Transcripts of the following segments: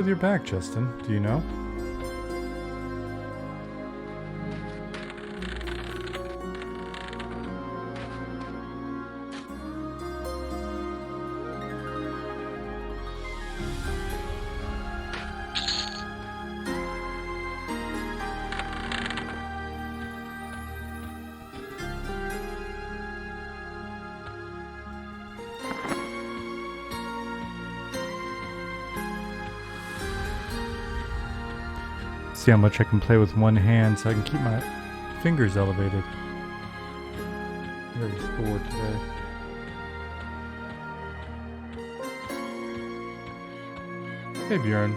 With your back, Justin, do you know? See how much I can play with one hand so I can keep my fingers elevated. Very bored today. Hey Bjorn.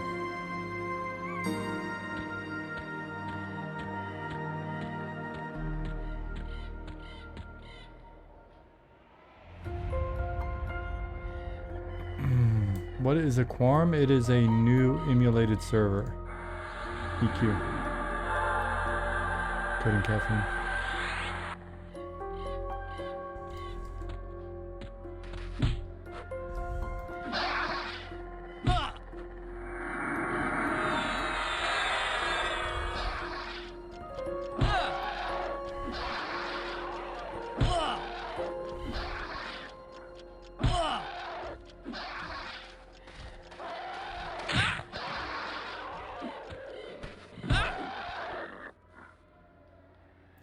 What is a Quarm? It is a new emulated server. EQ. Cutting caffeine.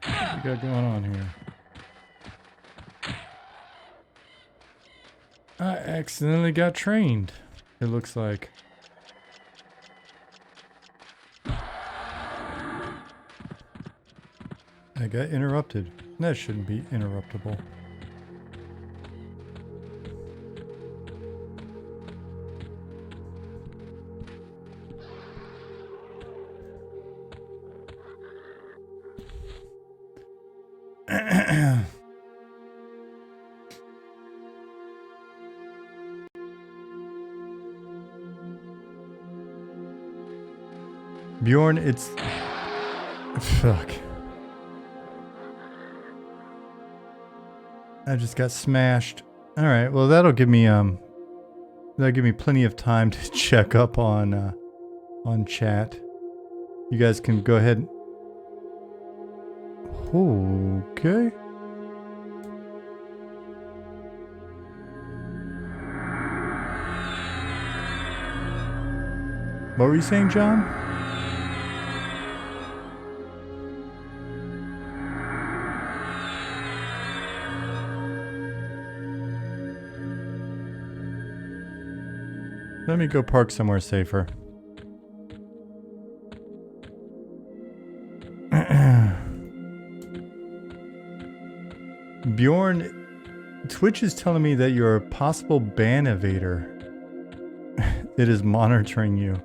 What we got going on here? I accidentally got trained, it looks like. I got interrupted. That shouldn't be interruptible. Bjorn, it's... Fuck. I just got smashed. Alright, well that'll give me plenty of time to check up on chat. You guys can go ahead. Okay. What were you saying, John? Let me go park somewhere safer. Bjorn, Twitch is telling me that you're a possible ban evader. It is monitoring you.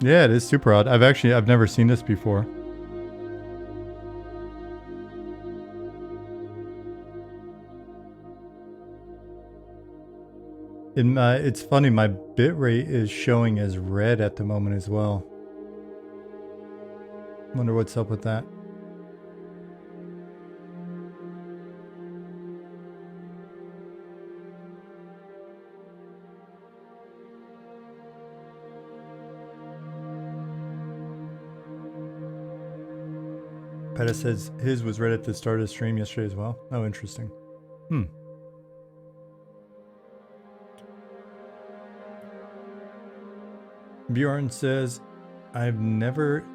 Yeah, it is super odd. I've never seen this before. It's funny, my bitrate is showing as red at the moment as well. Wonder what's up with that. Peta says his was red at the start of the stream yesterday as well. Oh, interesting. Bjorn says, I've never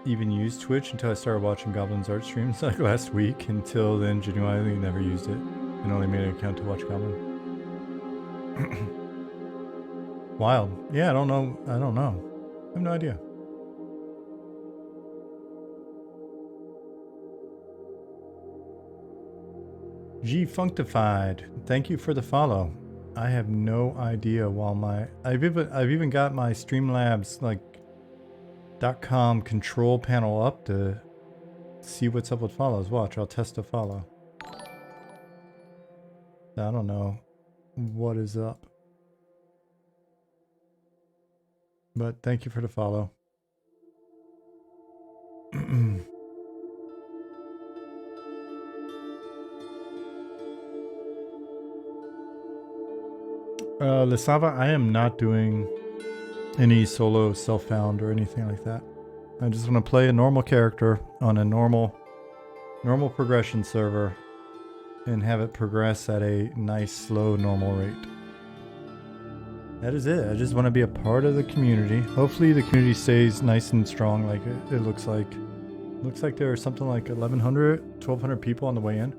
even used Twitch until I started watching Goblin's art streams like last week. Until then, genuinely never used it and only made an account to watch Goblin. Wild. Yeah, I don't know. I have no idea. G Functified, thank you for the follow. I have no idea I've even got my Streamlabs like .com control panel up to see what's up with follows. Watch, I'll test a follow. I don't know what is up. But thank you for the follow. Lisava, I am not doing any solo self-found or anything like that. I just want to play a normal character on a normal progression server and have it progress at a nice, slow, normal rate. That is it. I just want to be a part of the community. Hopefully the community stays nice and strong like it looks like. Looks like there are something like 1,100, 1,200 people on the way in.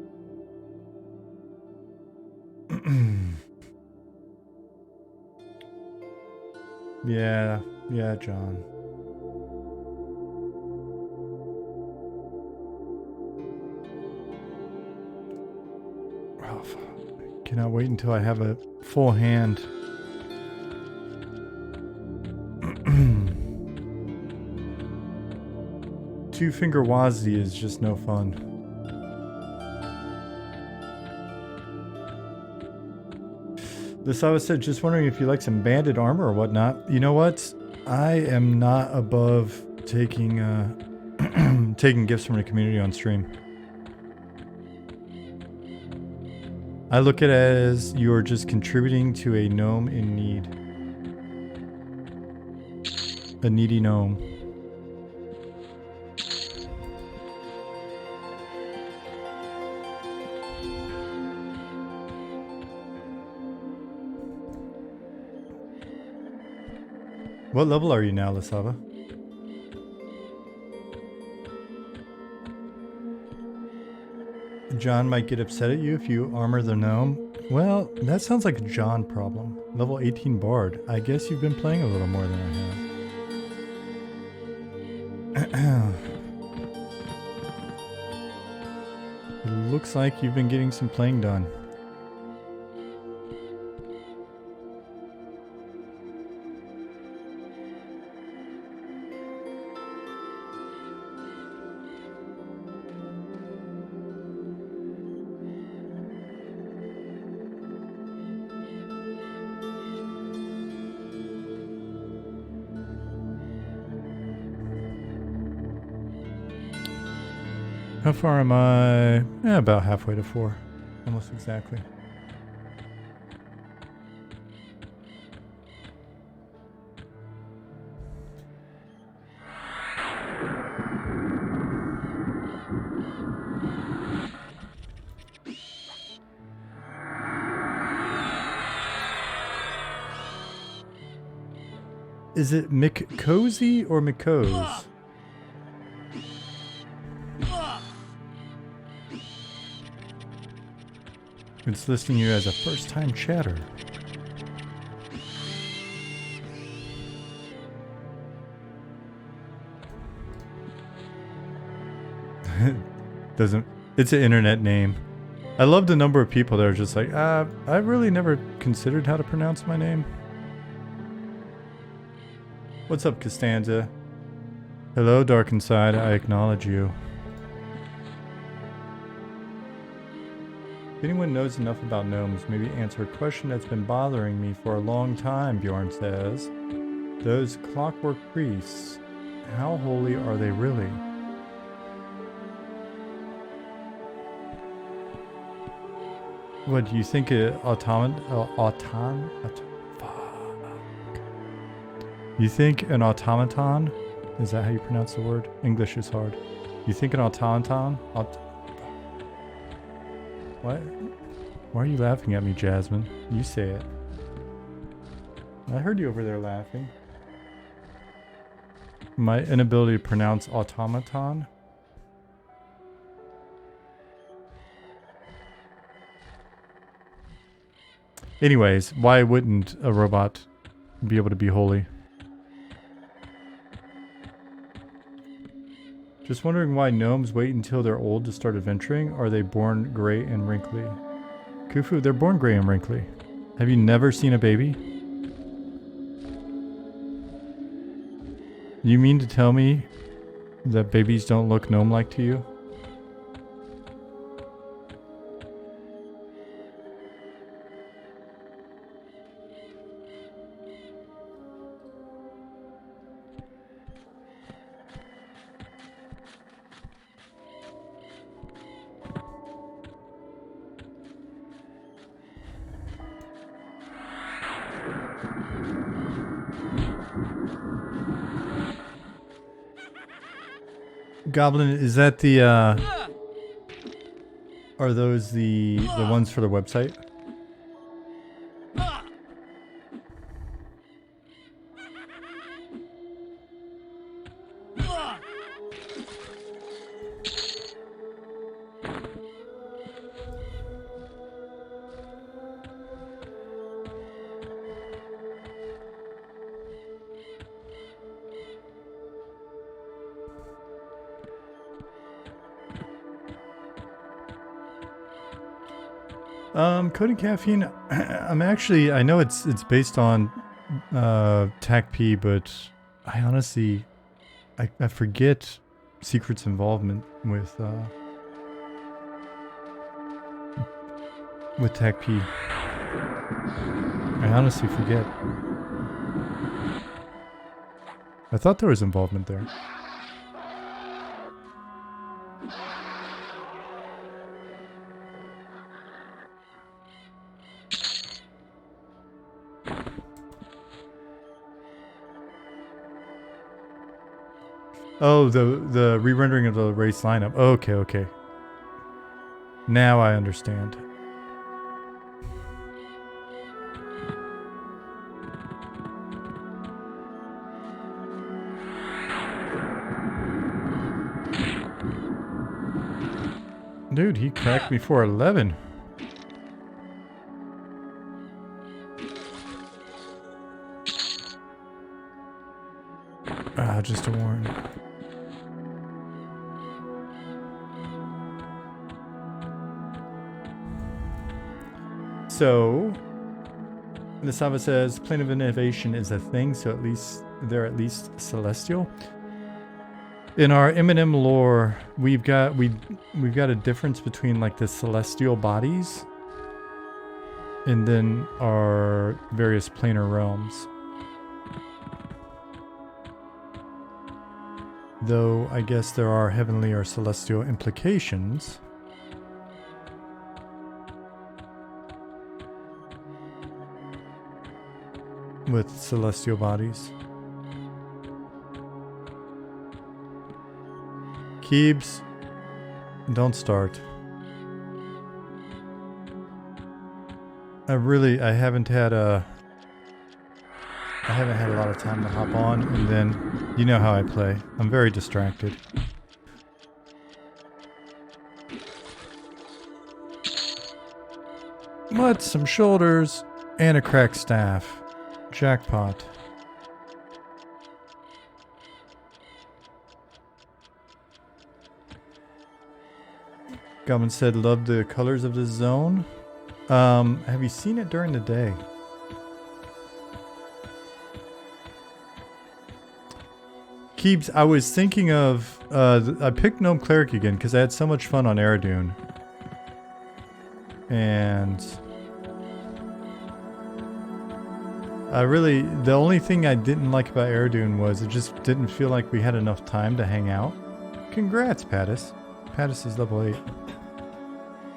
Yeah, John. Oh, cannot wait until I have a full hand. Two-finger Wazi is just no fun. This I was said, just wondering if you like some banded armor or whatnot. You know what? I am not above taking taking gifts from the community on stream. I look at it as you're just contributing to a gnome in need. A needy gnome. What level are you now, Lisava? John might get upset at you if you armor the gnome. Well, that sounds like a John problem. Level 18 Bard. I guess you've been playing a little more than I have. It looks like you've been getting some playing done. How far am I? About halfway to 4. Almost exactly. Is it McCozy or McCoze? It's listing you as a first-time chatter. It's an internet name. I love the number of people that are just like, I really never considered how to pronounce my name. What's up, Costanza? Hello, Dark Inside. I acknowledge you. If anyone knows enough about gnomes, maybe answer a question that's been bothering me for a long time, Bjorn says. Those clockwork priests, how holy are they really? What, do you think You think an automaton? Is that how you pronounce the word? English is hard. You think an automaton? What? Why are you laughing at me, Jasmine? You say it. I heard you over there laughing. My inability to pronounce automaton? Anyways, why wouldn't a robot be able to be holy? Just wondering why gnomes wait until they're old to start adventuring. Are they born gray and wrinkly? Khufu, they're born gray and wrinkly. Have you never seen a baby? You mean to tell me that babies don't look gnome-like to you? Goblin, is that the are those the ones for the website? Coding Caffeine, I'm actually, I know it's based on TACP, but I honestly, I forget Secret's involvement with TACP. I honestly forget. I thought there was involvement there. Oh, the re-rendering of the race lineup. Okay, okay. Now I understand. Dude, he cracked me for 11. Ah, just a warning. So, Nisava says, plane of innovation is a thing, so at least they're at least celestial. In our M&M lore, we've got a difference between like the celestial bodies and then our various planar realms. Though I guess there are heavenly or celestial implications. With celestial bodies. Keebs, don't start. I haven't had a lot of time to hop on, and then you know how I play. I'm very distracted. What? Some shoulders and a cracked staff. Jackpot. Goblin said, love the colors of the zone. Have you seen it during the day? Keeps, I was thinking of, I picked Gnome Cleric again because I had so much fun on Aerodune. And the only thing I didn't like about Aerodune was it just didn't feel like we had enough time to hang out. Congrats, Pattis. Pattis is level 8.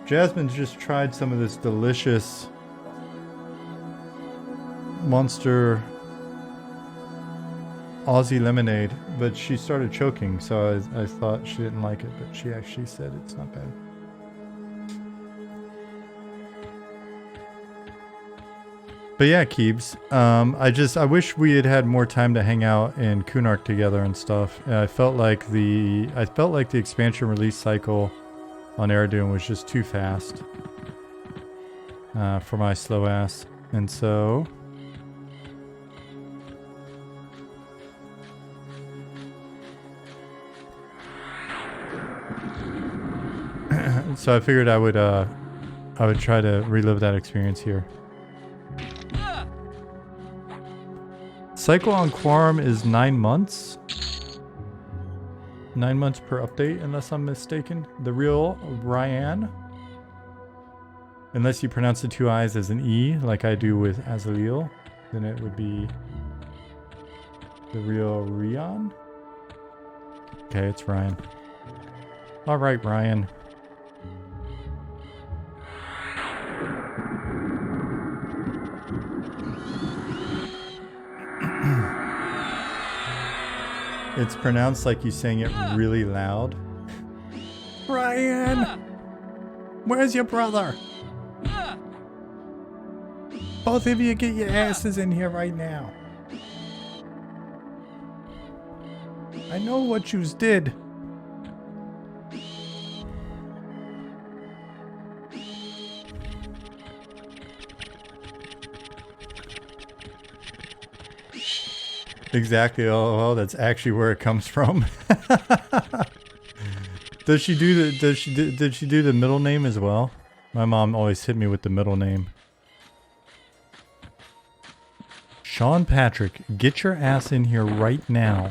Jasmine's just tried some of this delicious Monster Aussie lemonade, but she started choking, so I thought she didn't like it, but she actually said it's not bad. But yeah, Keebs, I wish we had had more time to hang out in Kunark together and stuff. And I felt like the expansion release cycle on Aerodune was just too fast for my slow ass, and so I figured I would try to relive that experience here. Cycle on Quarm is 9 months. 9 months per update, unless I'm mistaken. The real Ryan. Unless you pronounce the 2 I's as an E, like I do with Azaleel, then it would be the real Rion. Okay, it's Ryan. Alright, Ryan. It's pronounced like you saying it really loud. Brian! Where's your brother? Both of you get your asses in here right now. I know what yous did. Exactly. Oh, that's actually where it comes from. Does she do the did she do the middle name as well? My mom always hit me with the middle name. Sean Patrick, get your ass in here right now.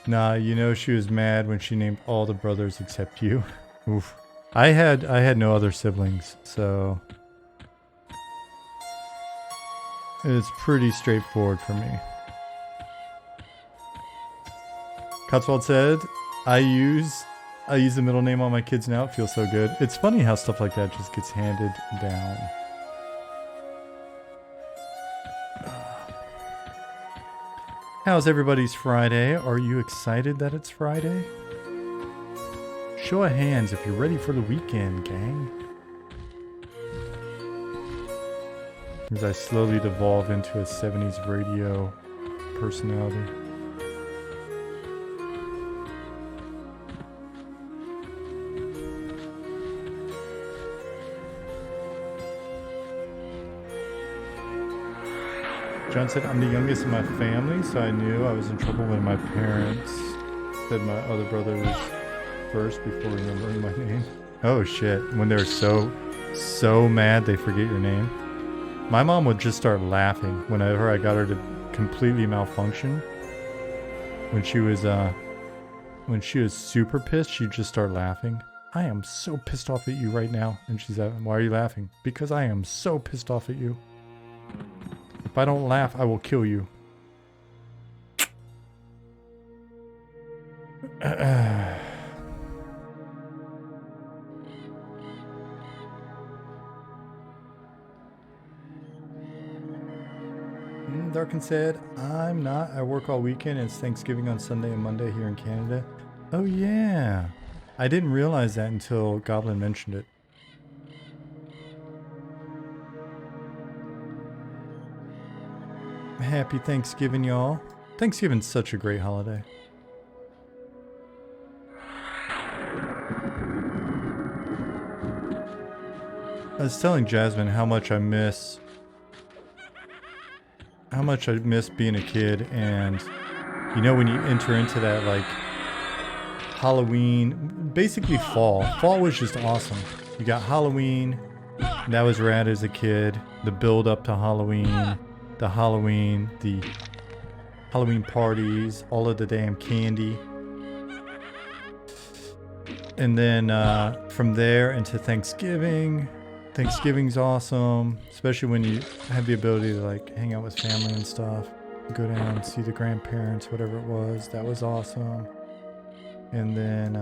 Nah, you know she was mad when she named all the brothers except you. Oof. I had no other siblings, so it's pretty straightforward for me. Cotswold said, I use the middle name on my kids now. It feels so good. It's funny how stuff like that just gets handed down. How's everybody's Friday? Are you excited that it's Friday? Show of hands if you're ready for the weekend, gang. As I slowly devolve into a 70s radio personality. John said, I'm the youngest in my family, so I knew I was in trouble when my parents said my other brother was first before remembering my name. Oh shit, when they're so mad they forget your name. My mom would just start laughing whenever I got her to completely malfunction. When she was super pissed, she'd just start laughing. I am so pissed off at you right now. And she's like, why are you laughing? Because I am so pissed off at you. If I don't laugh, I will kill you. Darkin said, I'm not. I work all weekend. It's Thanksgiving on Sunday and Monday here in Canada. Oh yeah. I didn't realize that until Goblin mentioned it. Happy Thanksgiving, y'all. Thanksgiving's such a great holiday. I was telling Jasmine how much I miss being a kid, and you know when you enter into that like Halloween, basically fall. Fall was just awesome. You got Halloween, that was rad as a kid. The build up to Halloween. The Halloween parties, all of the damn candy. And then from there into Thanksgiving. Thanksgiving's awesome, especially when you have the ability to like hang out with family and stuff. Go down and see the grandparents, whatever it was. That was awesome. And then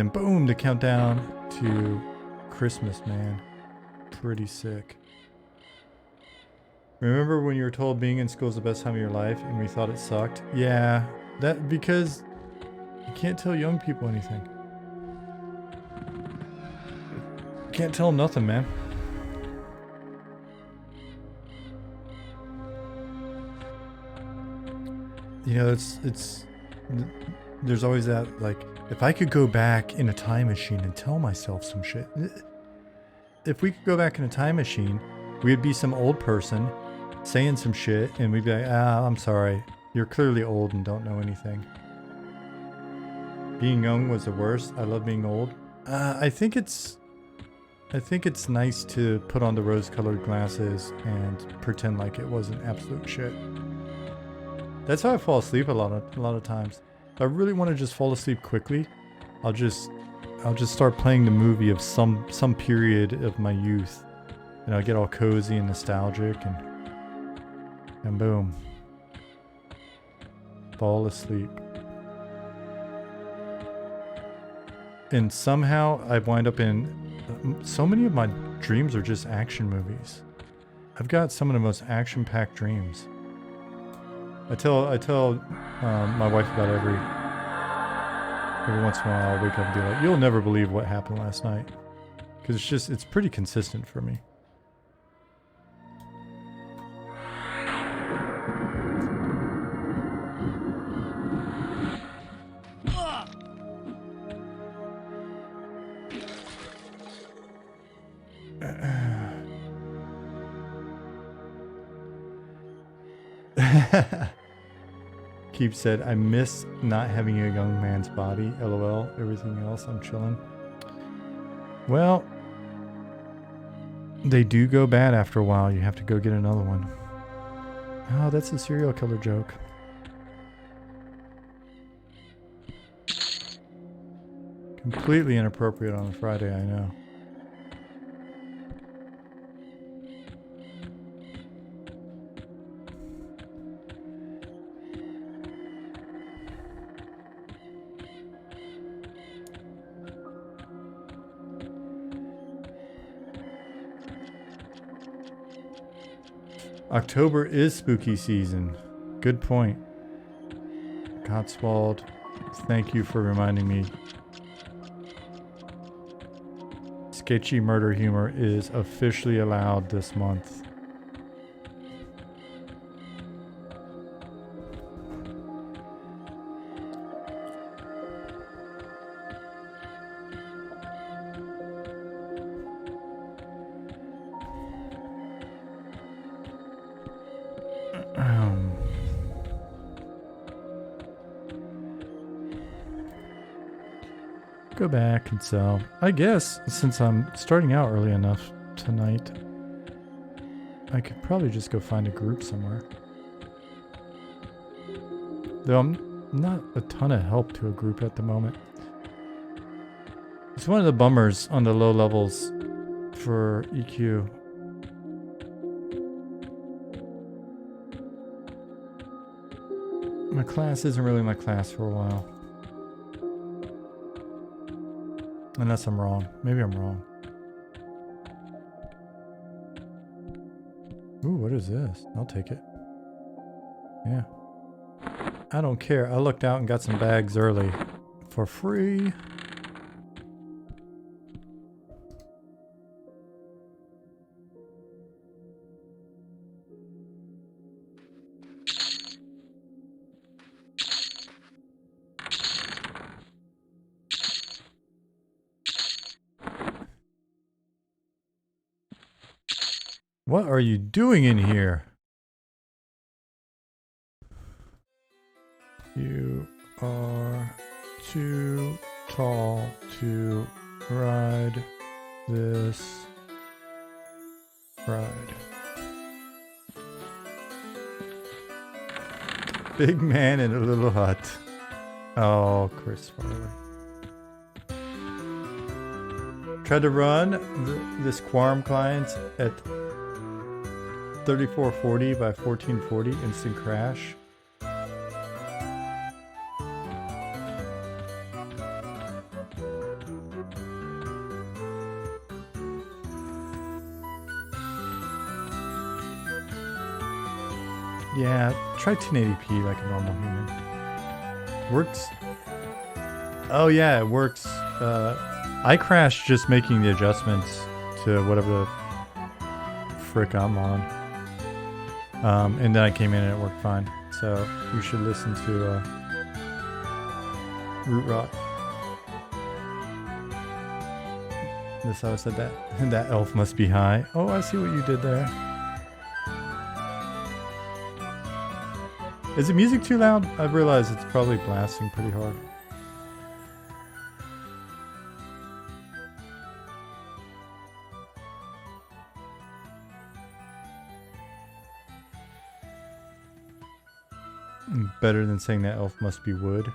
boom, the countdown to Christmas, man. Pretty sick. Remember when you were told being in school is the best time of your life and we thought it sucked? Yeah, that because you can't tell young people anything. You can't tell them nothing, man. You know, there's always that, like, if I could go back in a time machine and tell myself some shit. If we could go back in a time machine, we'd be some old person saying some shit, and we'd be like, I'm sorry. You're clearly old and don't know anything. Being young was the worst. I love being old. I think it's nice to put on the rose-colored glasses and pretend like it wasn't absolute shit. That's how I fall asleep a lot of times. If I really want to just fall asleep quickly, I'll just start playing the movie of some period of my youth. You know, get all cozy and nostalgic and boom. Fall asleep. And somehow I wind up in so many of my dreams are just action movies. I've got some of the most action-packed dreams. I tell my wife about every once in a while I'll wake up and be like, you'll never believe what happened last night. Because it's pretty consistent for me. Keep said, I miss not having a young man's body. LOL. Everything else, I'm chilling. Well, they do go bad after a while. You have to go get another one. Oh, that's a serial killer joke. Completely inappropriate on a Friday, I know. October is spooky season. Good point. Cotswold, thank you for reminding me. Sketchy murder humor is officially allowed this month. Go back and sell. I guess since I'm starting out early enough tonight, I could probably just go find a group somewhere. Though I'm not a ton of help to a group at the moment. It's one of the bummers on the low levels for EQ. My class isn't really my class for a while. Unless I'm wrong. Maybe I'm wrong. Ooh, what is this? I'll take it. Yeah. I don't care. I looked out and got some bags early. For free. What are you doing in here? You are too tall to ride this ride. Big man in a little hut. Oh, Chris Farley. Tried to run this Quarm client at 3440 by 1440, instant crash. Yeah, try 1080p like a normal human. Works. Oh yeah, it works. I crashed just making the adjustments to whatever the frick I'm on. And then I came in and it worked fine. So you should listen to Root Rock. This how I said that. That elf must be high. Oh, I see what you did there. Is the music too loud? I've realized it's probably blasting pretty hard. Better than saying that elf must be wood.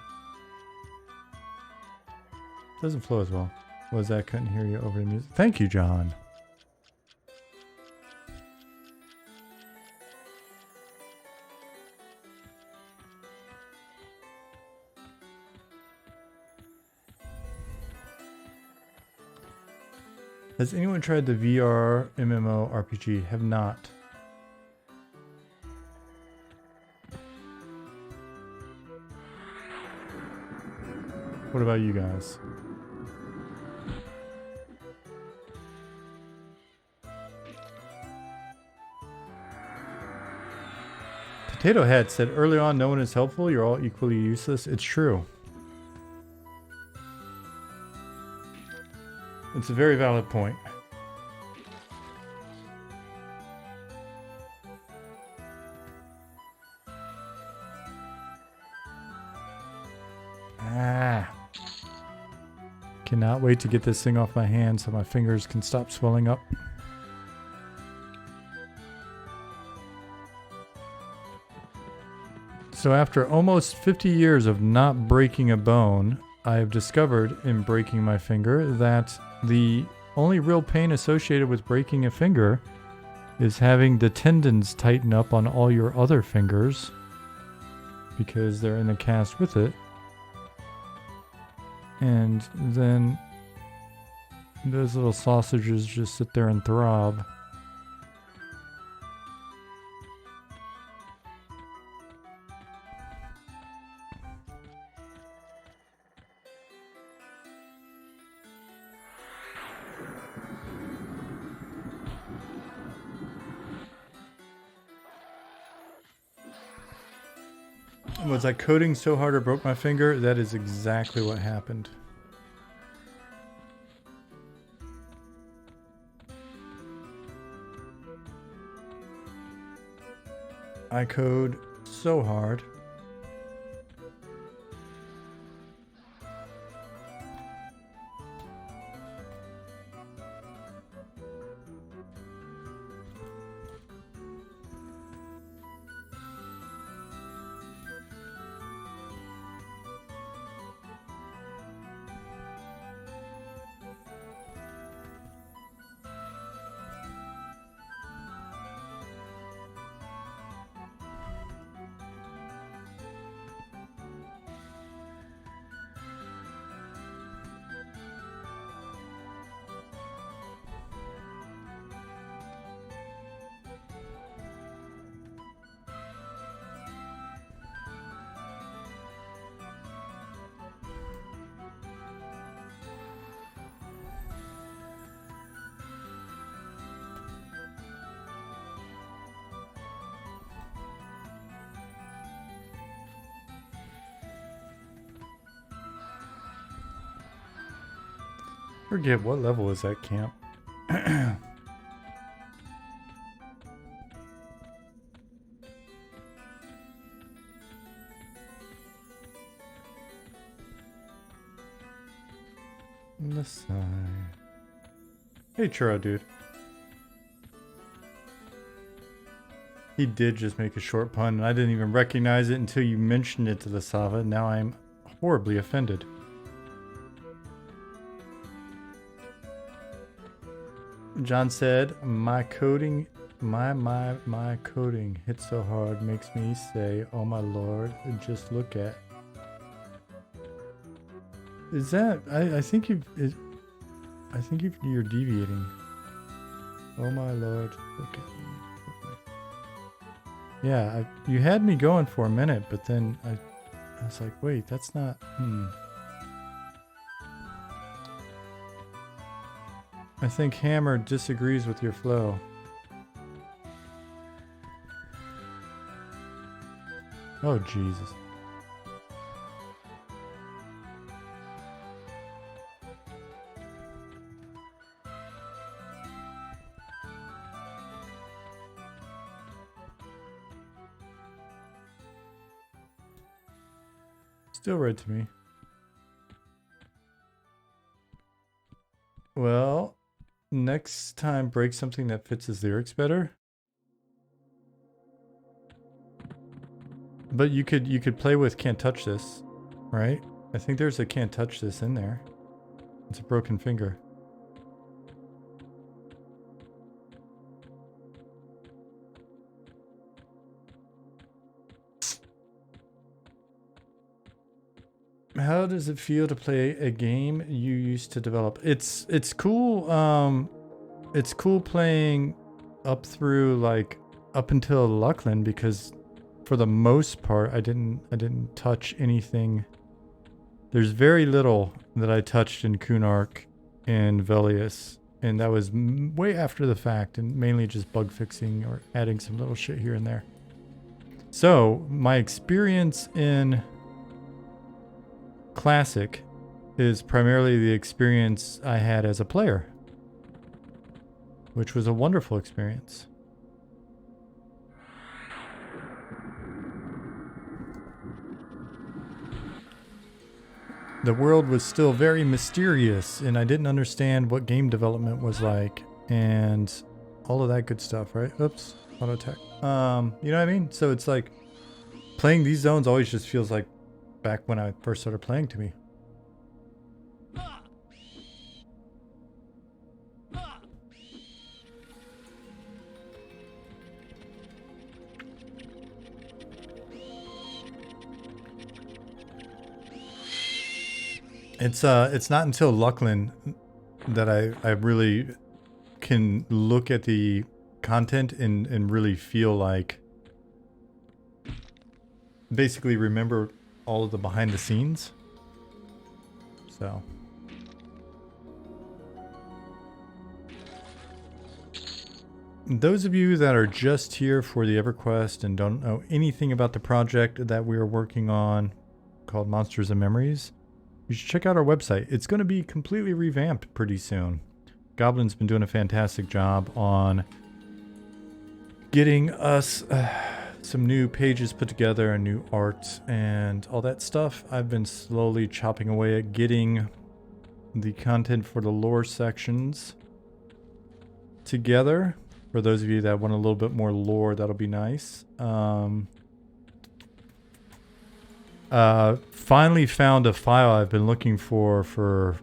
Doesn't flow as well. Was that? Couldn't hear you over the music. Thank you, John. Has anyone tried the VR MMORPG? Have not. What about you guys? Potato Head said early on, no one is helpful. You're all equally useless. It's true. It's a very valid point. Cannot wait to get this thing off my hand so my fingers can stop swelling up. So after almost 50 years of not breaking a bone, I have discovered in breaking my finger that the only real pain associated with breaking a finger is having the tendons tighten up on all your other fingers because they're in the cast with it. And then those little sausages just sit there and throb. Was I coding so hard I broke my finger? That is exactly what happened. I code so hard. Forget what level is that camp? On the side. Hey churro dude. He did just make a short pun and I didn't even recognize it until you mentioned it to the Sava. Now I'm horribly offended. John said, my coding hits so hard makes me say, oh my lord, just look at. Is that, I think you're deviating. Oh my lord, look at me. Yeah, you had me going for a minute, but then I was like, wait, that's not, I think Hammer disagrees with your flow. Oh, Jesus. Still read to me. Well, next time break something that fits his lyrics better. But you could play with can't touch this, right? I think there's a can't touch this in there. It's a broken finger. How does it feel to play a game you used to develop? It's cool. It's cool playing up through like up until Luckland, because for the most part I didn't touch anything. There's very little that I touched in Kunark and Velius, and that was way after the fact, and mainly just bug fixing or adding some little shit here and there. So my experience in Classic is primarily the experience I had as a player, which was a wonderful experience. The world was still very mysterious, and I didn't understand what game development was like, and all of that good stuff, right? Oops, auto attack. You know what I mean? So it's like playing these zones always just feels like back when I first started playing to me. It's not until Luckland that I really can look at the content and really feel like, basically remember all of the behind the scenes. So those of you that are just here for the EverQuest and don't know anything about the project that we are working on called Monsters and Memories, you should check out our website. It's going to be completely revamped pretty soon. Goblin's been doing a fantastic job on getting us some new pages put together and new art and all that stuff. I've been slowly chopping away at getting the content for the lore sections together. For those of you that want a little bit more lore, that'll be nice. Finally found a file I've been looking for 4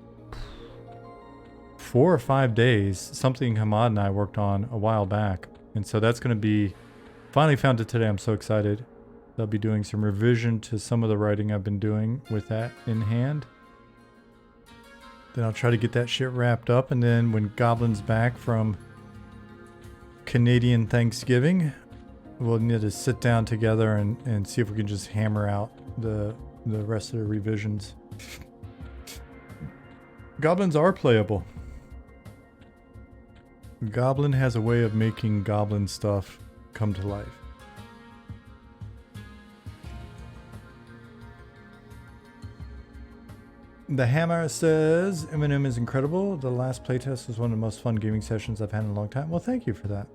or 5 days. Something Hamad and I worked on a while back. And so that's going to be... Finally found it today. I'm so excited. They'll be doing some revision to some of the writing I've been doing with that in hand. Then I'll try to get that shit wrapped up. And then when Goblin's back from Canadian Thanksgiving, we'll need to sit down together and see if we can just hammer out the rest of the revisions. Goblins are playable. Goblin has a way of making goblin stuff come to life. The Hammer says, Eminem is incredible. The last playtest was one of the most fun gaming sessions I've had in a long time. Well, thank you for that.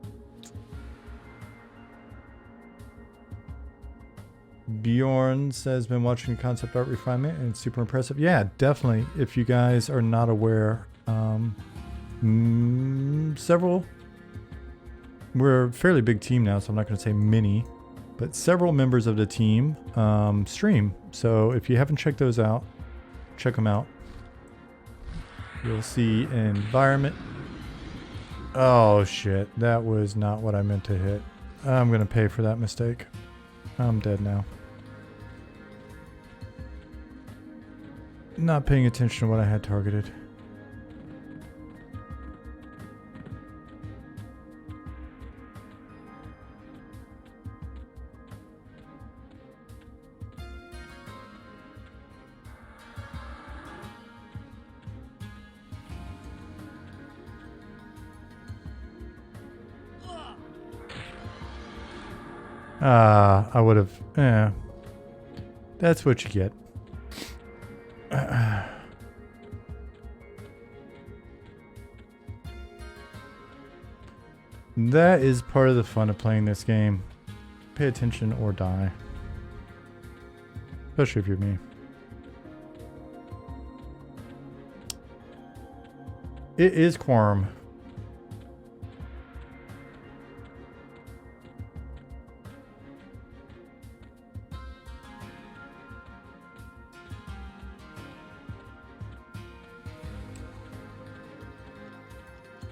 Bjorn says, been watching concept art refinement and it's super impressive. Yeah, definitely. If you guys are not aware, we're a fairly big team now, so I'm not going to say many, but several members of the team stream. So if you haven't checked those out, check them out. You'll see environment. Oh shit, that was not what I meant to hit. I'm going to pay for that mistake. I'm dead now. Not paying attention to what I had targeted. I would have, yeah. That's what you get. That is part of the fun of playing this game. Pay attention or die. Especially if you're me. It is Quarm.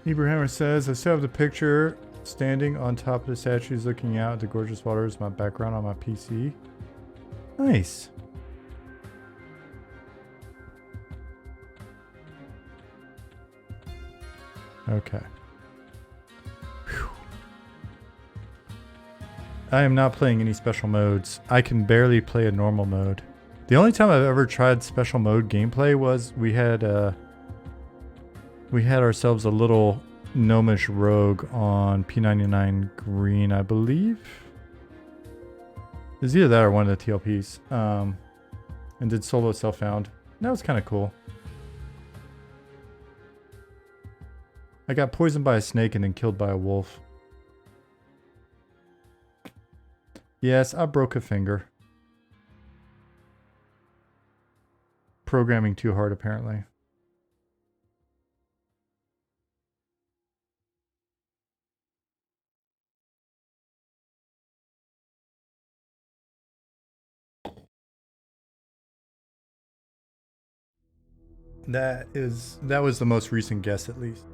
Ibrahim says, I still have the picture standing on top of the statues looking out at the gorgeous waters, my background on my PC. Nice. Okay. Whew. I am not playing any special modes. I can barely play a normal mode. The only time I've ever tried special mode gameplay was we had ourselves a little gnomish rogue on P99 green, I believe. It was either that or one of the TLPs. And did solo self-found. That was kind of cool. I got poisoned by a snake and then killed by a wolf. Yes, I broke a finger. Programming too hard, apparently. That was the most recent guess, at least.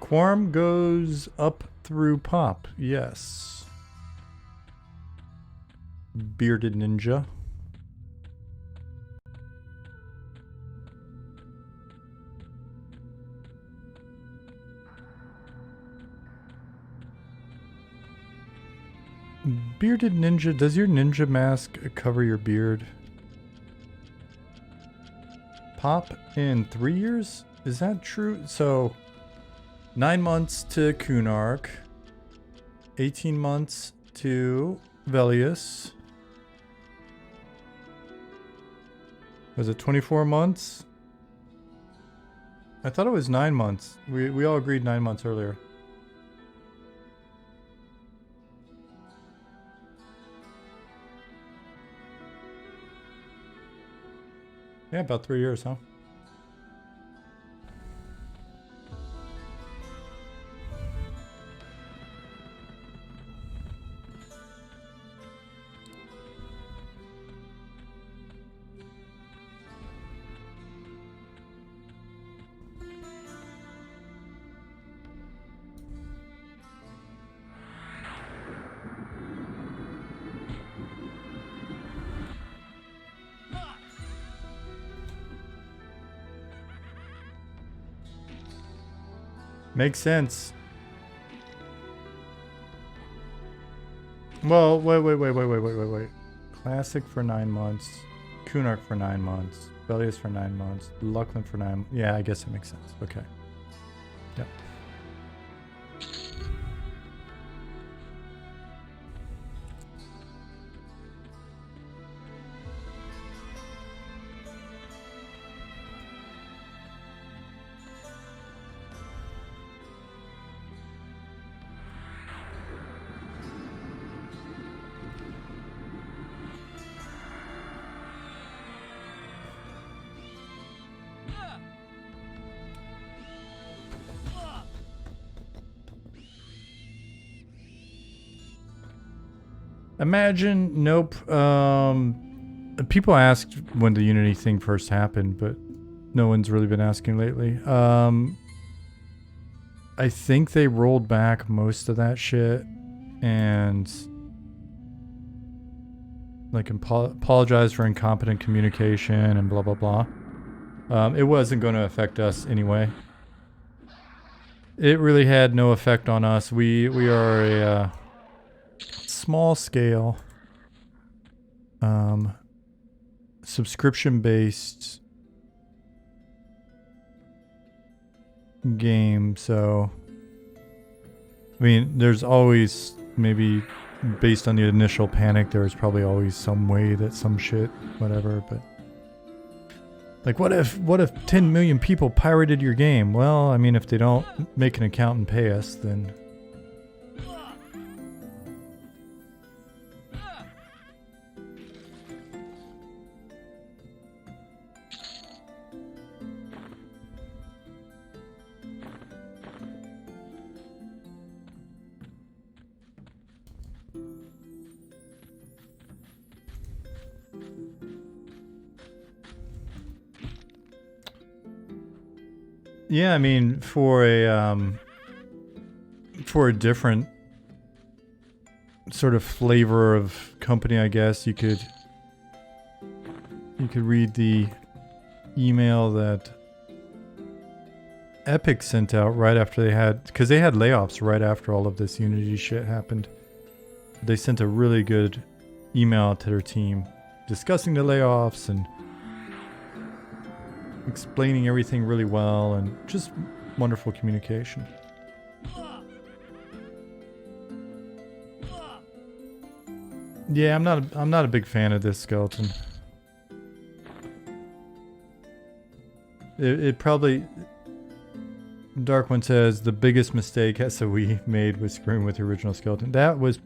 Quarm goes up through pop. Yes. Bearded ninja. Bearded ninja, does your ninja mask cover your beard? Pop in 3 years? Is that true? So 9 months to Kunark, 18 months to Velius. Was it 24 months? I thought it was 9 months. We all agreed 9 months earlier. Yeah, about 3 years, huh? Makes sense. Well, wait. Classic for 9 months. Kunark for 9 months. Velius for 9 months. Luckland for 9 months. Yeah, I guess it makes sense. Okay. Yep. Imagine, nope. People asked when the Unity thing first happened, but no one's really been asking lately. I think they rolled back most of that shit and like apologized for incompetent communication and blah blah blah. It wasn't going to affect us anyway. It really had no effect on us. We are a small scale subscription based game, so I mean there's always, maybe based on the initial panic, there's probably always some way that some shit whatever, but like what if 10 million people pirated your game? Well, I mean, if they don't make an account and pay us, then Yeah, I mean, for a different sort of flavor of company, I guess you could read the email that Epic sent out right after they had, because they had layoffs right after all of this Unity shit happened. They sent a really good email to their team discussing the layoffs and explaining everything really well, and just wonderful communication. Yeah, I'm not a big fan of this skeleton. It probably, Dark One says the biggest mistake SOE made was screwing with the original skeleton. That was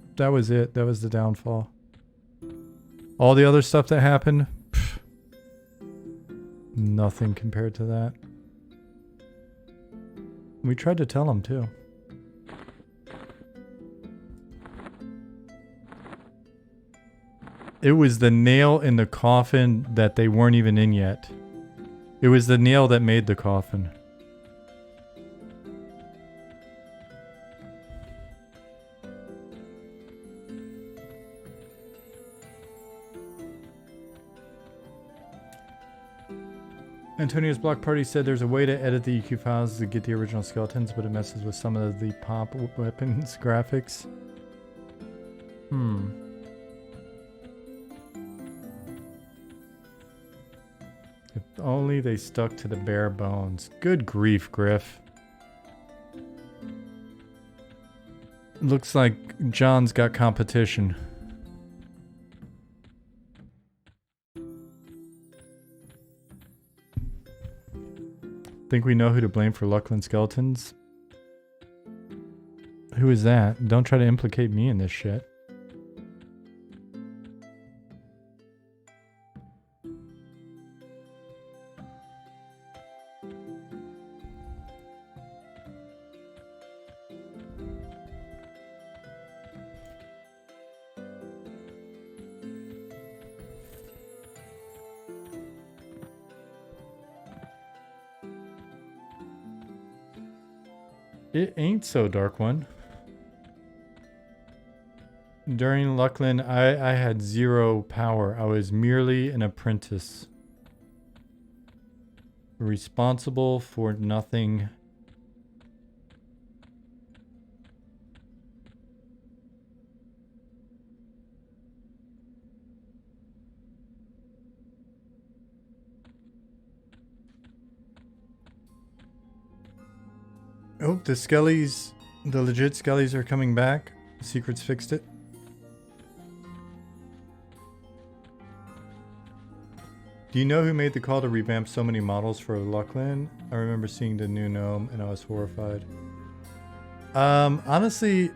it. That was the downfall. All the other stuff that happened, pff, nothing compared to that. We tried to tell them too. It was the nail in the coffin that they weren't even in yet. It was the nail that made the coffin. Antonio's Block Party said there's a way to edit the EQ files to get the original skeletons, but it messes with some of the pop weapons graphics. If only they stuck to the bare bones. Good grief, Griff. Looks like John's got competition. Think we know who to blame for Luckland skeletons? Who is that? Don't try to implicate me in this shit. It ain't so, Dark One. During Luckland, I had zero power. I was merely an apprentice. Responsible for nothing. Oh, the Skellies, the legit Skellies are coming back. Secrets fixed it. Do you know who made the call to revamp so many models for Luckland? I remember seeing the new Gnome and I was horrified. Honestly,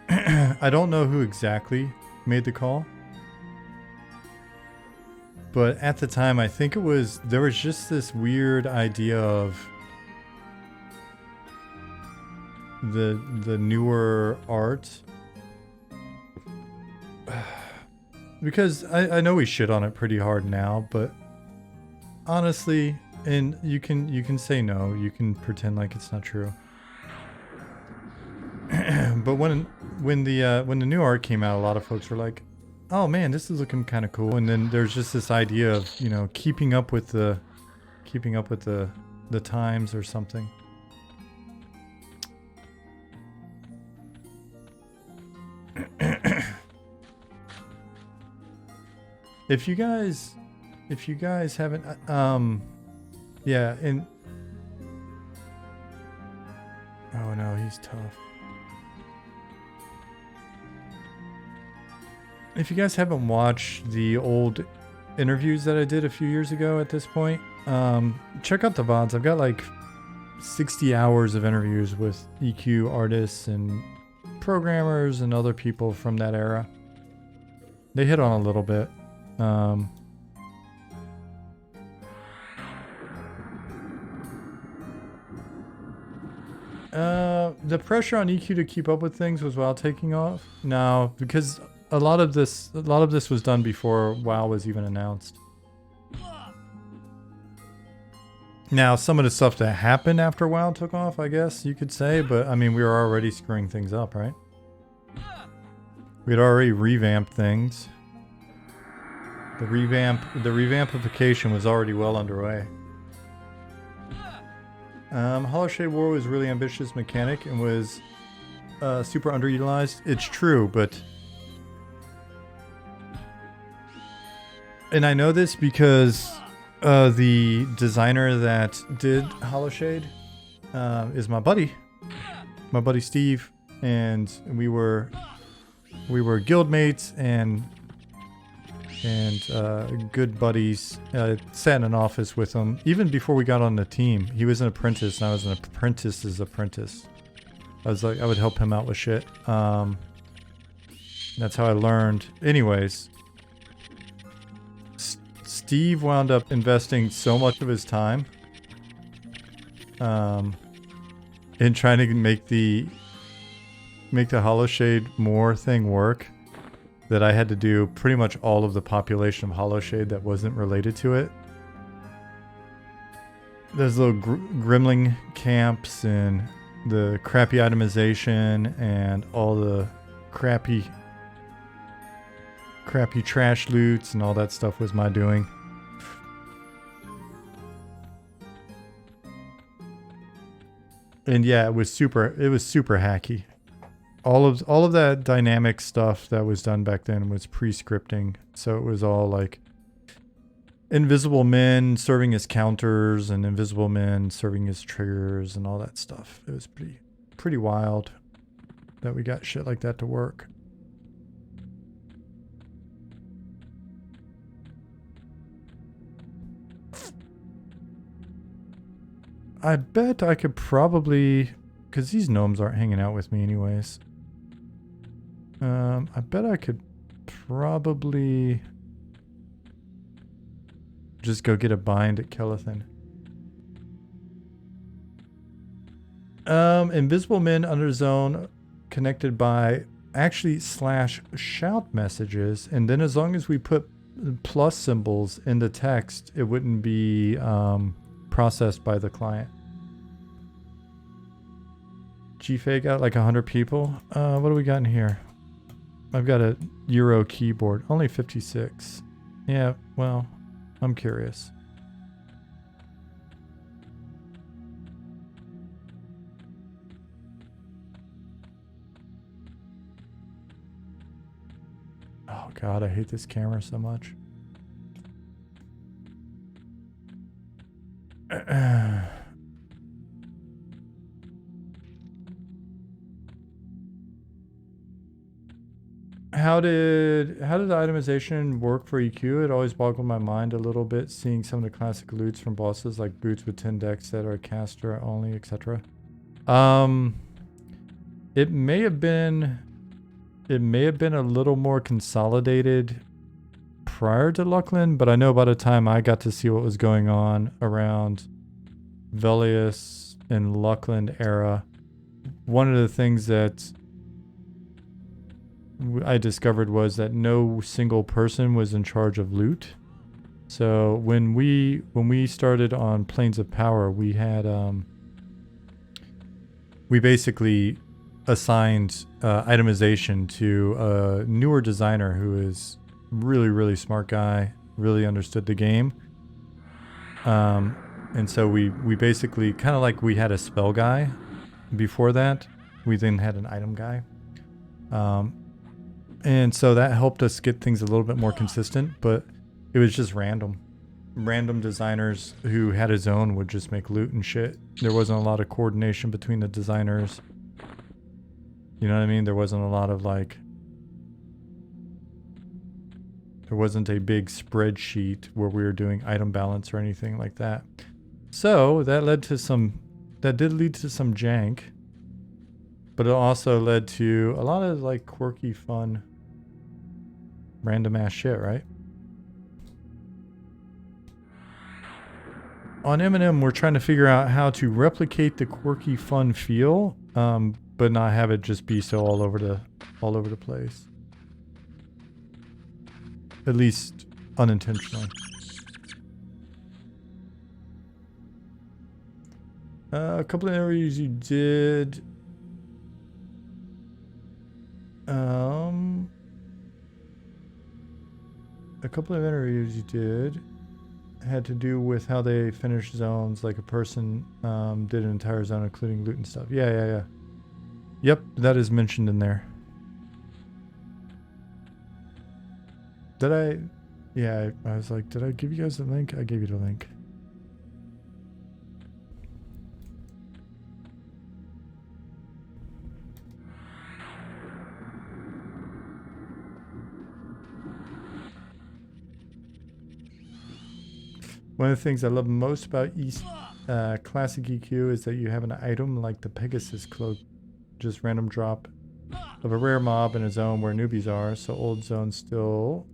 I don't know who exactly made the call. But at the time, I think there was just this weird idea of the newer art, because I know we shit on it pretty hard now, but honestly, and you can say no, you can pretend like it's not true. But when the new art came out, a lot of folks were like, "Oh man, this is looking kind of cool." And then there's just this idea of, you know, keeping up with the times or something. If you guys haven't, yeah, and oh no, he's tough. If you guys haven't watched the old interviews that I did a few years ago at this point, check out the VODs. I've got like 60 hours of interviews with EQ artists and programmers and other people from that era. They hit on a little bit. The pressure on EQ to keep up with things was WoW taking off. No, because a lot of this was done before WoW was even announced. Now, some of the stuff that happened after WoW took off, I guess you could say, but I mean, we were already screwing things up, right? We had already revamped things. The revampification was already well underway. Hollow Shade War was really ambitious mechanic and was super underutilized. It's true, but... And I know this because the designer that did Hollow Shade is my buddy Steve, and we were guild mates and good buddies. Sat in an office with him even before we got on the team. He was an apprentice and I was an apprentice's apprentice. I would help him out with shit. That's how I learned. Anyways, Steve wound up investing so much of his time in trying to make the Hollow Shade More thing work that I had to do pretty much all of the population of Hollow Shade that wasn't related to it. There's little gremlin camps and the crappy itemization and all the crappy trash loots and all that stuff was my doing. And yeah, it was super hacky. All of that dynamic stuff that was done back then was pre-scripting. So it was all like invisible men serving as counters and invisible men serving as triggers and all that stuff. It was pretty wild that we got shit like that to work. I bet I could probably, because these gnomes aren't hanging out with me anyways. I bet I could probably just go get a bind at Kelethin. Invisible men under zone connected by actually /shout messages, and then as long as we put plus symbols in the text, it wouldn't be processed by the client. GFA got like 100 people. What do we got in here? I've got a Euro keyboard. Only 56. Yeah, well, I'm curious. Oh god, I hate this camera so much. How did the itemization work for EQ? It always boggled my mind a little bit, seeing some of the classic loots from bosses like boots with 10 decks that are caster only, etc. It may have been a little more consolidated prior to Luckland, but I know by the time I got to see what was going on around Velius and Luckland era, one of the things that I discovered was that no single person was in charge of loot. So when we started on Plains of Power, we had we basically assigned itemization to a newer designer who is really smart guy, really understood the game. And so we basically kind of like we had a spell guy before that. We then had an item guy. And so that helped us get things a little bit more consistent, but it was just random. Random designers who had his own would just make loot and shit. There wasn't a lot of coordination between the designers. You know what I mean? There wasn't a lot of like... There wasn't a big spreadsheet where we were doing item balance or anything like that. So that led to some... That did lead to some jank. But it also led to a lot of like quirky, fun, random ass shit, right? On M&M, we're trying to figure out how to replicate the quirky, fun feel, but not have it just be so all over the place. At least unintentionally. A couple of areas you did. A couple of interviews you did had to do with how they finish zones, like a person did an entire zone including loot and stuff. Yeah. Yep, that is mentioned in there. Did I? Yeah, I was like, did I give you guys the link? I gave you the link. One of the things I love most about Classic EQ is that you have an item like the Pegasus cloak, just random drop of a rare mob in a zone where newbies are, so old zones still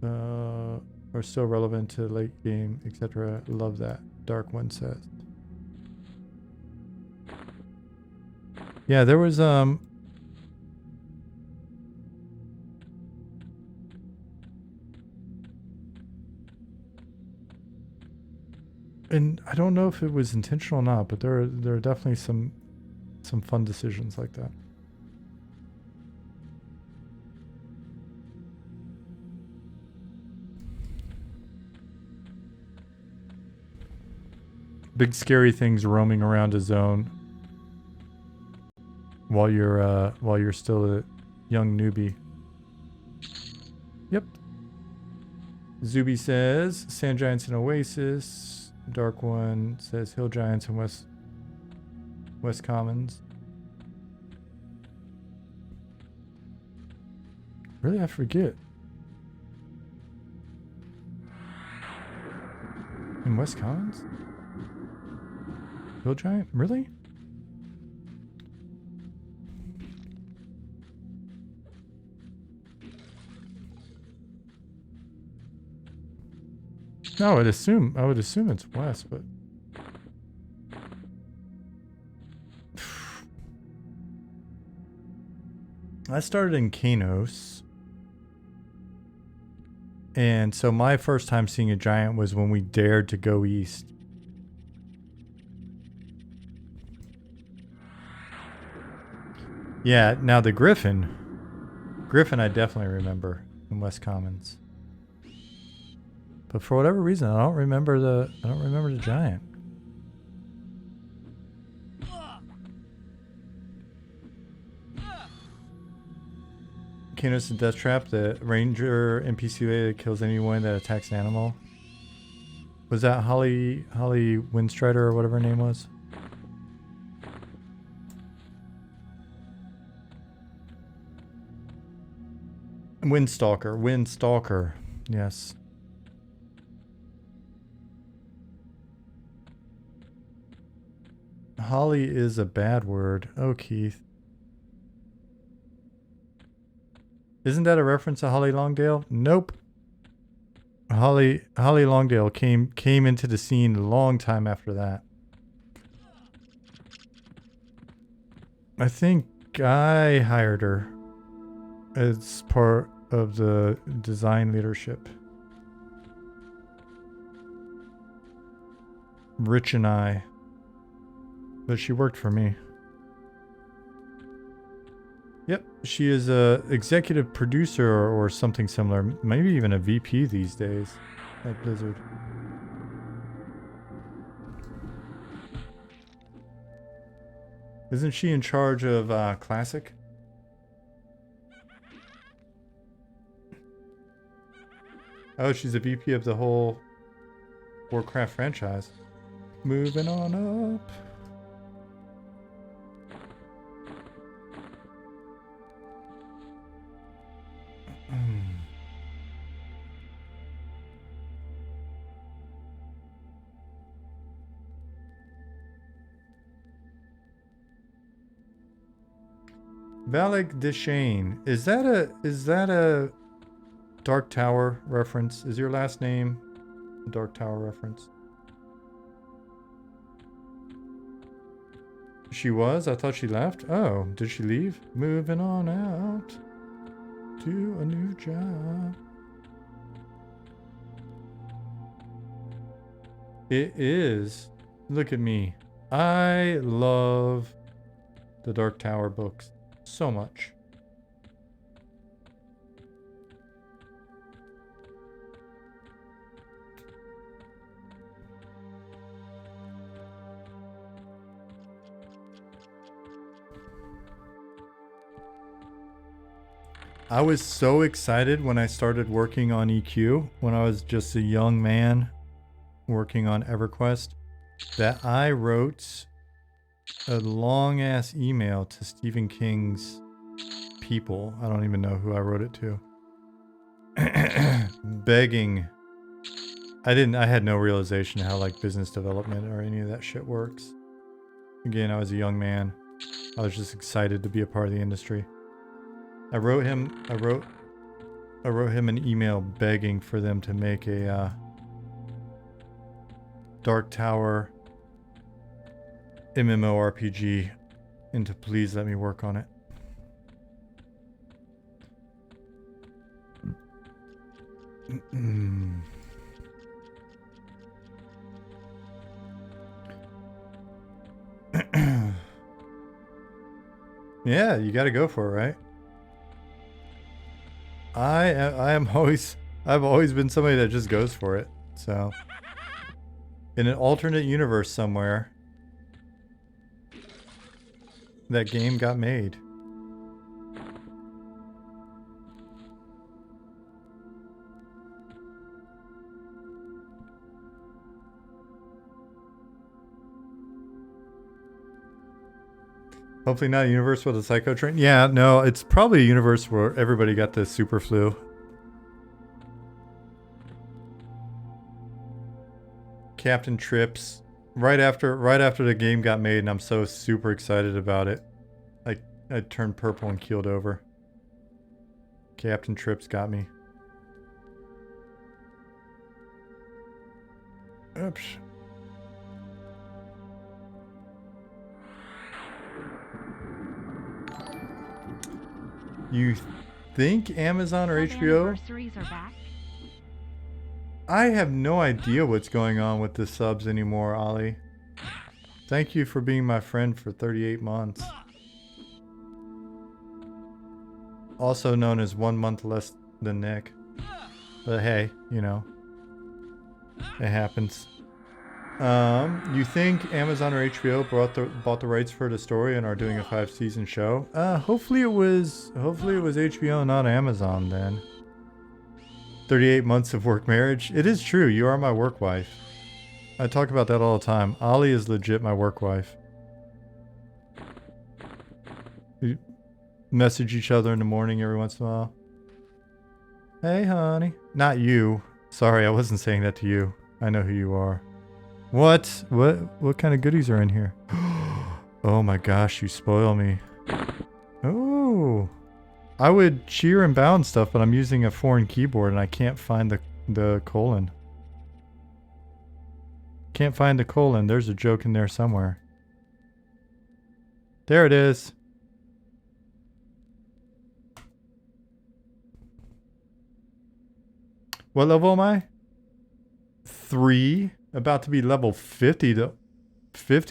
are still relevant to late game, etc. Love that, Dark One says. Yeah, there was and I don't know if it was intentional or not, but there are definitely some fun decisions like that. Big scary things roaming around a zone while you're still a young newbie. Yep. Zuby says Sand Giants and Oasis. Dark One says Hill Giants and West Commons. Really, I forget. In West Commons? Hill Giant? Really? No, I would assume it's west, but I started in Kanos. And so my first time seeing a giant was when we dared to go east. Yeah, now the Griffin I definitely remember in West Commons. But for whatever reason, I don't remember the giant. Kanos and Death Trap, the ranger NPC that kills anyone that attacks an animal. Was that Holly Windstrider or whatever her name was? Windstalker. Yes. Holly is a bad word. Oh, Keith. Isn't that a reference to Holly Longdale? Nope. Holly Longdale came into the scene a long time after that. I think Guy hired her as part of the design leadership. Rich and I. But she worked for me. Yep, she is a executive producer or something similar. Maybe even a VP these days at Blizzard. Isn't she in charge of Classic? Oh, she's a VP of the whole Warcraft franchise. Moving on up. Valak Deshane. Is that a Dark Tower reference? Is your last name a Dark Tower reference? She was? I thought she left. Oh, did she leave? Moving on out to a new job. It is. Look at me. I love the Dark Tower books so much. I was so excited when I started working on EQ, when I was just a young man working on EverQuest, that I wrote a long ass email to Stephen King's people. I don't even know who I wrote it to. Begging. I had no realization how like business development or any of that shit works. Again, I was a young man. I was just excited to be a part of the industry. I wrote him an email begging for them to make a Dark Tower MMORPG and to please let me work on it. Yeah, you got to go for it, right? I've always been somebody that just goes for it. So, in an alternate universe somewhere, that game got made. Hopefully not a universe with a psycho train. Yeah, no, it's probably a universe where everybody got the super flu. Captain Trips. Right after the game got made, and I'm so super excited about it. I turned purple and keeled over. Captain Trips got me. Oops. You think Amazon or HBO? I have no idea what's going on with the subs anymore, Ollie. Thank you for being my friend for 38 months. Also known as 1 month less than Nick. But hey, you know. It happens. You think Amazon or HBO bought the rights for the story and are doing a 5-season show? Hopefully it was HBO, not Amazon then. 38 months of work marriage. It is true. You are my work wife. I talk about that all the time. Ollie is legit my work wife. We message each other in the morning every once in a while. Hey, honey. Not you. Sorry, I wasn't saying that to you. I know who you are. What kind of goodies are in here? Oh my gosh, you spoil me. Oh. I would cheer and bound stuff, but I'm using a foreign keyboard and I can't find the colon. Can't find the colon. There's a joke in there somewhere. There it is. What level am I? 3. About to be level 50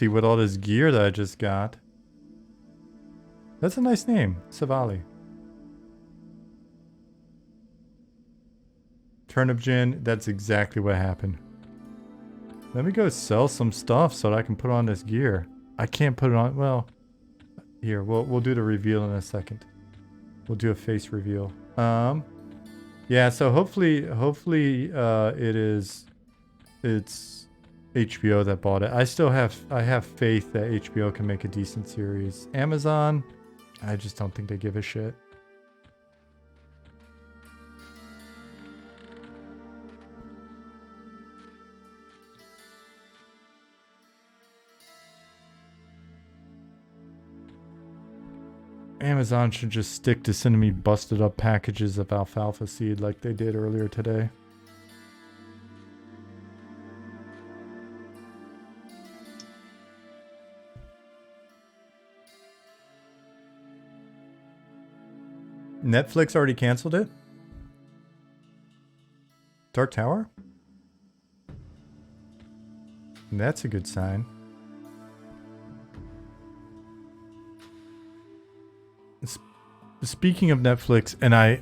with all this gear that I just got. That's a nice name. Savali. Turnip gin. That's exactly what happened. Let me go sell some stuff so that I can put on this gear. I can't put it on. Well, here, we'll do the reveal in a second. We'll do a face reveal. Yeah, so hopefully it's HBO that bought it. I have faith that HBO can make a decent series. Amazon, I just don't think they give a shit. Amazon should just stick to sending me busted up packages of alfalfa seed like they did earlier today. Netflix already canceled it? Dark Tower? That's a good sign. speaking of Netflix, and I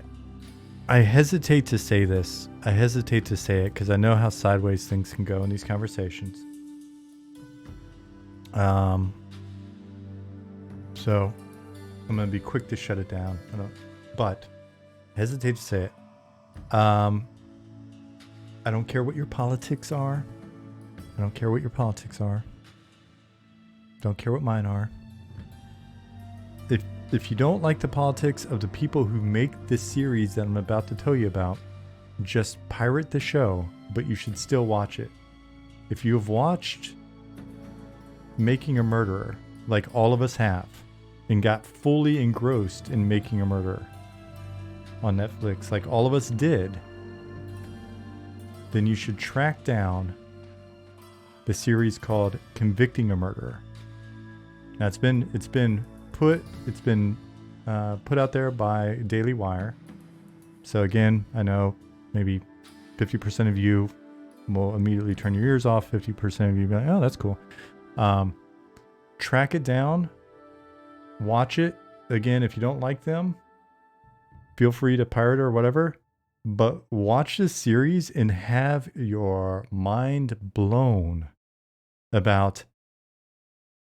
hesitate to say this. I hesitate to say it because I know how sideways things can go in these conversations. So I'm gonna be quick to shut it down. But hesitate to say it. I don't care what your politics are. I don't care what your politics are. Don't care what mine are. If you don't like the politics of the people who make this series that I'm about to tell you about, just pirate the show, but you should still watch it. If you have watched Making a Murderer, like all of us have, and got fully engrossed in Making a Murderer on Netflix, like all of us did, then you should track down the series called Convicting a Murderer. Now it's been put out there by Daily Wire. So again, I know maybe 50% of you will immediately turn your ears off. 50% of you be like, oh, that's cool. Track it down. Watch it. Again, if you don't like them, feel free to pirate or whatever. But watch this series and have your mind blown about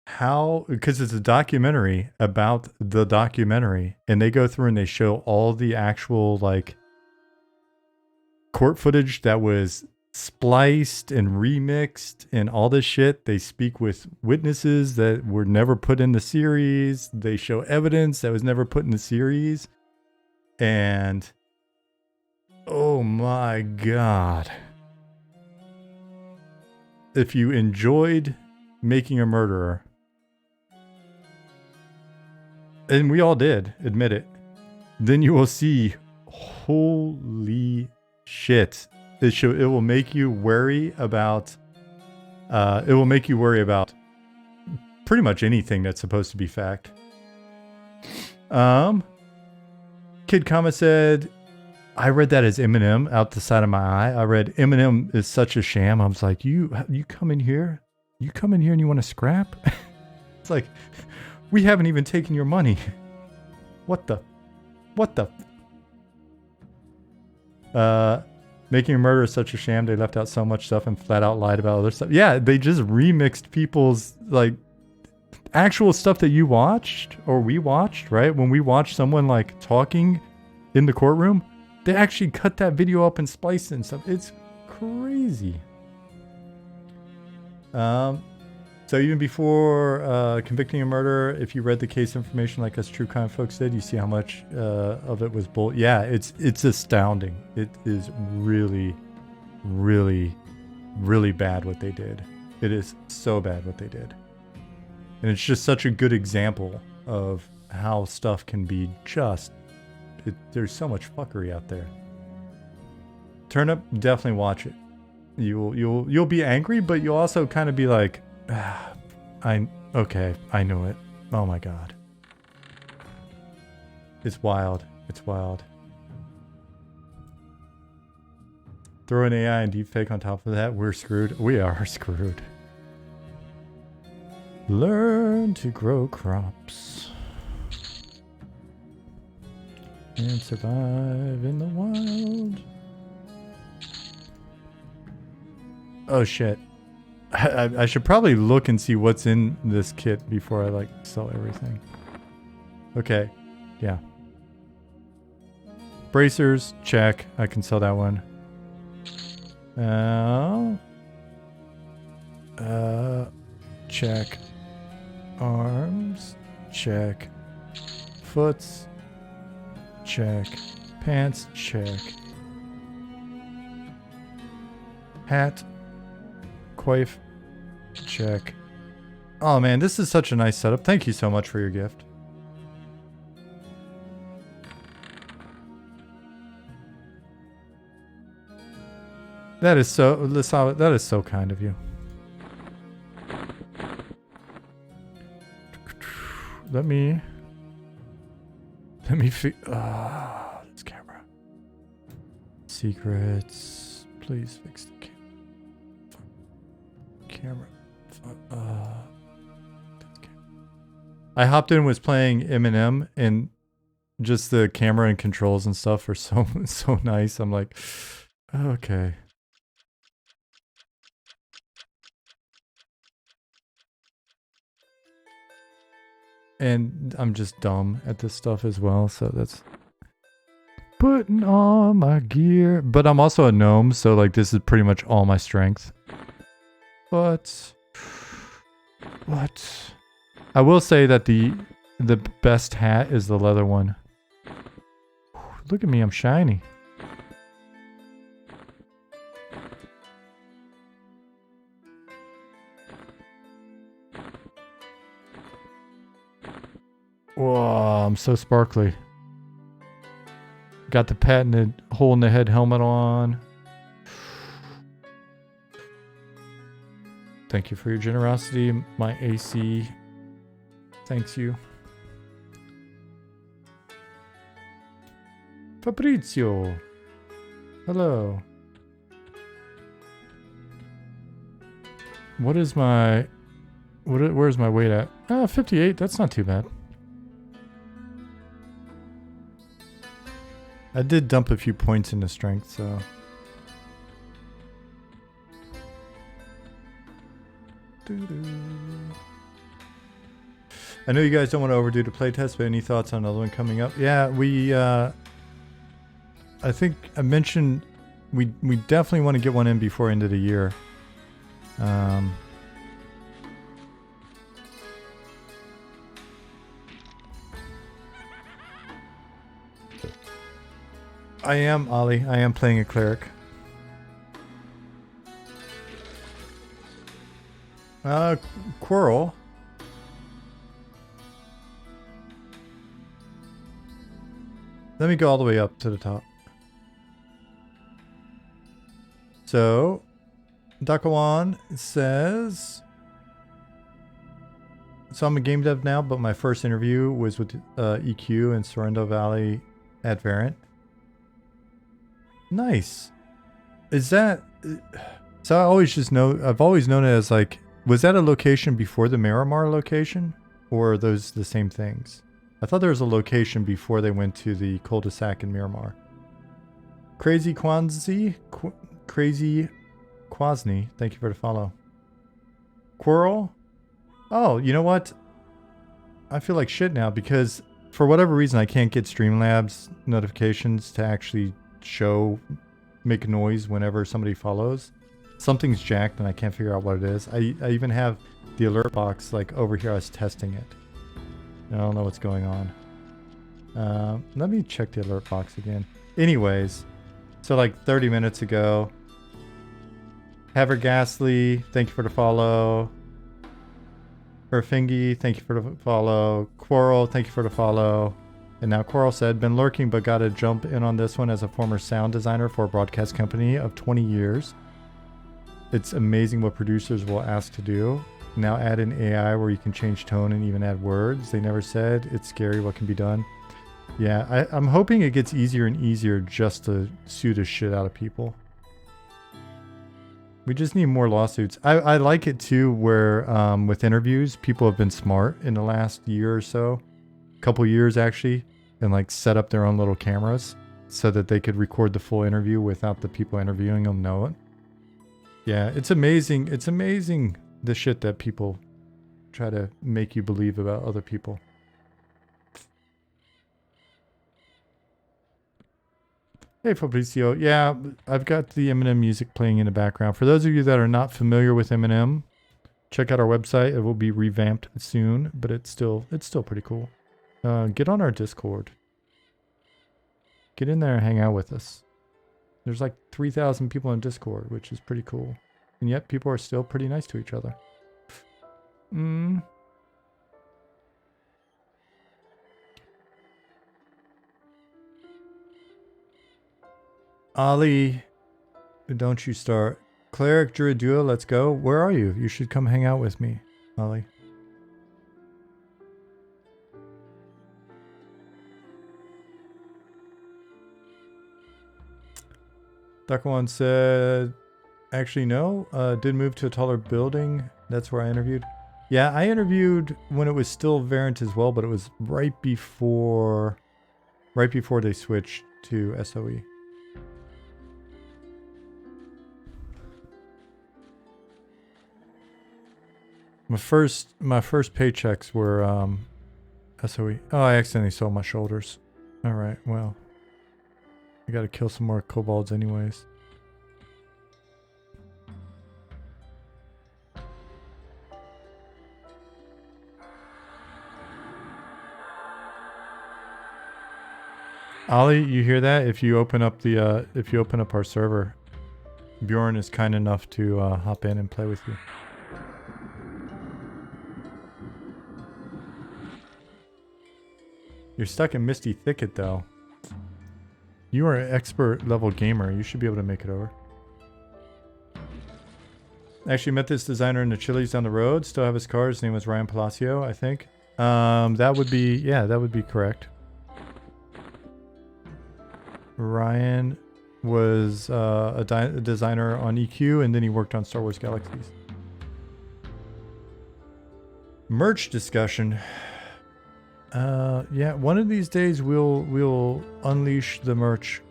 how, because it's a documentary about the documentary, and they go through and they show all the actual like court footage that was spliced and remixed and all this shit. They speak with witnesses that were never put in the series. They show evidence that was never put in the series. And oh my God. If you enjoyed Making a Murderer, and we all did, admit it, then you will see, holy shit. It will make you worry about, pretty much anything that's supposed to be fact. Kid Kama said, I read that as Eminem out the side of my eye. I read Eminem is such a sham. I was like, you come in here? You come in here and you want to scrap? It's like, we haven't even taken your money. What the? Making a Murderer is such a sham. They left out so much stuff and flat out lied about other stuff. Yeah, they just remixed people's like actual stuff that you watched or we watched, right? When we watched someone like talking in the courtroom, they actually cut that video up and spliced it and stuff. It's crazy. So even before Convicting a Murderer, if you read the case information like us true crime folks did, you see how much of it was bull. Yeah, it's astounding. It is really, really, really bad what they did. It is so bad what they did. And it's just such a good example of how stuff can be just... there's so much fuckery out there. Turnip, definitely watch it. You'll be angry, but you'll also kind of be like, okay, I knew it. Oh my God. It's wild. It's wild. Throw an AI and deepfake on top of that, we're screwed. We are screwed. Learn to grow crops and survive in the wild. Oh shit. I should probably look and see what's in this kit before I like sell everything. Okay. Yeah. Bracers, check. I can sell that one. Check. Arms, check. Foots, check. Pants, check. Hat, coif, check. Oh man, this is such a nice setup. Thank you so much for your gift. That is so kind of you. Let me this camera. Secrets. Please fix the camera. I hopped in, was playing Eminem, and just the camera and controls and stuff are so so nice. I'm like, okay. And I'm just dumb at this stuff as well, so that's putting on my gear. But I'm also a gnome, so like this is pretty much all my strength. But what? I will say that the best hat is the leather one. Look at me, I'm shiny. Whoa, I'm so sparkly. Got the patented hole in the head helmet on. Thank you for your generosity, my AC. Thanks you. Fabrizio. Hello. What is my... where's my weight at? 58. That's not too bad. I did dump a few points into strength, so... I know you guys don't want to overdo the playtest, but any thoughts on another one coming up? Yeah, we... I think I mentioned we definitely want to get one in before end of the year. I am, Ollie. I am playing a cleric. Quarrel. Let me go all the way up to the top. So, Dakawan says... So I'm a game dev now, but my first interview was with EQ in Sorrento Valley at Variant. Nice. Is that... So I always just know... I've always known it as like... Was that a location before the Miramar location? Or are those the same things? I thought there was a location before they went to the cul-de-sac in Miramar. Crazy Quanzi... Crazy Quasny, thank you for the follow. Quirrell? Oh, you know what? I feel like shit now because for whatever reason I can't get Streamlabs notifications to actually make noise whenever somebody follows. Something's jacked and I can't figure out what it is. I even have the alert box like over here. I was testing it. I don't know what's going on. Let me check the alert box again. Anyways, so like 30 minutes ago, Havergasly, thank you for the follow. Herfingy, thank you for the follow. Quarrel, thank you for the follow. And now Quarrel said, been lurking but gotta jump in on this one as a former sound designer for a broadcast company of 20 years. It's amazing what producers will ask to do. Now add in AI where you can change tone and even add words. They never said. It's scary what can be done. Yeah, I'm hoping it gets easier and easier just to sue the shit out of people. We just need more lawsuits. I like it too where with interviews, people have been smart in the last year or so. Couple years actually. And like set up their own little cameras so that they could record the full interview without the people interviewing them know it. Yeah, it's amazing. It's amazing the shit that people try to make you believe about other people. Hey Fabrizio, yeah, I've got the Eminem music playing in the background. For those of you that are not familiar with Eminem, check out our website. It will be revamped soon, but it's still pretty cool. Get on our Discord. Get in there and hang out with us. There's like 3,000 people in Discord, which is pretty cool. And yet people are still pretty nice to each other. Ali, don't you start. Cleric Druid Duo, let's go. Where are you? You should come hang out with me, Ali. Duck1 said, actually no, did move to a taller building. That's where I interviewed. Yeah, I interviewed when it was still Variant as well, but it was right before right before they switched to SOE. My first paychecks were SOE. Oh, I accidentally sold my shoulders. All right, well, I gotta kill some more kobolds anyways. Ollie, you hear that? If you open up the if you open up our server, Bjorn is kind enough to hop in and play with you. You're stuck in Misty Thicket though. You are an expert level gamer. You should be able to make it over. Actually met this designer in the Chili's down the road. Still have his car. His name was Ryan Palacio, I think. That would be, yeah, that would be correct. Ryan was a designer on EQ, and then he worked on Star Wars Galaxies. Merch discussion. Yeah, one of these days we'll unleash the merch.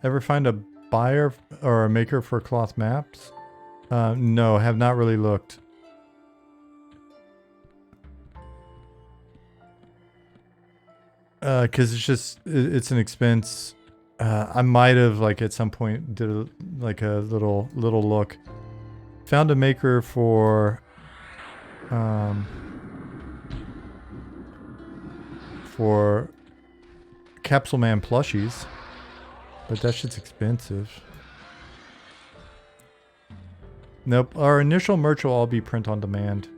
Ever find a buyer or a maker for cloth maps? No, have not really looked. Cause it's an expense. I might have like at some point did a little look. Found a maker for Capsule Man plushies, but that shit's expensive. Nope, our initial merch will all be print on demand.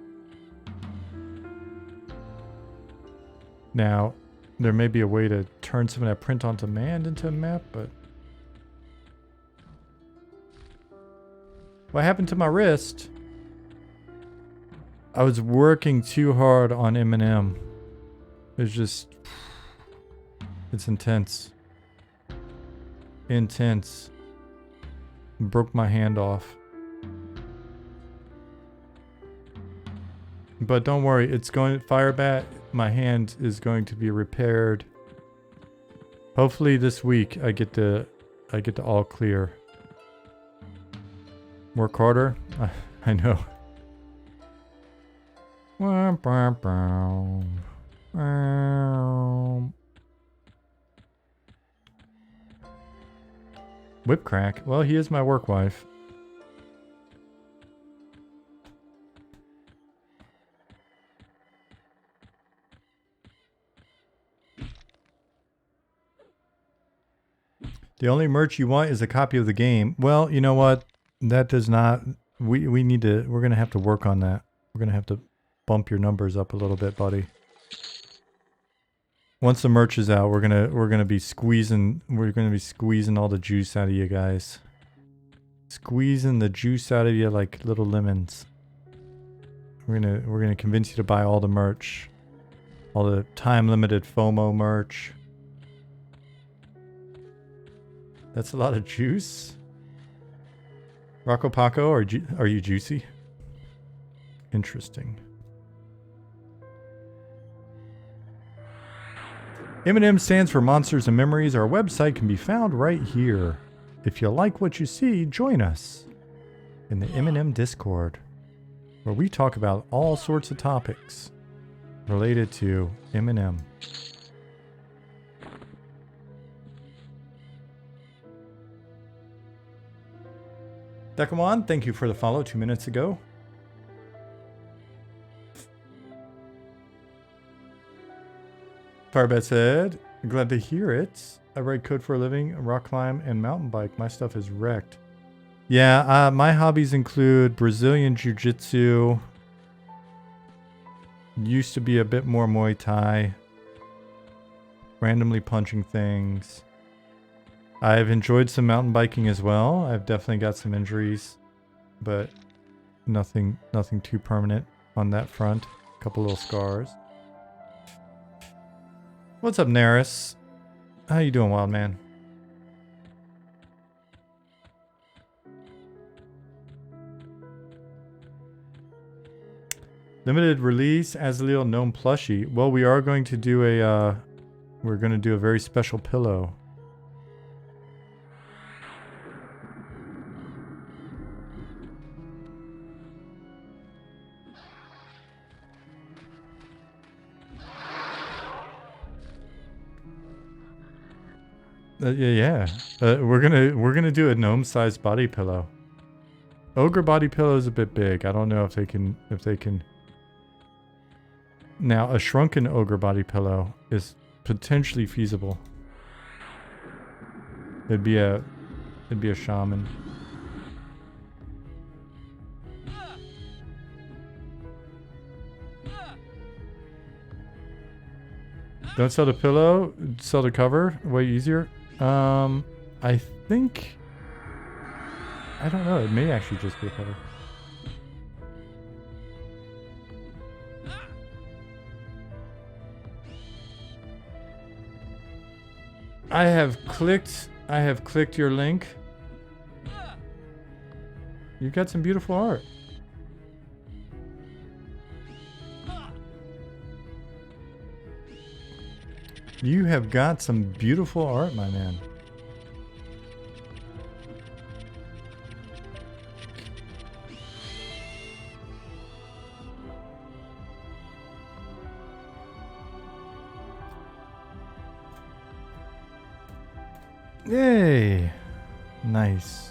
Now, there may be a way to turn some of that print on demand into a map, but... What happened to my wrist? I was working too hard on M&M. It's just... It's intense. Intense. Broke my hand off. But don't worry, it's going... Firebat, my hand is going to be repaired. Hopefully this week I get to all clear. Work harder? I know. Whip crack. Well, he is my work wife. The only merch you want is a copy of the game. Well, you know what? That does not... We need to... We're going to have to work on that. We're going to have to bump your numbers up a little bit, buddy. Once the merch is out, we're going to be squeezing... We're going to be squeezing all the juice out of you guys. Squeezing the juice out of you like little lemons. We're going to convince you to buy all the merch. All the time-limited FOMO merch. That's a lot of juice. Rocco Paco, are you juicy? Interesting. M&M stands for Monsters and Memories. Our website can be found right here. If you like what you see, join us in the M&M Discord, where we talk about all sorts of topics related to M&M. Dekamon, thank you for the follow 2 minutes ago. Firebat said, glad to hear it. I write code for a living, rock climb, and mountain bike. My stuff is wrecked. Yeah, my hobbies include Brazilian Jiu-Jitsu. Used to be a bit more Muay Thai. Randomly punching things. I've enjoyed some mountain biking as well. I've definitely got some injuries, but nothing too permanent on that front. A couple little scars. What's up, Naris? How you doing, wild man? Limited release Azaleel Gnome plushie. Well, we are going to do a we're going to do a very special pillow. Yeah. We're gonna do a gnome-sized body pillow. Ogre body pillow is a bit big. I don't know if they can. Now, a shrunken ogre body pillow is potentially feasible. It'd be a shaman. Don't sell the pillow, sell the cover. Way easier. I think. I don't know. It may actually just be a cover. I have clicked your link. You got some beautiful art. You have got some beautiful art, my man. Yay! Nice.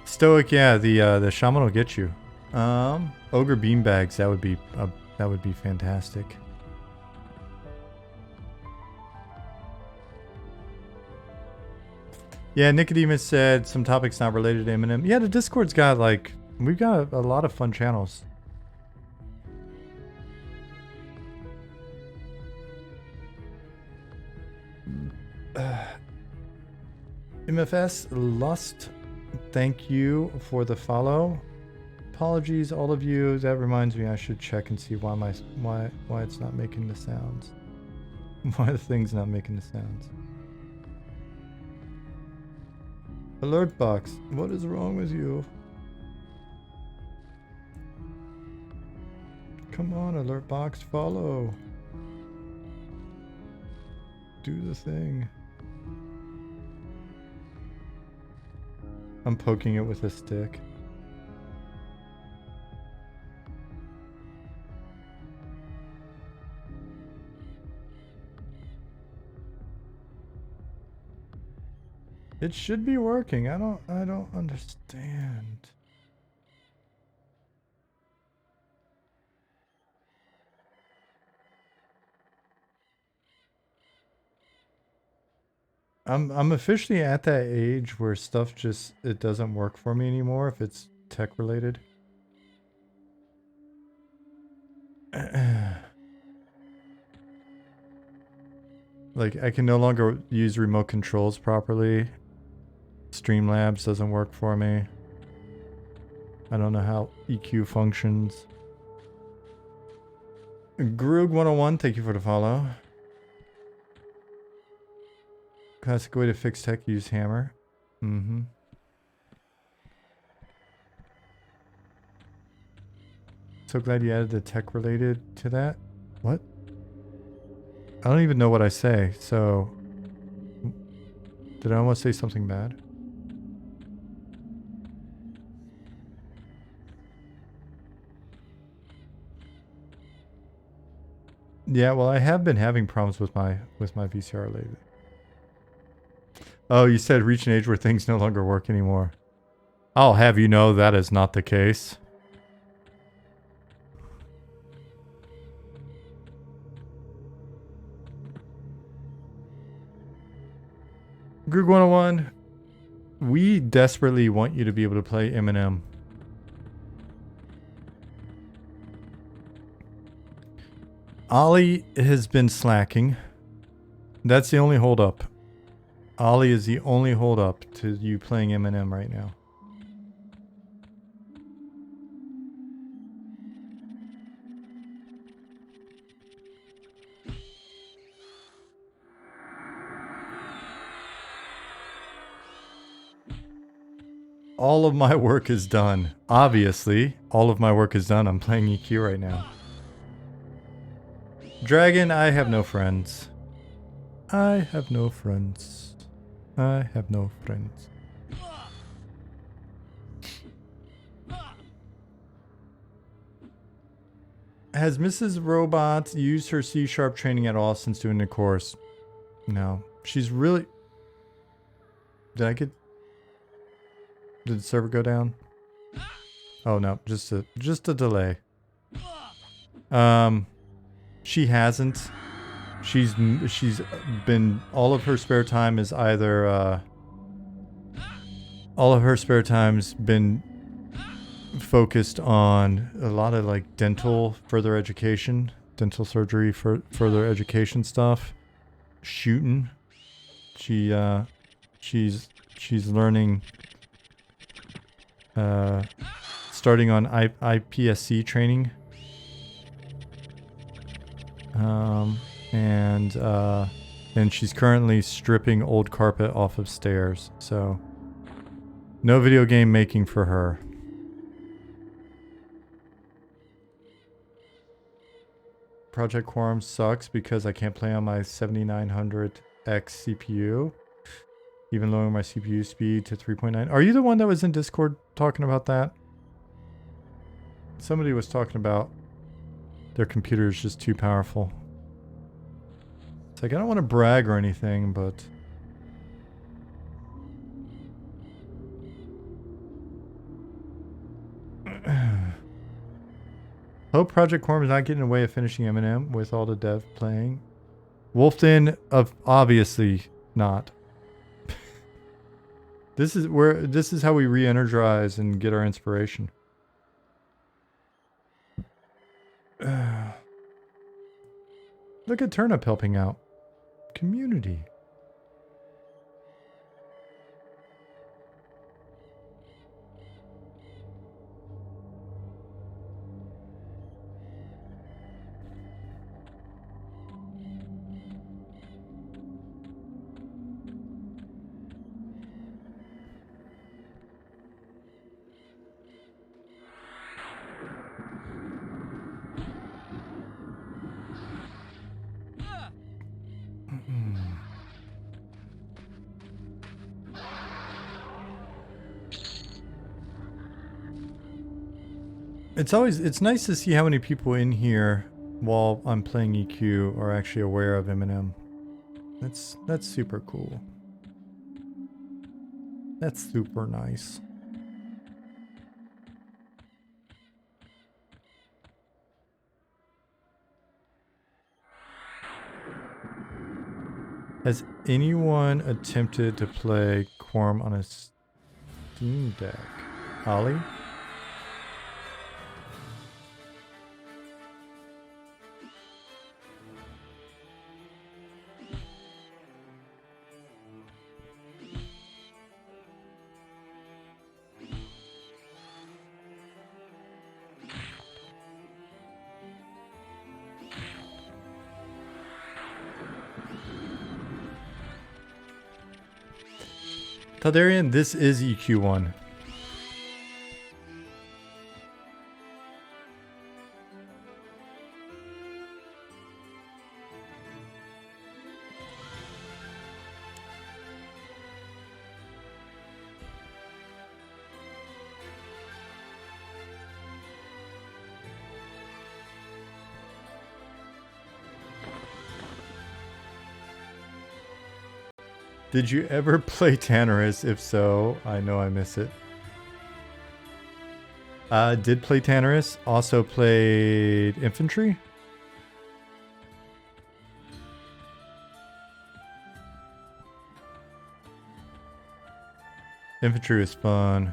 Stoic, yeah, the shaman will get you. Ogre beanbags, that would be fantastic. Yeah, Nicodemus said some topics not related to Eminem. Yeah, the Discord's got like we've got a lot of fun channels. MFS Lust, thank you for the follow. Apologies, all of you. That reminds me, I should check and see why it's not making the sounds. Why the thing's not making the sounds. Alert box, what is wrong with you? Come on, alert box, follow. Do the thing. I'm poking it with a stick. It should be working. I don't understand. I'm officially at that age where stuff just it doesn't work for me anymore if it's tech related. Like I can no longer use remote controls properly. Streamlabs doesn't work for me. I don't know how EQ functions. Grug 101, thank you for the follow. Classic way to fix tech, use hammer. Mm-hmm. So glad you added the tech related to that. What? I don't even know what I say, so... Did I almost say something bad? Yeah, well I have been having problems with my VCR lately. Oh, you said reach an age where things no longer work anymore. I'll have you know that is not the case. Groog 101, we desperately want you to be able to play Eminem. Ollie has been slacking. That's the only holdup. Ollie is the only holdup to you playing Eminem right now. all of my work is done. Obviously, all of my work is done. I'm playing EQ right now. Dragon, I have no friends. I have no friends. I have no friends. Has Mrs. Robot used her C# training at all since doing the course? No. She's really... Did the server go down? Oh no, just a delay. She hasn't. She's been, all of her spare time is either all of her spare time's been focused on a lot of like dental further education, dental surgery for further education stuff, shooting. She's learning starting on IPSC training. And she's currently stripping old carpet off of stairs. So no video game making for her. Project Quarm sucks because I can't play on my 7900X CPU. Even lowering my CPU speed to 3.9. Are you the one that was in Discord talking about that? Somebody was talking about their computer is just too powerful. It's like, I don't want to brag or anything, but... Hope Project Quarm is not getting in the way of finishing M&M with all the dev playing. Wolfden, obviously not. This is how we re-energize and get our inspiration. Look at Turnip helping out. Community. It's nice to see how many people in here while I'm playing EQ are actually aware of M&M. That's super cool. That's super nice. Has anyone attempted to play Quarm on a Steam Deck? Ollie? Taldarian, this is EQ1. Did you ever play Tannerus? If so, I know I miss it. Did play Tannerus. Also played Infantry. Infantry was fun.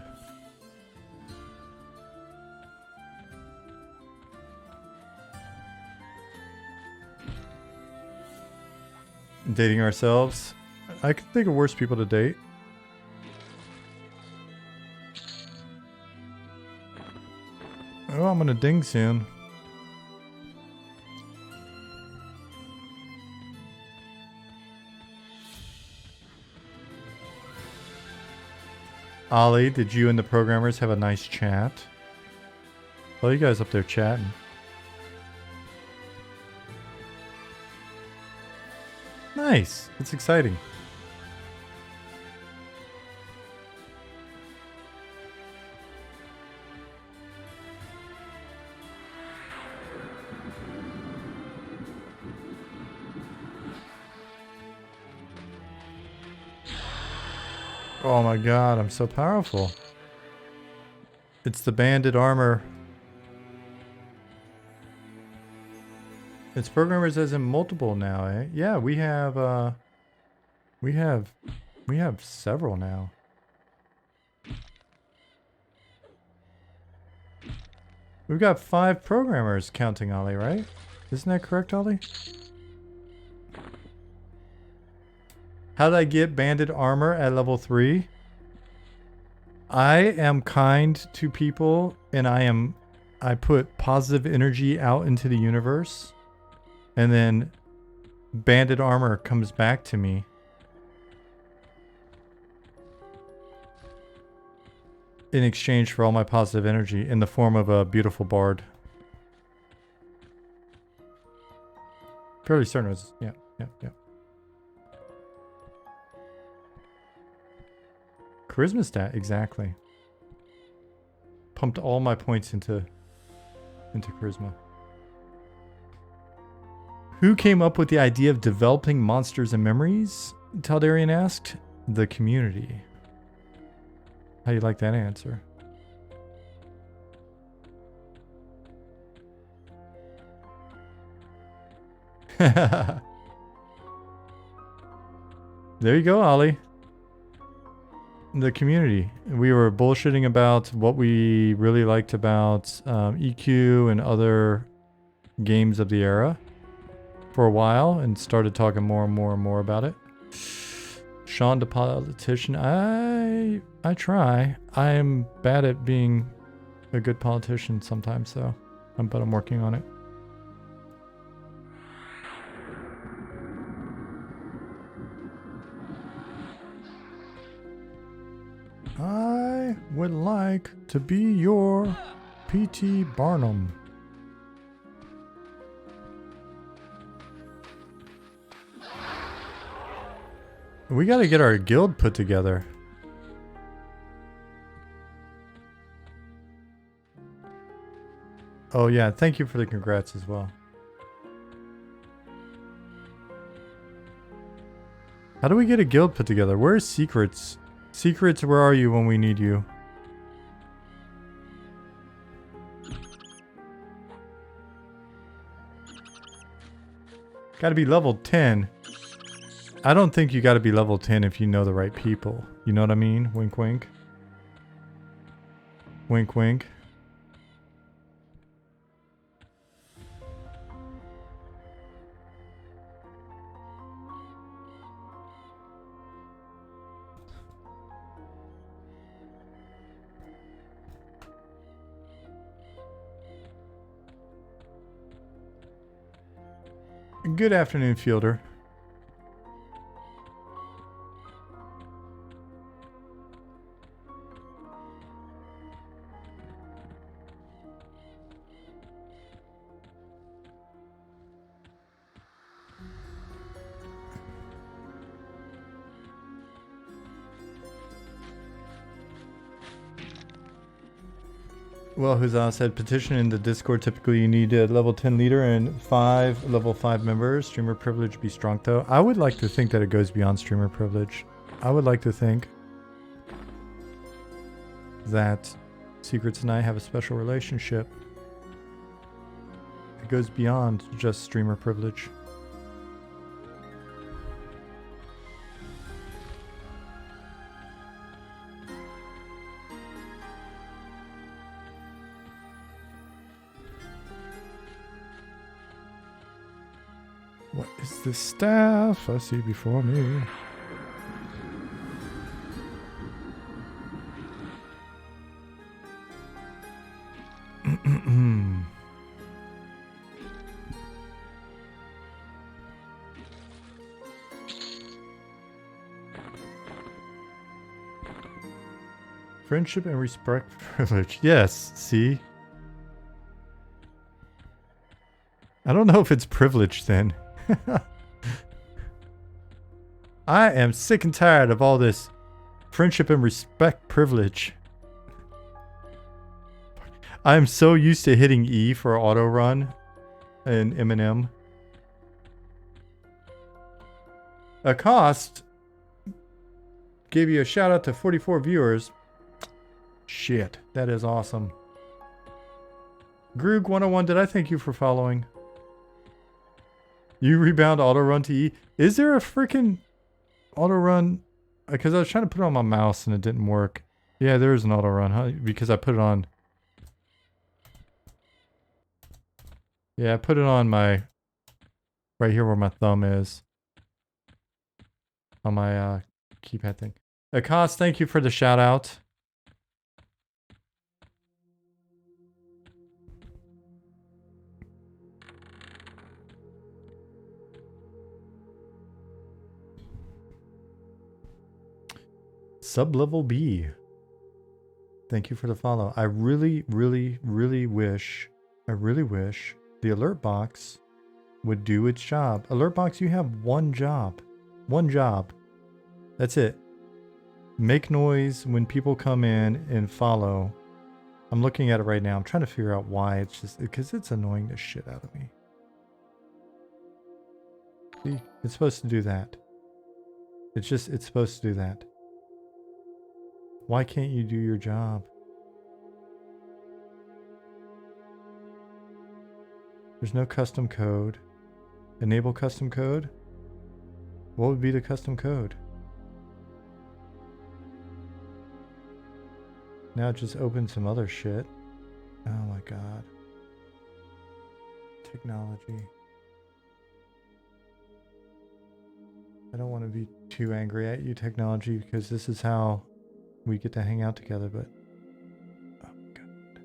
Dating ourselves. I can think of worse people to date. Oh, I'm gonna ding soon. Ollie, did you and the programmers have a nice chat? Well, you guys up there chatting. Nice. It's exciting. Oh my god, I'm so powerful. It's the banded armor. It's programmers as in multiple now, eh? Yeah, we have several now. We've got 5 programmers counting Ollie, right? Isn't that correct, Ollie? How did I get banded armor at level 3? I am kind to people and I put positive energy out into the universe, and then banded armor comes back to me. In exchange for all my positive energy in the form of a beautiful bard. Fairly certain it was, yeah. Charisma stat, exactly. Pumped all my points into charisma. Who came up with the idea of developing monsters and memories? Taldarian asked. The community. How do you like that answer? There you go, Ollie. The community. We were bullshitting about what we really liked about EQ and other games of the era for a while, and started talking more and more about it. Sean, the politician. I try. I am bad at being a good politician sometimes, though. But I'm working on it. I would like to be your P.T. Barnum. We gotta get our guild put together. Oh yeah, thank you for the congrats as well. How do we get a guild put together? Where's Secrets? Secrets, where are you when we need you? Gotta be level 10. I don't think you gotta be level 10 if you know the right people. You know what I mean? Wink wink. Wink wink. Good afternoon, Fielder. Well, Huzzah said, petition in the Discord. Typically, you need a level 10 leader and 5 level 5 members. Streamer privilege be strong, though. I would like to think that it goes beyond streamer privilege. I would like to think that Secrets and I have a special relationship. It goes beyond just streamer privilege. What is this staff I see before me? Friendship and respect privilege. Yes, see? I don't know if it's privilege then. I am sick and tired of all this friendship and respect privilege. I am so used to hitting E for auto run in M&M. Accost gave you a shout out to 44 viewers. Shit, that is awesome. Groog 101, did I thank you for following? You rebound auto run to E. Is there a freaking auto run? Because I was trying to put it on my mouse and it didn't work. Yeah, there is an auto run, huh? Because I put it on. Yeah, I put it on my right here where my thumb is. On my keypad thing. Akos, thank you for the shout out. Sublevel B. Thank you for the follow. I really wish the alert box would do its job. Alert box, you have one job. One job. That's it. Make noise when people come in and follow. I'm looking at it right now. I'm trying to figure out why. It's just because it's annoying the shit out of me. See, it's supposed to do that. It's supposed to do that. Why can't you do your job? There's no custom code. Enable custom code? What would be the custom code? Now it just opens some other shit. Oh my god. Technology. I don't want to be too angry at you, technology, because this is how we get to hang out together, but oh god.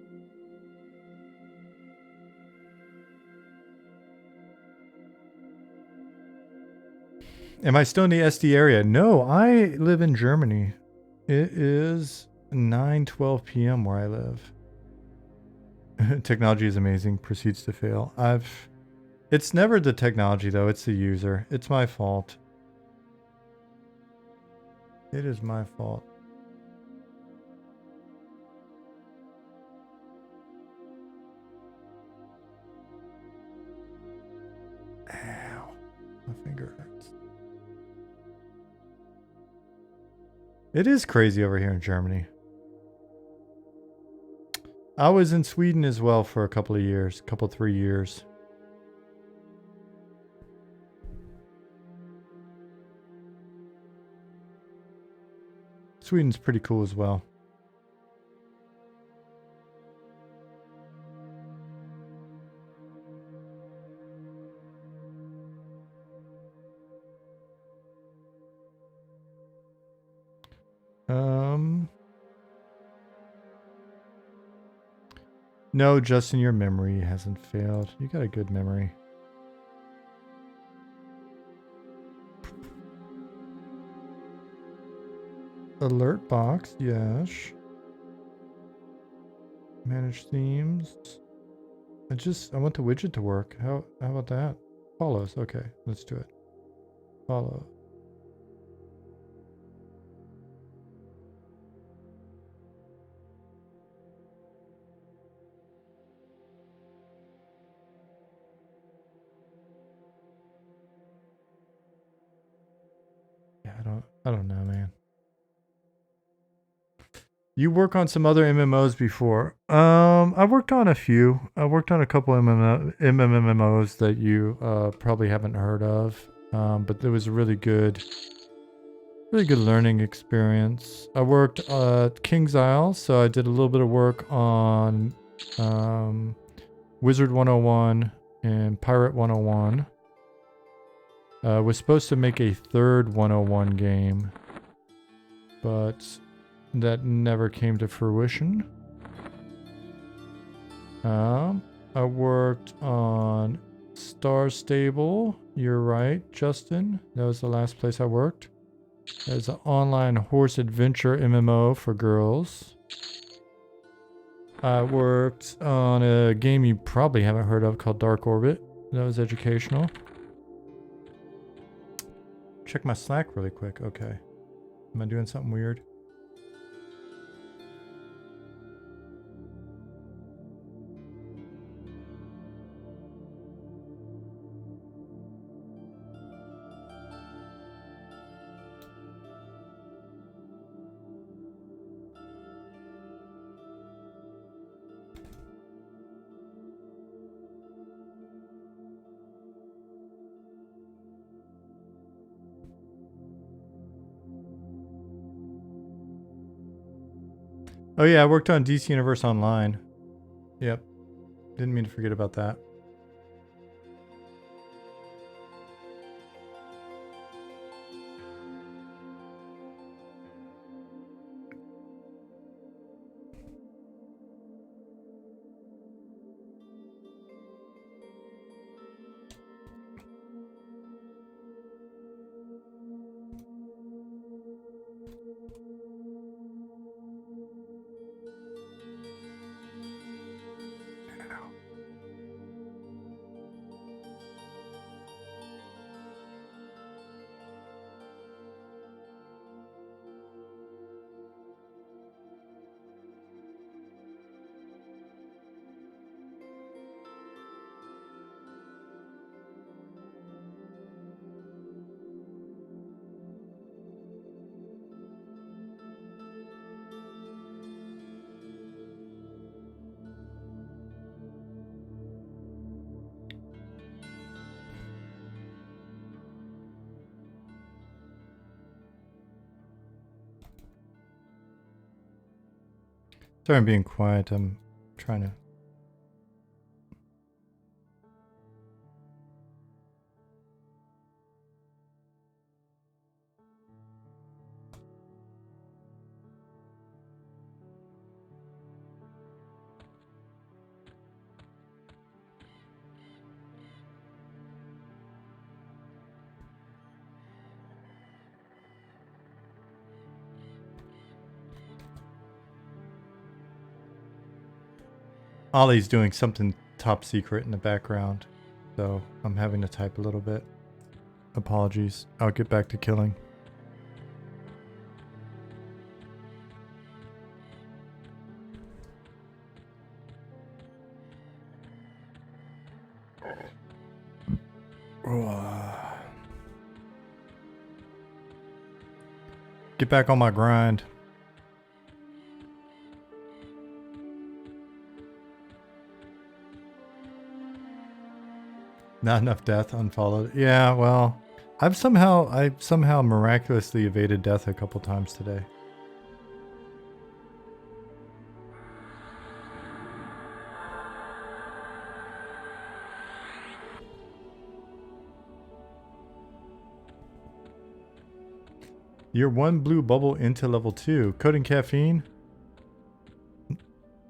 Am I still in the SD area? No, I live in Germany. It is 9:12 p.m. where I live. Technology is amazing, proceeds to fail. It's never the technology though, it's the user. It's my fault. It is my fault. Ow. My finger hurts. It is crazy over here in Germany. I was in Sweden as well for a couple of years, 3 years. Sweden's pretty cool as well. No, Justin, your memory hasn't failed. You got a good memory. Alert box, yes. Manage themes. I want the widget to work. How about that? Follows. Okay, let's do it. Follow. Yeah, I don't know, man. You work on some other MMOs before. I've worked on a few. I worked on a couple MMOs that you probably haven't heard of. But it was a really good learning experience. I worked at King's Isle, so I did a little bit of work on Wizard 101 and Pirate 101. Was supposed to make a third 101 game, but that never came to fruition. I worked on Star Stable. You're right, Justin. That was the last place I worked. It's an online horse adventure MMO for girls. I worked on a game you probably haven't heard of called Dark Orbit. That was educational. Check my Slack really quick. Okay. Am I doing something weird? Oh yeah, I worked on DC Universe Online. Yep. Didn't mean to forget about that. Sorry I'm being quiet. I'm trying to... Ollie's doing something top secret in the background, so I'm having to type a little bit. Apologies. I'll get back to killing. Get back on my grind. Not enough death unfollowed. Yeah, well, I somehow miraculously evaded death a couple times today. You're one blue bubble into level 2. Coding caffeine.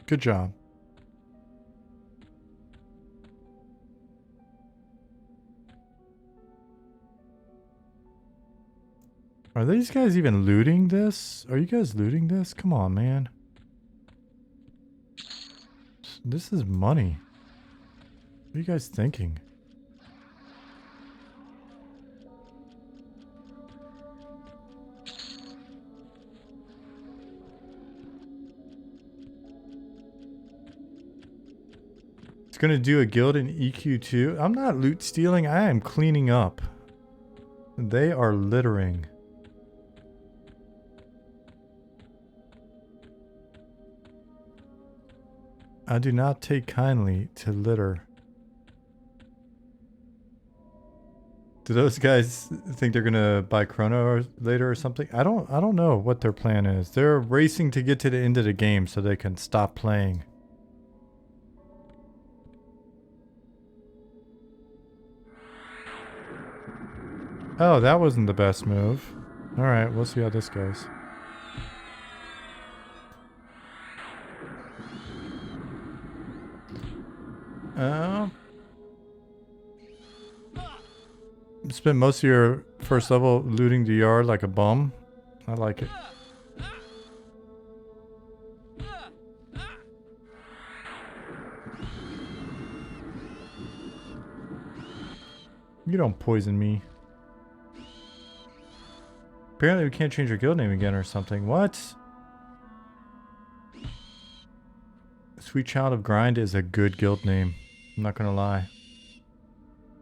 Good job. Are these guys even looting this? Are you guys looting this? Come on, man. This is money. What are you guys thinking? It's gonna do a guild in EQ2. I'm not loot stealing. I am cleaning up. They are littering. I do not take kindly to litter. Do those guys think they're gonna buy Chrono later or something? I don't know what their plan is. They're racing to get to the end of the game so they can stop playing. Oh, that wasn't the best move. Alright, we'll see how this goes. Spend most of your first level looting the yard like a bum. I like it. You don't poison me. Apparently we can't change our guild name again or something. What? Sweet Child of Grind is a good guild name. I'm not gonna lie.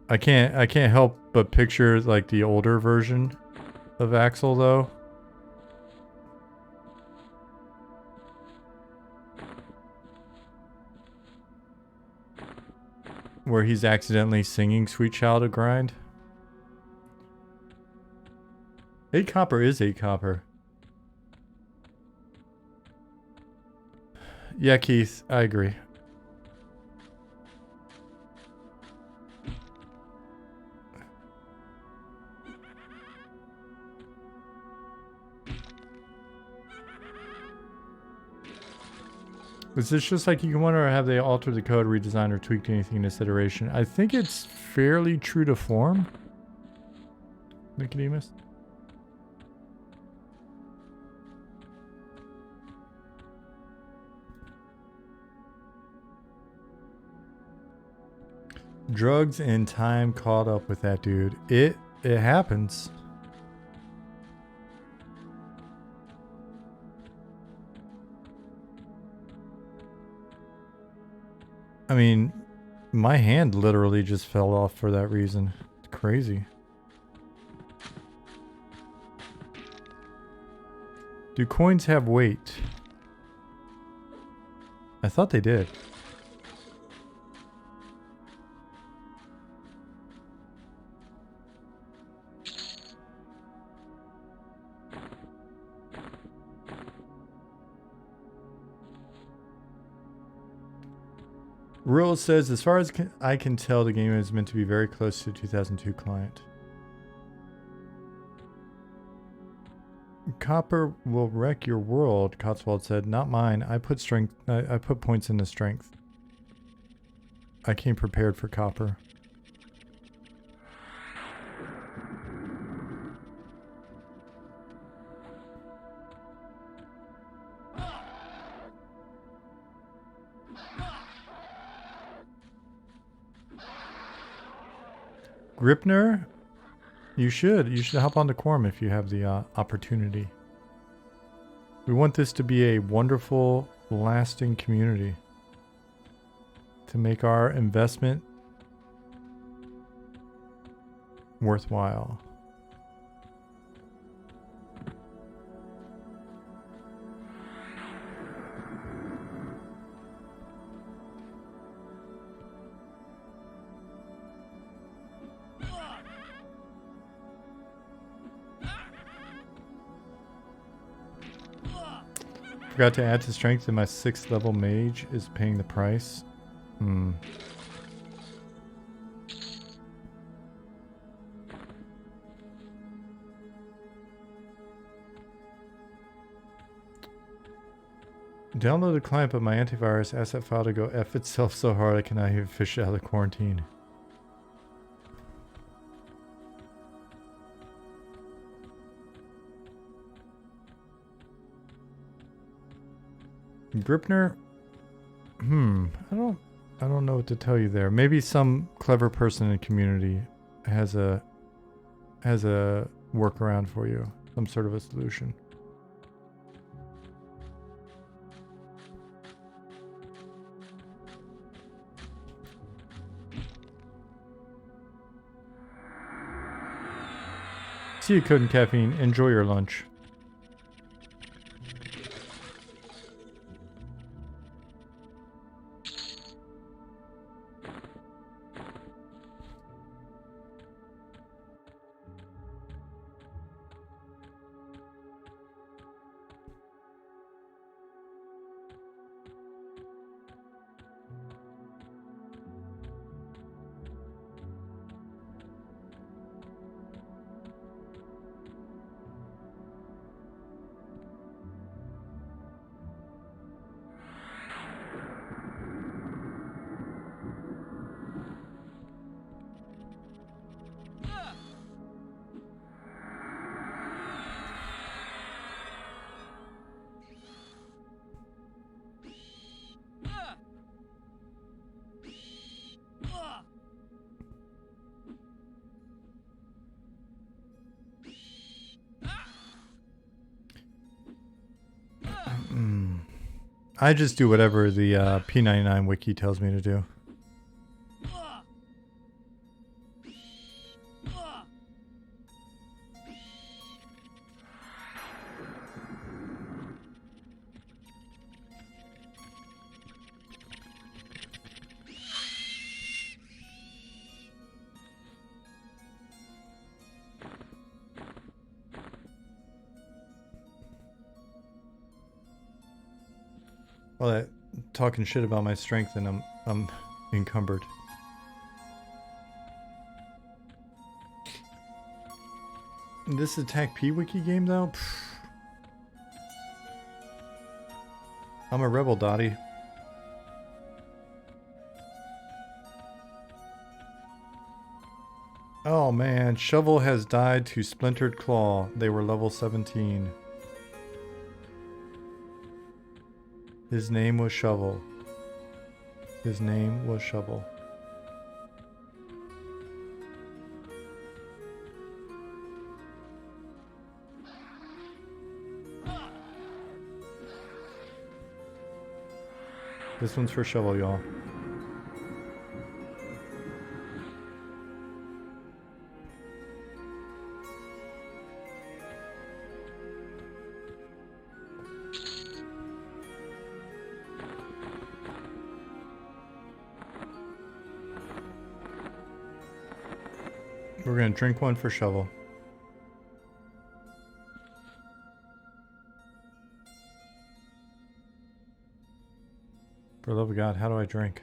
I can't help but picture like the older version of Axel though. Where he's accidentally singing Sweet Child of Grind. 8 copper is 8 copper. Yeah, Keith, I agree. Is this just like you can wonder, or have they altered the code, redesigned, or tweaked anything in this iteration? I think it's fairly true to form. Nicodemus? Drugs and time caught up with that dude. It happens. I mean, my hand literally just fell off for that reason. It's crazy. Do coins have weight? I thought they did. Rule says, as far as I can tell, the game is meant to be very close to the 2002 client. Copper will wreck your world, Cotswold said. Not mine. I put strength. I put points into strength. I came prepared for copper. Gripner, you should hop on the Quarm if you have the opportunity. We want this to be a wonderful, lasting community. To make our investment worthwhile. Forgot to add to strength, and my 6th level mage is paying the price. Download the client, but my antivirus asked that file to go F itself so hard I cannot even fish it out of the quarantine. Gripner? I don't know what to tell you there. Maybe some clever person in the community has a workaround for you. Some sort of a solution. See you, Code and Caffeine. Enjoy your lunch. I just do whatever the P99 wiki tells me to do. Well, that talking shit about my strength and I'm encumbered. This Attack P wiki game though? Pfft. I'm a rebel, Dottie. Oh man, Shovel has died to Splintered Claw. They were level 17. His name was Shovel. His name was Shovel. This one's for Shovel, y'all. We're gonna drink one for Shovel. For the love of God, how do I drink?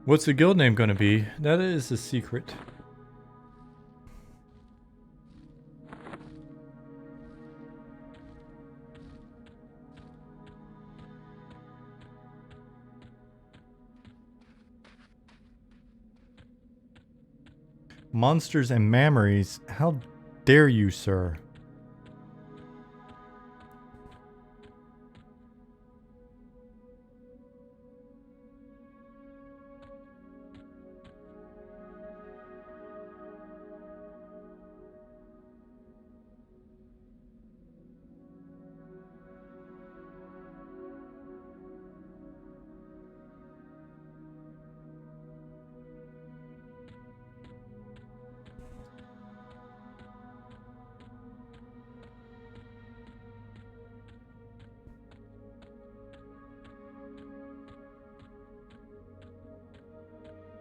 What's the guild name gonna be? That is a secret. Monsters and Memories. How dare you, sir?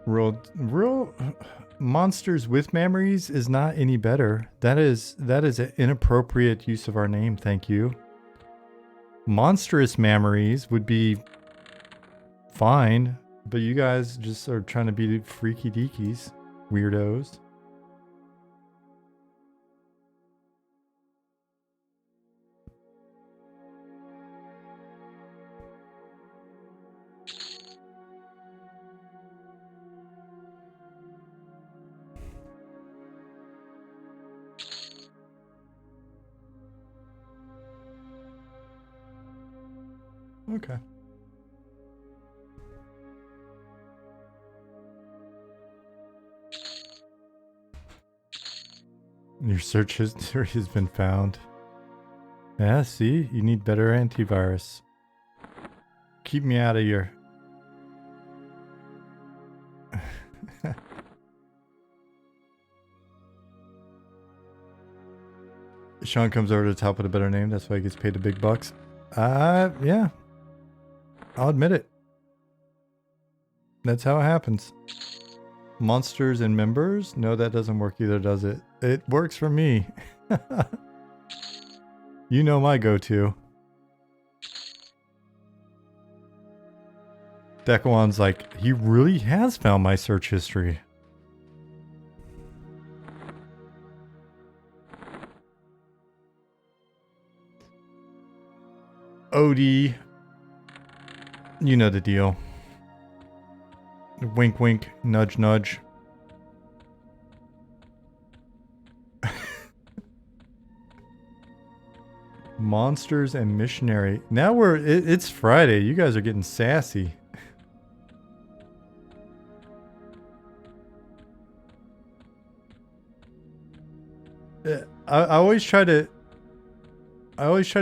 Real monsters with memories is not any better. That is an inappropriate use of our name. Thank you. Monstrous memories would be fine, but you guys just are trying to be freaky deakies, weirdos. Okay. Your search history has been found. Yeah, see? You need better antivirus. Keep me out of your... Sean comes over to the top with a better name. That's why he gets paid the big bucks. Yeah. I'll admit it. That's how it happens. Monsters and members? No, that doesn't work either, does it? It works for me. You know my go-to. Decawan's like, he really has found my search history. Odie. You know the deal. Wink wink, nudge nudge. Monsters and Missionary. Now it's Friday. You guys are getting sassy. I always try to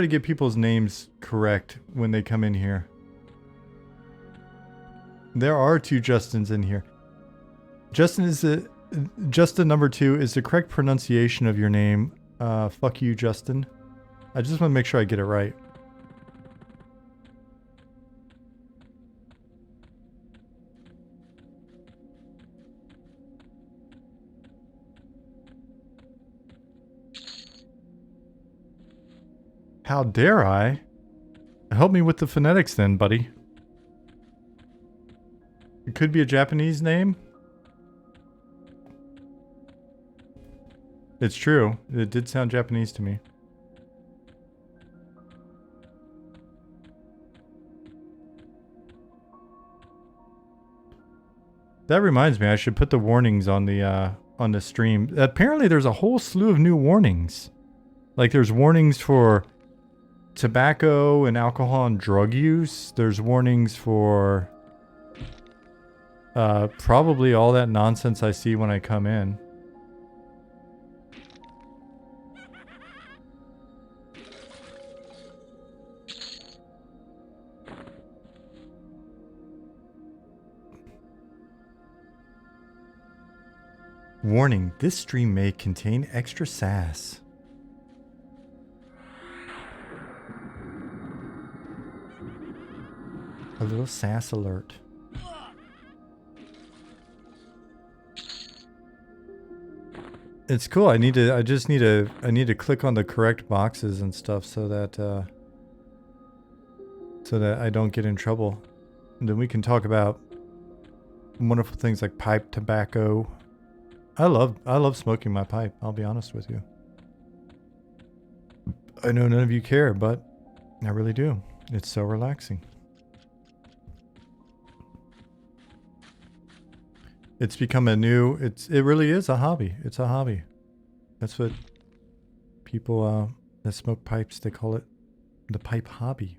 get people's names correct when they come in here. There are 2 Justins in here. Justin number 2 is the correct pronunciation of your name. Fuck you, Justin. I just want to make sure I get it right. How dare I? Help me with the phonetics then, buddy. It could be a Japanese name. It's true. It did sound Japanese to me. That reminds me, I should put the warnings on the stream. Apparently there's a whole slew of new warnings. Like there's warnings for tobacco and alcohol and drug use. There's warnings for probably all that nonsense I see when I come in. Warning, this stream may contain extra sass. A little sass alert. It's cool. I need to click on the correct boxes and stuff so that I don't get in trouble. And then we can talk about wonderful things like pipe tobacco. I love smoking my pipe, I'll be honest with you. I know none of you care, but I really do. It's so relaxing. It's become a new, it really is a hobby. It's a hobby. That's what people that smoke pipes, they call it the pipe hobby.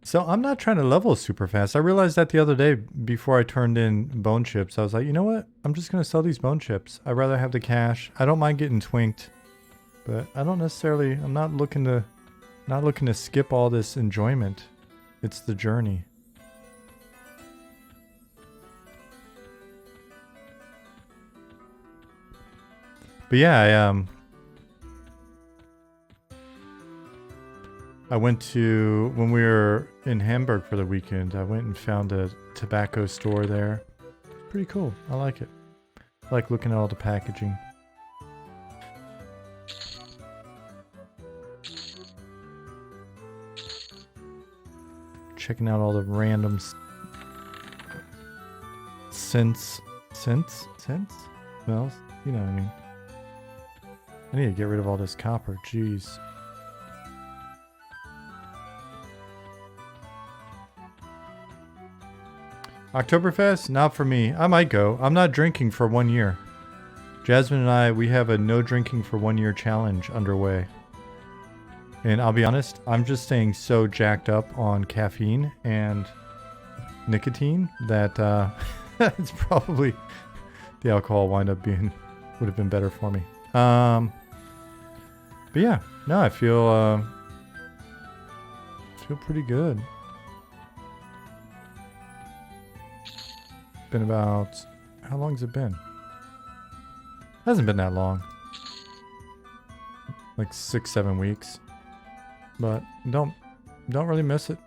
So I'm not trying to level super fast. I realized that the other day before I turned in bone chips. I was like, you know what? I'm just going to sell these bone chips. I'd rather have the cash. I don't mind getting twinked. But I don't necessarily, I'm not looking to skip all this enjoyment. It's the journey. But yeah, I went to, when we were in Hamburg for the weekend, I went and found a tobacco store there. It's pretty cool. I like it. I like looking at all the packaging. Checking out all the random scents? Well, you know what I mean. I need to get rid of all this copper. Jeez. Oktoberfest? Not for me. I might go. I'm not drinking for 1 year. Jasmine and I, we have a no drinking for 1 year challenge underway. And I'll be honest, I'm just staying so jacked up on caffeine and nicotine that it's probably the alcohol would have been better for me. But yeah, no, I feel pretty good. Been about, how long has it been? Hasn't been that long. Like 6-7 weeks. But don't really miss it.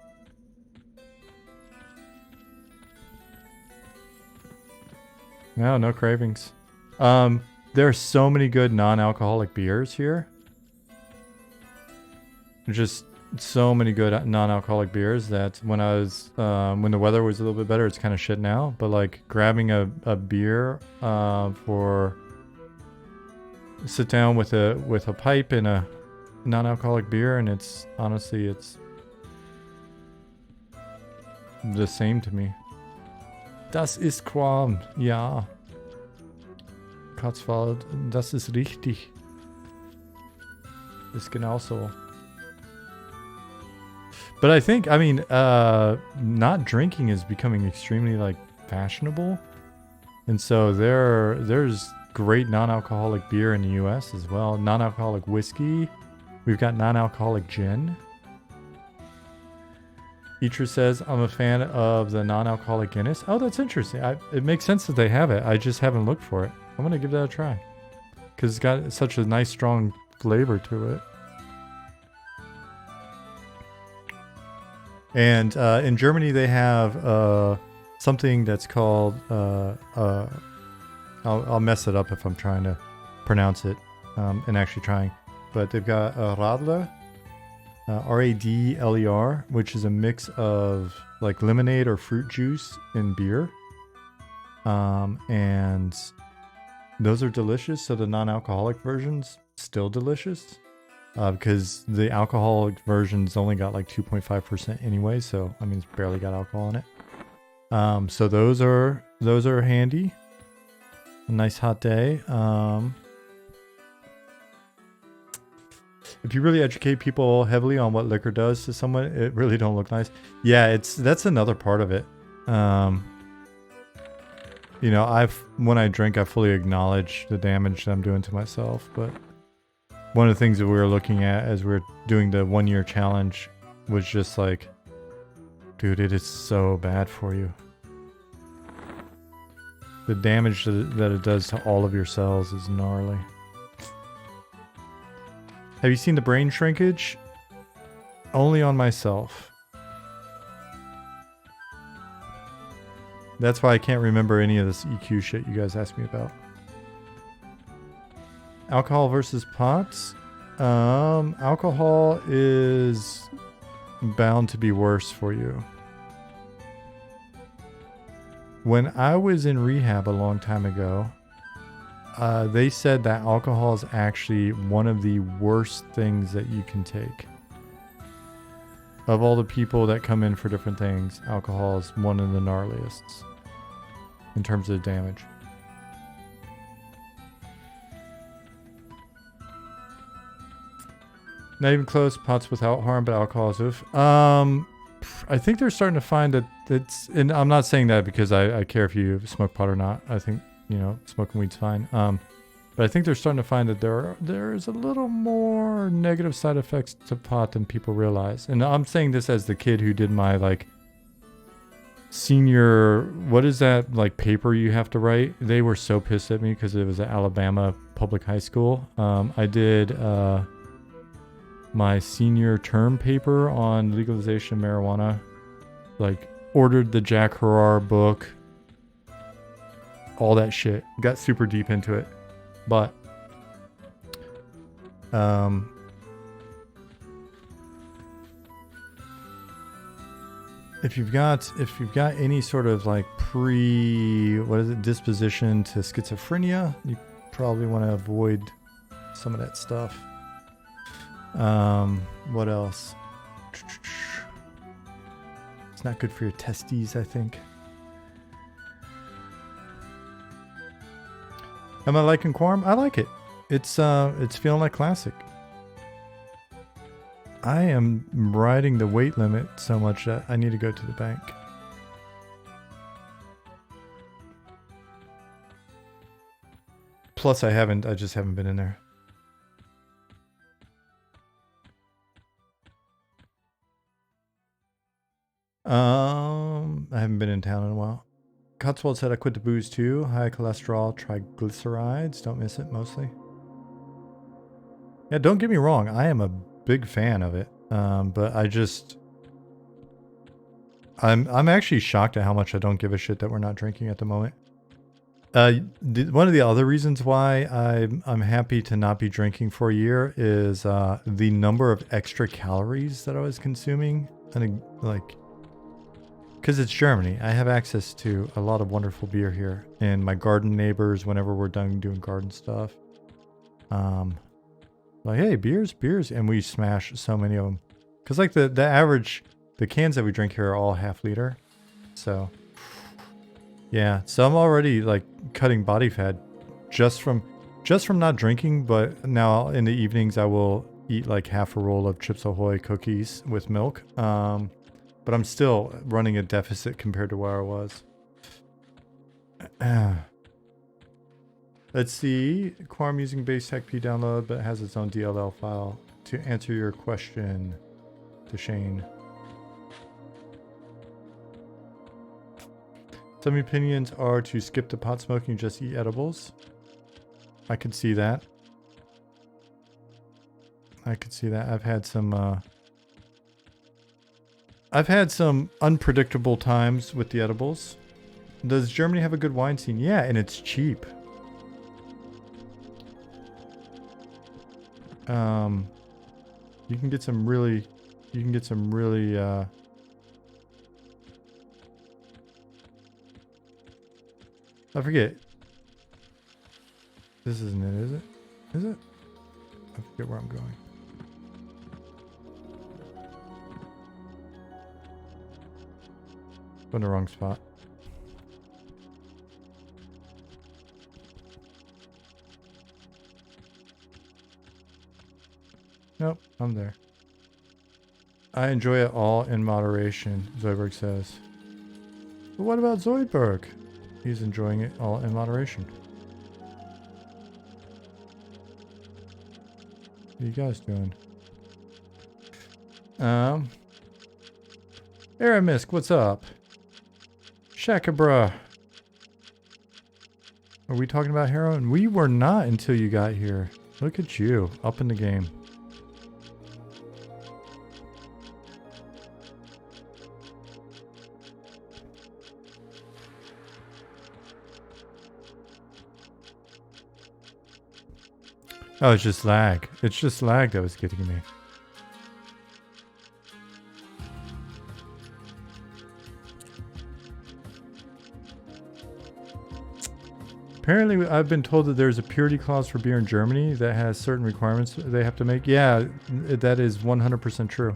No cravings. There are so many good non-alcoholic beers here. Just so many good non-alcoholic beers that when when the weather was a little bit better, it's kind of shit now. But like grabbing a beer sit down with a pipe and a non-alcoholic beer, and it's honestly the same to me. Das ist Quarm, ja. Katzwald, das ist richtig. Ist genauso. But I think, I mean, not drinking is becoming extremely like fashionable. And so there's great non-alcoholic beer in the US as well. Non-alcoholic whiskey. We've got non-alcoholic gin. Eater says, I'm a fan of the non-alcoholic Guinness. Oh, that's interesting. It makes sense that they have it. I just haven't looked for it. I'm going to give that a try. Because it's got such a nice, strong flavor to it. And in Germany, they have something that's called... I'll mess it up if I'm trying to pronounce it and actually trying. But they've got Radler. Radler, which is a mix of like lemonade or fruit juice and beer. And those are delicious. So the non-alcoholic version's still delicious because the alcoholic version's only got like 2.5% anyway. So, I mean, it's barely got alcohol in it. So those are handy. A nice hot day. If you really educate people heavily on what liquor does to someone, it really don't look nice. Yeah, that's another part of it. You know, when I drink, I fully acknowledge the damage that I'm doing to myself. But one of the things that we were looking at as we were doing the 1-year challenge was just like, dude, it is so bad for you. The damage that it does to all of your cells is gnarly. Have you seen the brain shrinkage? Only on myself. That's why I can't remember any of this EQ shit you guys asked me about. Alcohol versus pots? Alcohol is bound to be worse for you. When I was in rehab a long time ago, they said that alcohol is actually one of the worst things that you can take. Of all the people that come in for different things, alcohol is one of the gnarliest in terms of damage. Not even close. Pots without harm, but alcohol is with. I think they're starting to find that it's, and I'm not saying that because I care if you smoke pot or not. I think, you know, smoking weed's fine. But I think they're starting to find that there's a little more negative side effects to pot than people realize. And I'm saying this as the kid who did my like senior, what is that like paper you have to write? They were so pissed at me because it was at Alabama public high school. I did my senior term paper on legalization of marijuana, like ordered the Jack Herrar book, all that shit. Got super deep into it. But if you've got any sort of like disposition to schizophrenia, you probably want to avoid some of that stuff. What else? It's not good for your testes, I think. Am I liking Quarm? I like it. It's feeling like Classic. I am riding the weight limit so much that I need to go to the bank. Plus I just haven't been in there. I haven't been in town in a while. Cotswold said I quit the booze too. High cholesterol, triglycerides. Don't miss it mostly. Yeah, don't get me wrong. I am a big fan of it. But I'm actually shocked at how much I don't give a shit that we're not drinking at the moment. One of the other reasons why I'm happy to not be drinking for a year is the number of extra calories that I was consuming. And like, because it's Germany, I have access to a lot of wonderful beer here, and my garden neighbors, whenever we're done doing garden stuff, like, hey, beers, and we smash so many of them. Because like the average, the cans that we drink here are all half liter, so yeah. So I'm already like cutting body fat just from not drinking, but now in the evenings I will eat like half a roll of Chips Ahoy cookies with milk. But I'm still running a deficit compared to where I was. Let's see. Quarm using base TechP download, but has its own DLL file. To answer your question, to Shane. Some opinions are to skip the pot smoking and just eat edibles. I could see that. I could see that. I've had some unpredictable times with the edibles. Does Germany have a good wine scene? Yeah, and it's cheap. You can get some really I forget. This isn't it, is it? Is it? I forget where I'm going. I'm in the wrong spot. Nope, I'm there. I enjoy it all in moderation, Zoidberg says. But what about Zoidberg? He's enjoying it all in moderation. What are you guys doing? Aramisk, what's up? Shakabra. Are we talking about heroin? We were not until you got here. Look at you, up in the game. Oh, it's just lag. It's just lag that was getting me. Apparently, I've been told that there's a purity clause for beer in Germany that has certain requirements they have to make. Yeah, that is 100% true.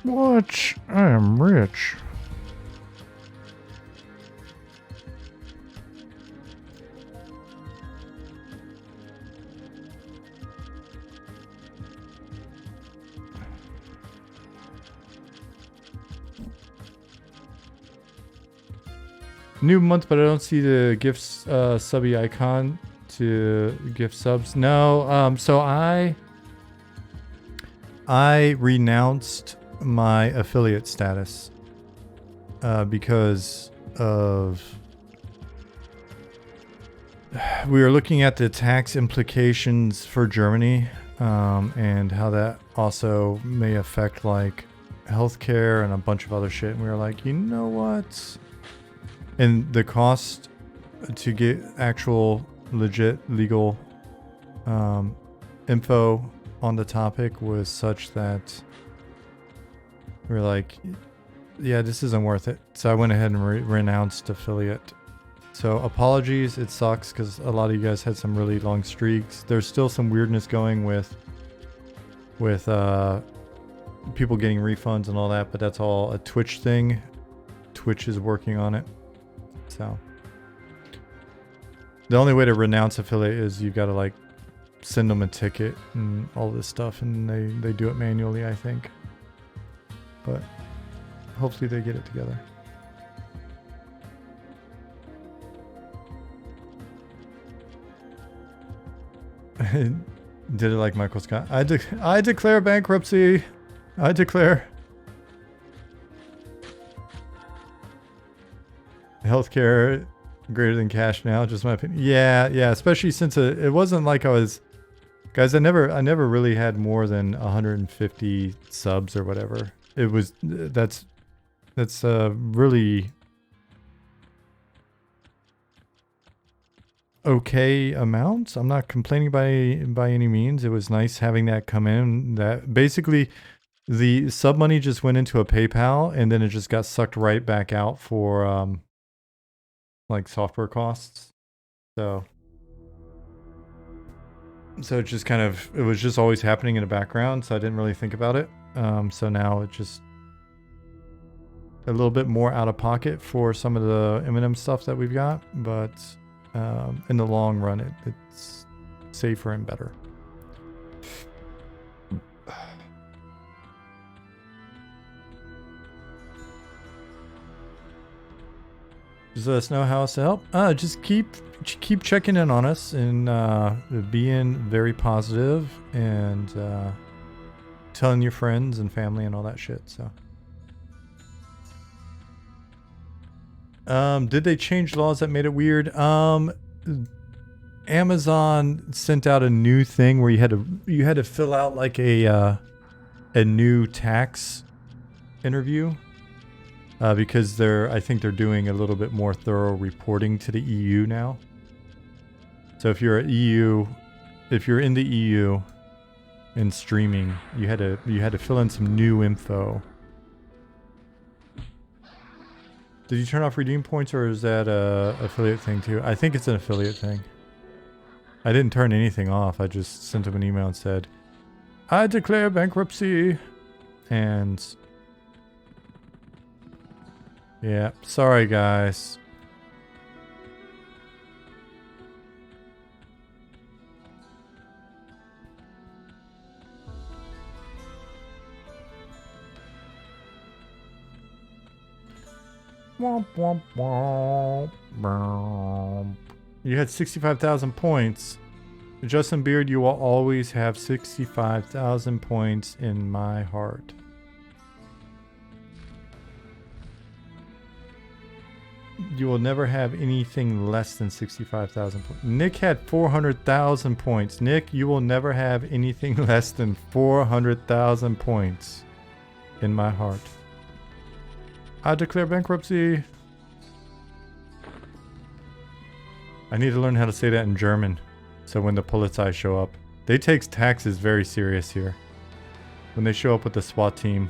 Watch, I am rich. New month, but I don't see the gifts subby icon to gift subs. No, so I renounced my affiliate status because of we were looking at the tax implications for Germany and how that also may affect like healthcare and a bunch of other shit, and we were like, you know what, and the cost to get actual legit legal info on the topic was such that we're like, yeah, this isn't worth it. So I went ahead and renounced affiliate. So apologies, it sucks because a lot of you guys had some really long streaks. There's still some weirdness going with people getting refunds and all that, but that's all a Twitch thing. Twitch is working on it. So the only way to renounce affiliate is you've got to like send them a ticket and all this stuff, and they do it manually, I think. But hopefully they get it together. Did it like Michael Scott. I declare bankruptcy. I declare. Healthcare Greater than cash now, just my opinion. Yeah, yeah. Especially since it wasn't like I was, guys. I never really had more than 150 subs or whatever. It was that's really okay amount. I'm not complaining by any means. It was nice having that come in. That basically the sub money just went into a PayPal and then it just got sucked right back out for like software costs. So it just kind of, it was just always happening in the background, so I didn't really think about it. So now it just a little bit more out of pocket for some of the M&M stuff that we've got, but in the long run, it's safer and better. Just let us know how else to help. Just keep checking in on us and being very positive and telling your friends and family and all that shit. So, did they change laws that made it weird? Amazon sent out a new thing where you had to fill out like a new tax interview. Because I think they're doing a little bit more thorough reporting to the EU now. So if you're in the EU and streaming, you had to fill in some new info. Did you turn off redeem points, or is that a affiliate thing too? I think it's an affiliate thing. I didn't turn anything off. I just sent them an email and said, "I declare bankruptcy," and yeah, sorry guys. Womp, womp, womp. You had 65,000 points. Justin Beard, you will always have 65,000 points in my heart. You will never have anything less than 65,000 points. Nick had 400,000 points. Nick, you will never have anything less than 400,000 points in my heart. I declare bankruptcy. I need to learn how to say that in German. So when the Polizei show up. They take taxes very serious here. When they show up with the SWAT team.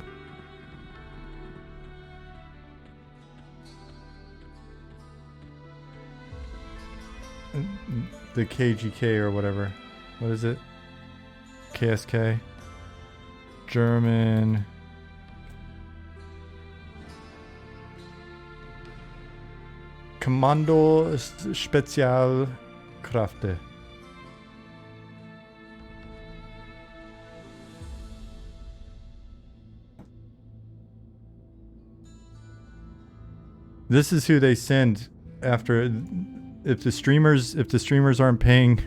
The KGK or whatever. What is it? KSK. German. Kommando Spezialkräfte. This is who they send after if the streamers aren't paying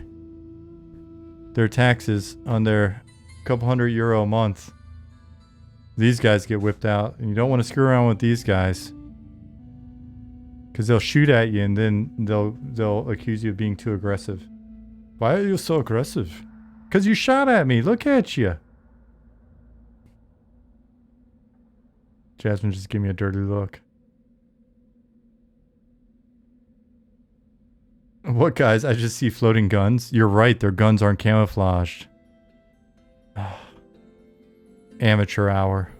their taxes on their couple €100 a month. These guys get whipped out, and you don't want to screw around with these guys. Because they'll shoot at you and then they'll accuse you of being too aggressive. Why are you so aggressive? Because you shot at me. Look at you. Jasmine just gave me a dirty look. What guys? I just see floating guns. You're right. Their guns aren't camouflaged. Amateur hour.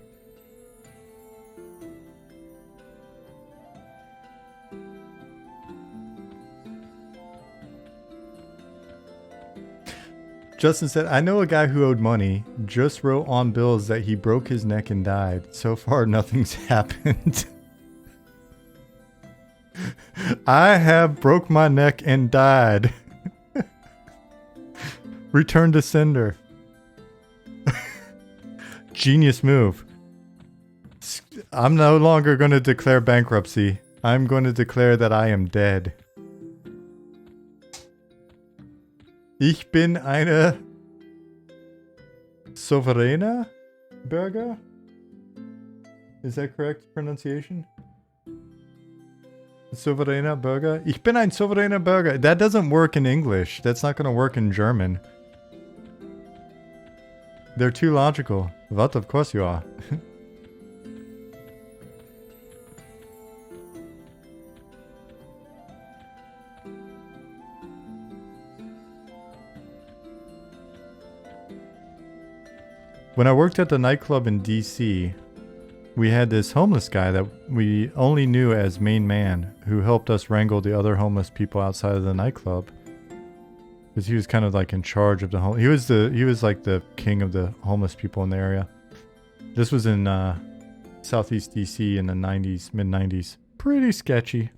Justin said, I know a guy who owed money, just wrote on bills that he broke his neck and died. So far, nothing's happened. I have broke my neck and died. Return to sender. Genius move. I'm no longer going to declare bankruptcy. I'm going to declare that I am dead. Ich bin eine souveräne Bürger? Is that correct pronunciation? Souveräner Bürger? Ich bin ein souveräner Bürger. That doesn't work in English. That's not going to work in German. They're too logical. What? Of course you are. When I worked at the nightclub in DC, we had this homeless guy that we only knew as main man, who helped us wrangle the other homeless people outside of the nightclub. Because he was kind of like in charge of the he was like the king of the homeless people in the area. This was in Southeast DC in the 90s, mid 90s. Pretty sketchy.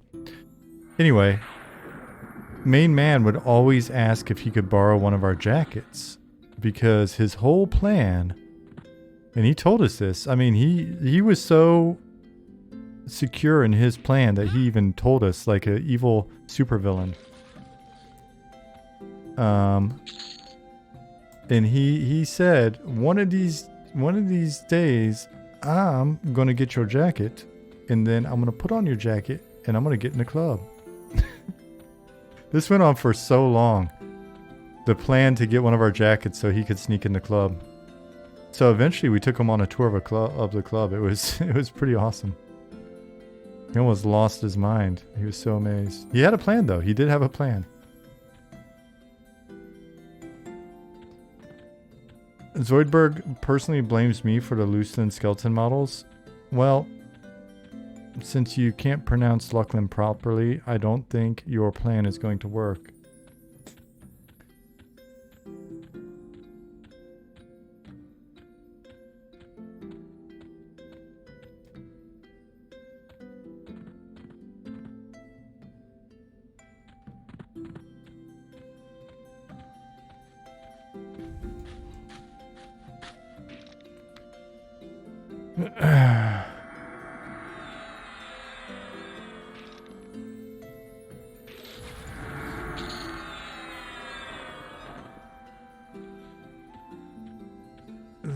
Anyway, main man would always ask if he could borrow one of our jackets, because his whole plan, and he told us this, I mean, he was so secure in his plan that he even told us, like an evil supervillain. And he said, one of these days, I'm gonna get your jacket, and then I'm gonna put on your jacket, and I'm gonna get in the club. This went on for so long. The plan to get one of our jackets so he could sneak in the club. So eventually we took him on a tour of the club. It was pretty awesome. He almost lost his mind. He was so amazed. He had a plan though. He did have a plan. Zoidberg personally blames me for the Lucen skeleton models. Well, since you can't pronounce Luclin properly, I don't think your plan is going to work.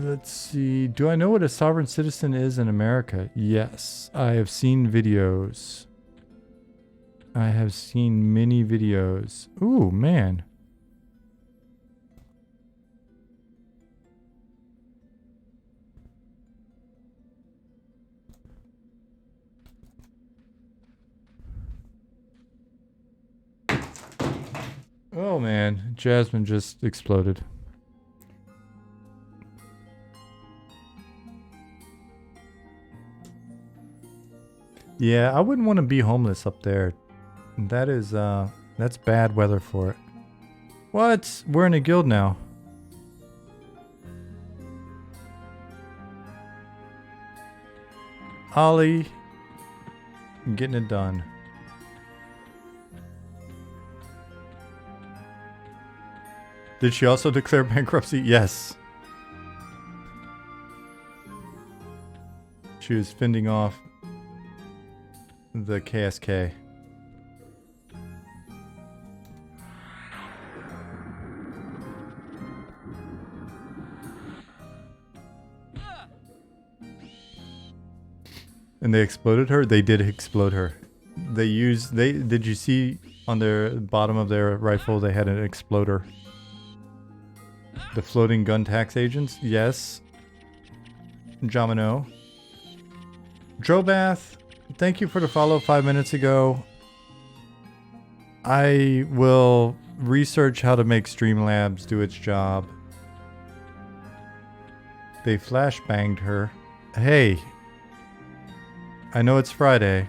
Let's see. Do I know what a sovereign citizen is in America? Yes. I have seen videos. I have seen many videos. Ooh, man. Oh, man. Jasmine just exploded. Yeah, I wouldn't want to be homeless up there. That is, that's bad weather for it. What? We're in a guild now. Ollie, I'm getting it done. Did she also declare bankruptcy? Yes. She was fending off the KSK. And they exploded her? They did explode her. Did you see on their bottom of their rifle they had an exploder? The floating gun tax agents? Yes. Jomino. Drobath, thank you for the follow 5 minutes ago. I will research how to make Streamlabs do its job. They flashbanged her. Hey, I know it's Friday,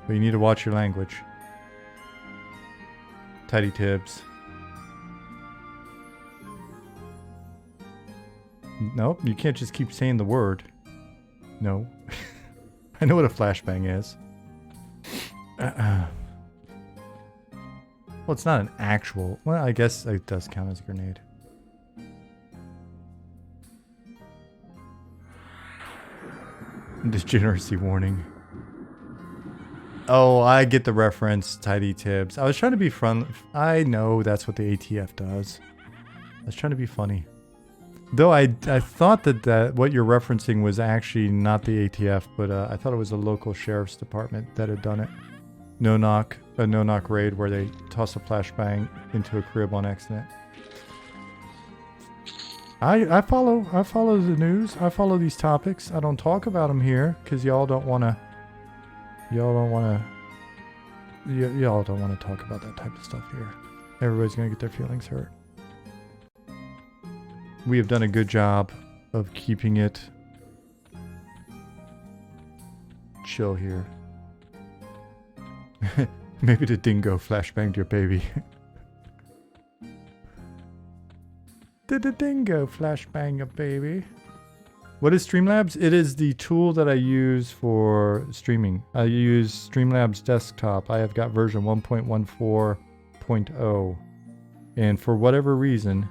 but you need to watch your language. Tidy Tibbs. Nope, you can't just keep saying the word. No. I know what a flashbang is. Well, it's not an actual... Well, I guess it does count as a grenade. Degeneracy warning. Oh, I get the reference, Tidy Tibbs. I was trying to be fun. I know that's what the ATF does. I was trying to be funny. Though I thought that what you're referencing was actually not the ATF, but I thought it was a local sheriff's department that had done it. A no knock raid where they toss a flashbang into a crib on accident. I follow the news. I follow these topics. I don't talk about them here because y'all don't want to talk about that type of stuff here. Everybody's gonna get their feelings hurt. We have done a good job of keeping it chill here. Maybe the dingo flashbanged your baby. Did the dingo flashbang your baby? What is Streamlabs? It is the tool that I use for streaming. I use Streamlabs desktop. I have got version 1.14.0. And for whatever reason,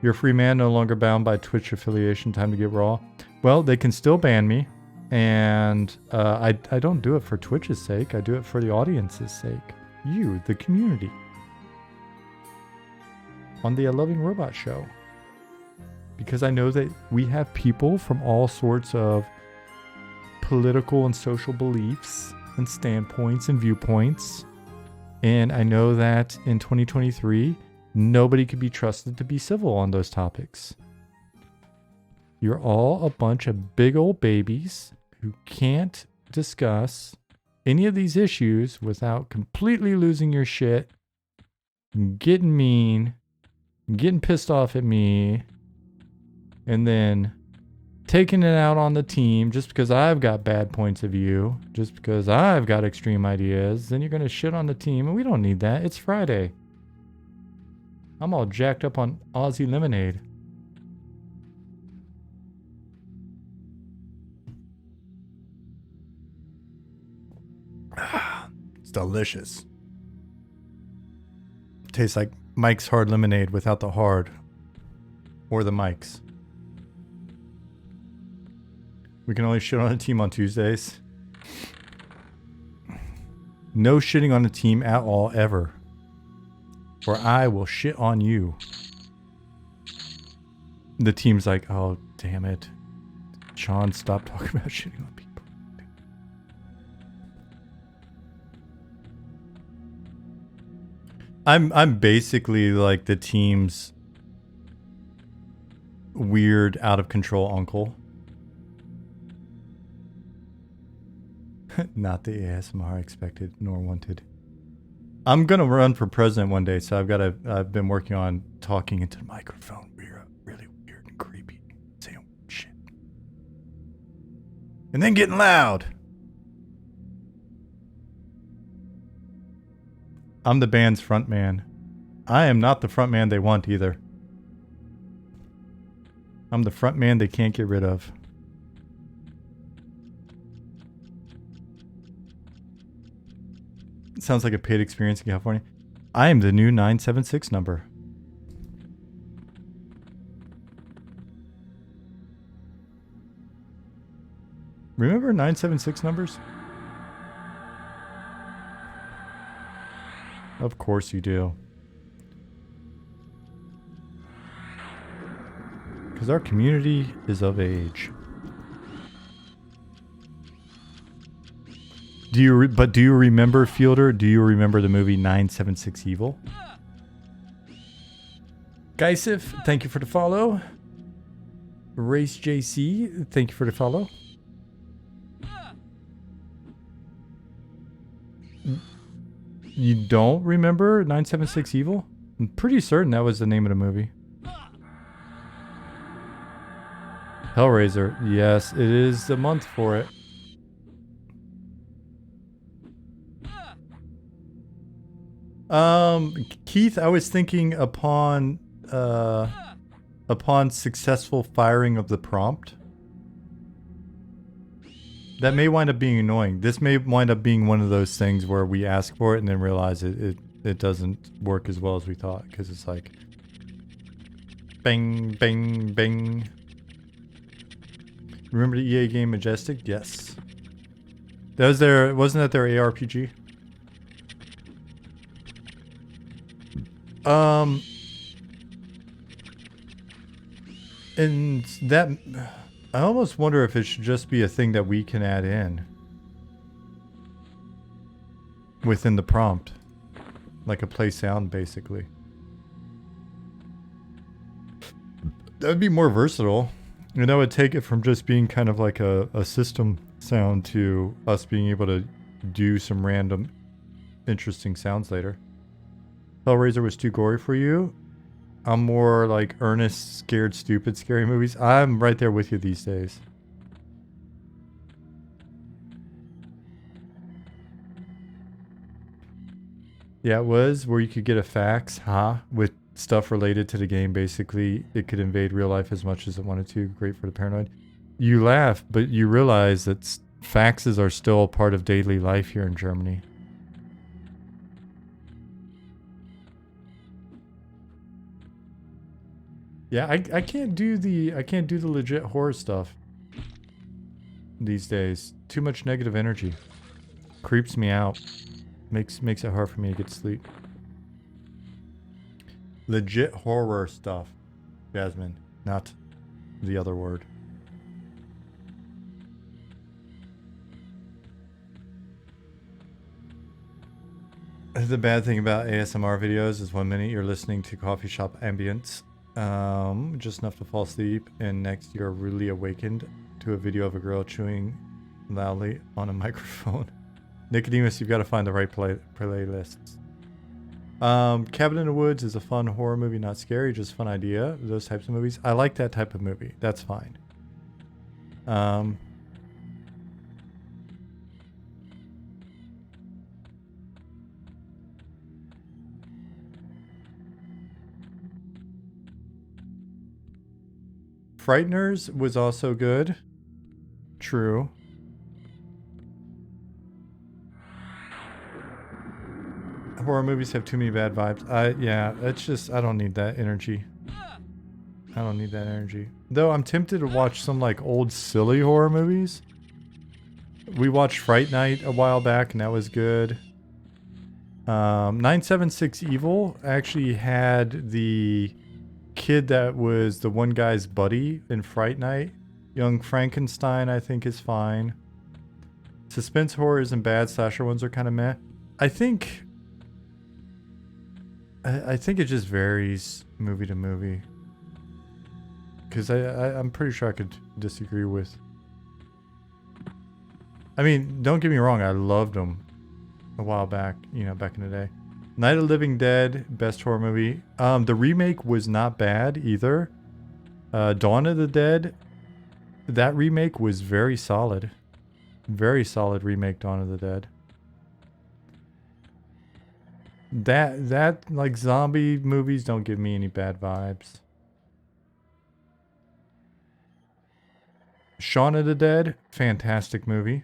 you're a free man, no longer bound by Twitch affiliation. Time to get raw. Well, they can still ban me. And I don't do it for Twitch's sake. I do it for the audience's sake. You, the community. On the A Loving Robot Show. Because I know that we have people from all sorts of political and social beliefs and standpoints and viewpoints. And I know that in 2023, nobody could be trusted to be civil on those topics. You're all a bunch of big old babies who can't discuss any of these issues without completely losing your shit, getting mean, getting pissed off at me, and then taking it out on the team just because I've got bad points of view, just because I've got extreme ideas. Then you're going to shit on the team, and we don't need that. It's Friday. I'm all jacked up on Aussie lemonade. It's delicious. Tastes like Mike's Hard Lemonade without the hard. Or the Mike's. We can only shit on a team on Tuesdays. No shitting on a team at all, ever. Or I will shit on you. The team's like, oh, damn it. Sean, stop talking about shitting on people. I'm basically like the team's weird, out of control uncle. Not the ASMR expected nor wanted. I'm gonna run for president one day, so I've been working on talking into the microphone really weird and creepy, saying shit. And then getting loud. I'm the band's front man. I am not the front man they want either. I'm the front man they can't get rid of. It sounds like a paid experience in California. I am the new 976 number. Remember 976 numbers? Of course you do. Because our community is of age. Do you remember, Fielder? Do you remember the movie 976 Evil? Geisif, thank you for the follow. Race JC, thank you for the follow. You don't remember 976 Evil? I'm pretty certain that was the name of the movie. Hellraiser. Yes, it is the month for it. Keith, I was thinking upon successful firing of the prompt. That may wind up being annoying. This may wind up being one of those things where we ask for it and then realize it doesn't work as well as we thought, because it's like bang, bang, bang. Remember the EA game Majestic? Yes. That was wasn't that their ARPG? And that, I almost wonder if it should just be a thing that we can add in within the prompt, like a play sound, basically. That would be more versatile. And that would take it from just being kind of like a system sound to us being able to do some random interesting sounds later. Hellraiser was too gory for you? I'm more like earnest, scared, stupid, scary movies. I'm right there with you these days. Yeah, it was where you could get a fax, with stuff related to the game. Basically, it could invade real life as much as it wanted to. Great for the paranoid. You laugh, but you realize that faxes are still a part of daily life here in Germany. Yeah, I can't do the legit horror stuff these days. Too much negative energy. Creeps me out. Makes it hard for me to get to sleep. Legit horror stuff, Jasmine, not the other word. The bad thing about ASMR videos is 1 minute you're listening to coffee shop ambience, just enough to fall asleep, and next you're really awakened to a video of a girl chewing loudly on a microphone. Nicodemus, you've got to find the right playlists. Cabin in the Woods is a fun horror movie, not scary, just fun idea. Those types of movies. I like that type of movie. That's fine. Frighteners was also good. True. Horror movies have too many bad vibes. Yeah, it's just, I don't need that energy. I don't need that energy. Though I'm tempted to watch some like old silly horror movies. We watched Fright Night a while back and that was good. 976 Evil actually had the kid that was the one guy's buddy in Fright Night. Young Frankenstein I think is fine. Suspense horror isn't bad. Slasher ones are kind of meh. I think it just varies movie to movie. Because I'm pretty sure I could disagree with. I mean, don't get me wrong, I loved them a while back, back in the day. Night of the Living Dead, best horror movie. The remake was not bad either. Dawn of the Dead, that remake was very solid. Very solid remake, Dawn of the Dead. That like zombie movies don't give me any bad vibes. Shaun of the Dead, fantastic movie.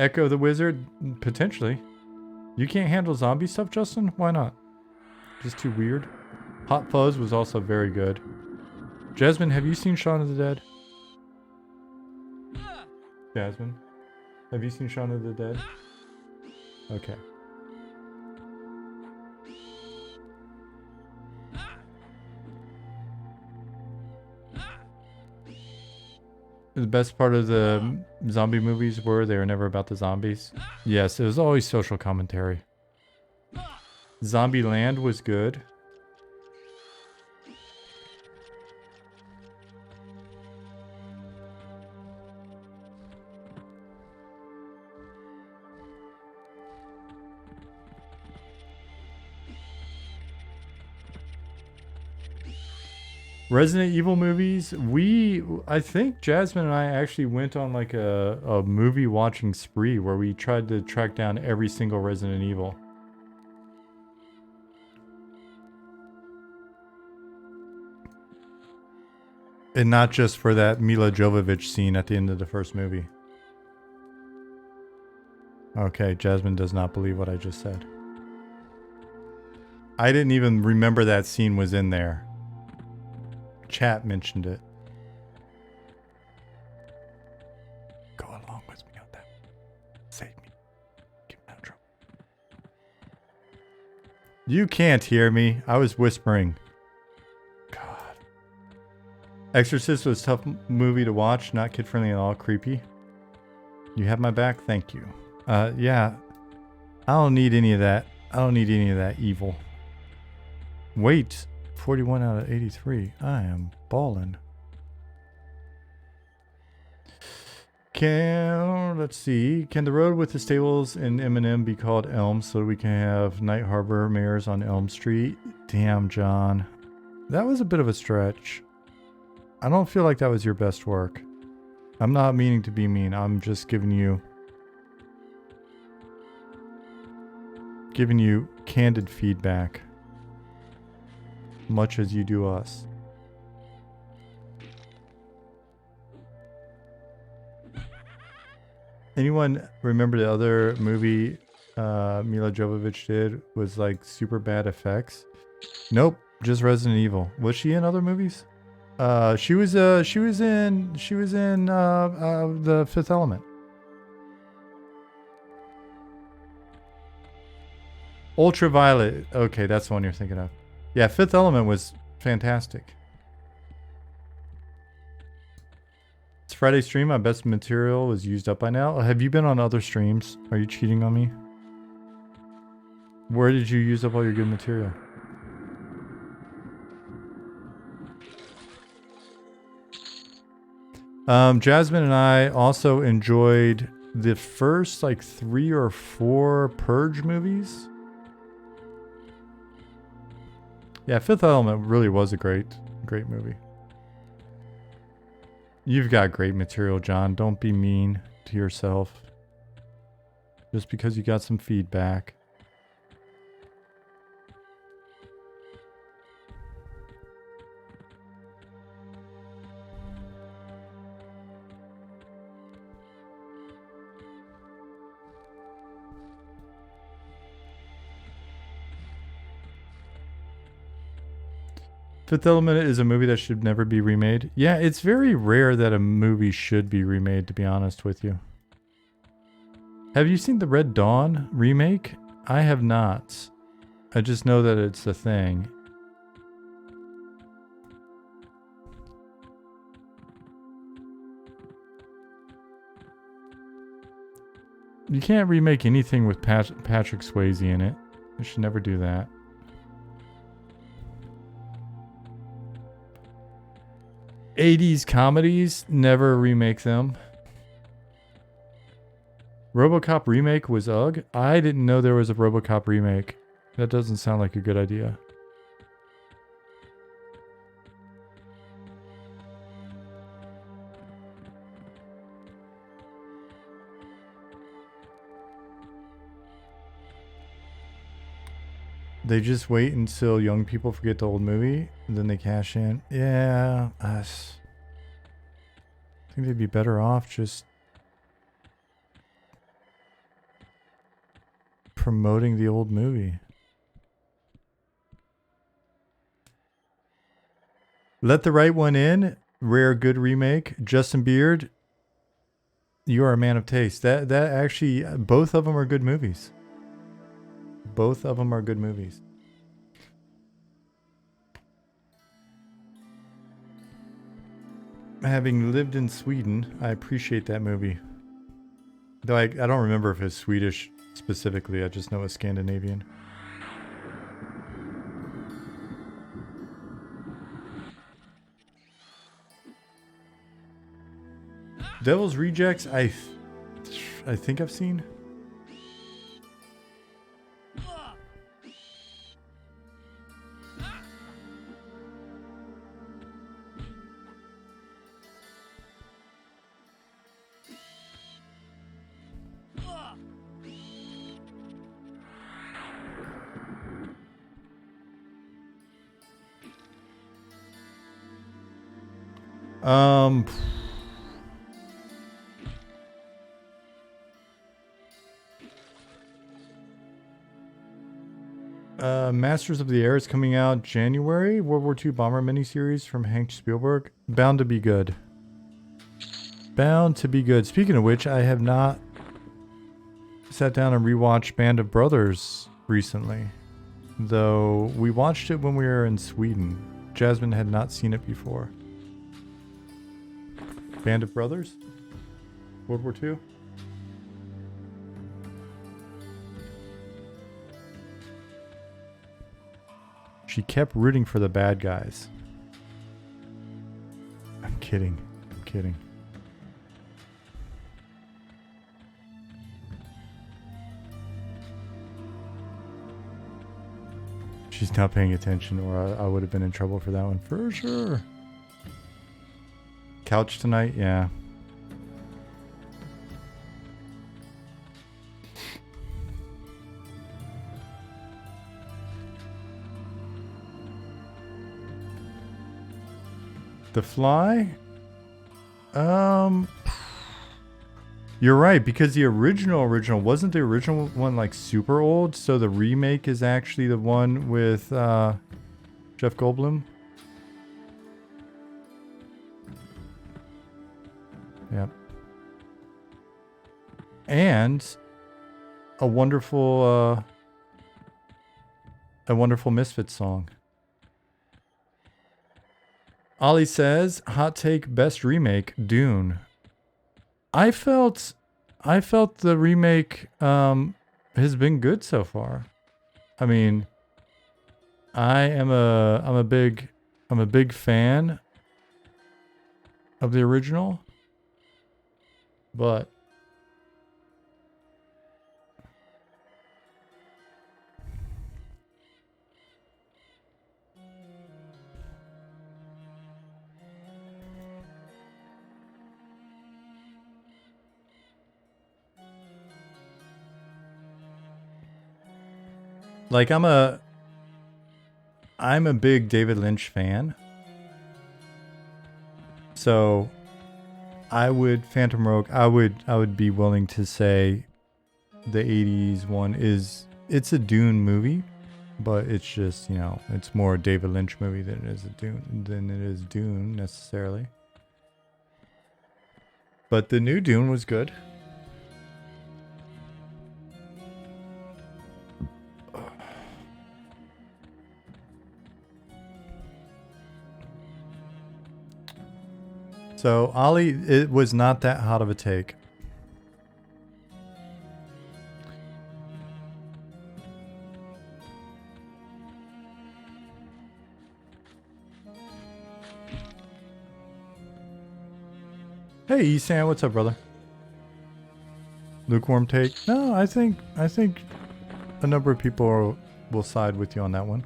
Echo the Wizard, potentially. You can't handle zombie stuff, Justin? Why not? Just too weird. Hot Fuzz was also very good. Jasmine, have you seen Shaun of the Dead? Jasmine, have you seen Shaun of the Dead? Okay. The best part of the zombie movies were they were never about the zombies. Yes, it was always social commentary. Zombieland was good. Resident Evil movies, I think Jasmine and I actually went on like a movie watching spree where we tried to track down every single Resident Evil. And not just for that Mila Jovovich scene at the end of the first movie. Okay, Jasmine does not believe what I just said. I didn't even remember that scene was in there. Chat mentioned it. Go along with me on that. Save me. Keep me out of trouble. You can't hear me. I was whispering. God. Exorcist was a tough movie to watch. Not kid-friendly at all. Creepy. You have my back? Thank you. Yeah. I don't need any of that. I don't need any of that evil. Wait. 41 out of 83. I am ballin'. Let's see. Can the road with the stables in M&M be called Elm so we can have Night Harbor mares on Elm Street? Damn, John. That was a bit of a stretch. I don't feel like that was your best work. I'm not meaning to be mean. I'm just giving you candid feedback. Much as you do us. Anyone remember the other movie Mila Jovovich did was like super bad effects? Nope, just Resident Evil. Was she in other movies? She was in The Fifth Element. Ultraviolet. Okay, that's the one you're thinking of. Yeah, Fifth Element was fantastic. It's Friday stream. My best material was used up by now. Have you been on other streams? Are you cheating on me? Where did you use up all your good material? Jasmine and I also enjoyed the first like 3 or 4 Purge movies. Yeah, Fifth Element really was a great movie. You've got great material, John. Don't be mean to yourself. Just because you got some feedback. Fifth Element is a movie that should never be remade. Yeah, it's very rare that a movie should be remade, to be honest with you. Have you seen the Red Dawn remake? I have not. I just know that it's a thing. You can't remake anything with Patrick Swayze in it. You should never do that. '80s comedies, never remake them. RoboCop remake was UGG. I didn't know there was a RoboCop remake. That doesn't sound like a good idea. They just wait until young people forget the old movie, and then they cash in. Yeah, I think they'd be better off just promoting the old movie. Let the Right One In, rare good remake. Justin Beard, you are a man of taste. That actually, both of them are good movies. Both of them are good movies. Having lived in Sweden, I appreciate that movie. Though I don't remember if it's Swedish specifically, I just know it's Scandinavian. Devil's Rejects, I think I've seen. Masters of the Air is coming out January. World War II bomber miniseries from Hank Spielberg. Bound to be good. Bound to be good. Speaking of which, I have not sat down and rewatched Band of Brothers recently. though we watched it when we were in Sweden. Jasmine had not seen it before. Band of Brothers? World War II? She kept rooting for the bad guys. I'm kidding. I'm kidding. She's not paying attention, or I would have been in trouble for that one for sure. Couch tonight? Yeah. The Fly? You're right, because the original wasn't the original one like super old, so the remake is actually the one with Jeff Goldblum. Yep. And a wonderful Misfits song. Ollie says, hot take, best remake, Dune. I felt the remake has been good so far. I mean, I'm a big fan of the original, but like I'm a big David Lynch fan. So I would Phantom Rogue, I would be willing to say the 80s one it's a Dune movie, but it's just, you know, it's more a David Lynch movie than it is Dune necessarily. But the new Dune was good. So, Ollie, it was not that hot of a take. Hey, Esan, what's up, brother? Lukewarm take? No, I think a number of people will side with you on that one.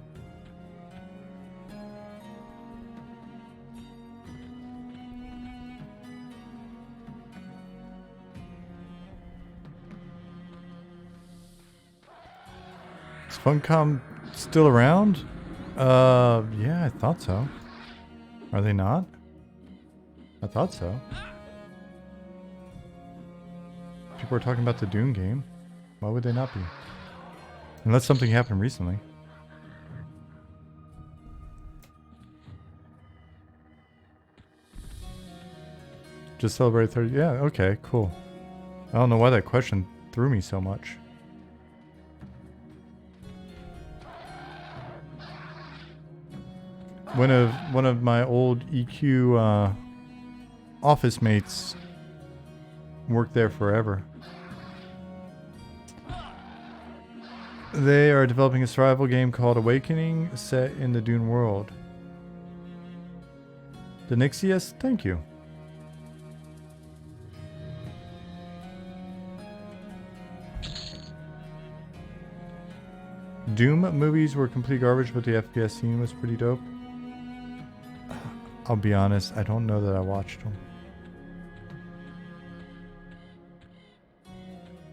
Is Funcom still around? Yeah, I thought so. Are they not? I thought so. People are talking about the Dune game. Why would they not be? Unless something happened recently. Just celebrate 30. Yeah, okay, cool. I don't know why that question threw me so much. One of my old EQ office mates worked there forever. They are developing a survival game called Awakening, set in the Dune world. The Nixius, thank you. Doom movies were complete garbage, but the FPS scene was pretty dope. I'll be honest, I don't know that I watched them.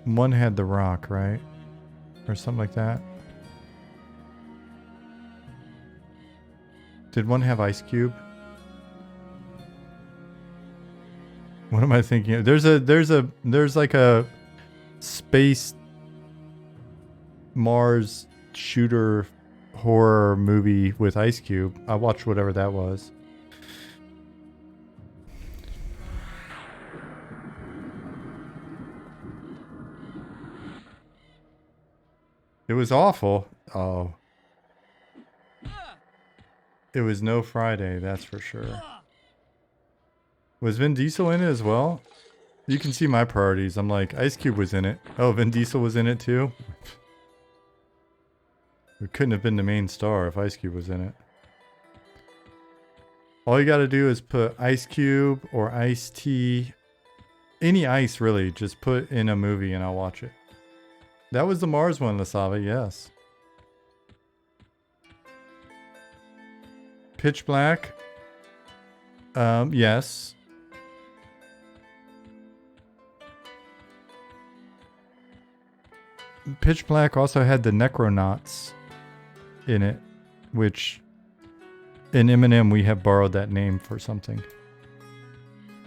One had The Rock, right? Or something like that. Did one have Ice Cube? What am I thinking of? There's like a space Mars shooter horror movie with Ice Cube. I watched whatever that was. It was awful. Oh. It was no Friday, that's for sure. Was Vin Diesel in it as well? You can see my priorities. I'm like, Ice Cube was in it. Oh, Vin Diesel was in it too? It couldn't have been the main star if Ice Cube was in it. All you gotta do is put Ice Cube or Ice-T. Any ice, really. Just put in a movie and I'll watch it. That was the Mars one, Lasava, yes. Pitch Black. Yes. Pitch Black also had the Necronauts in it, which in Eminem we have borrowed that name for something.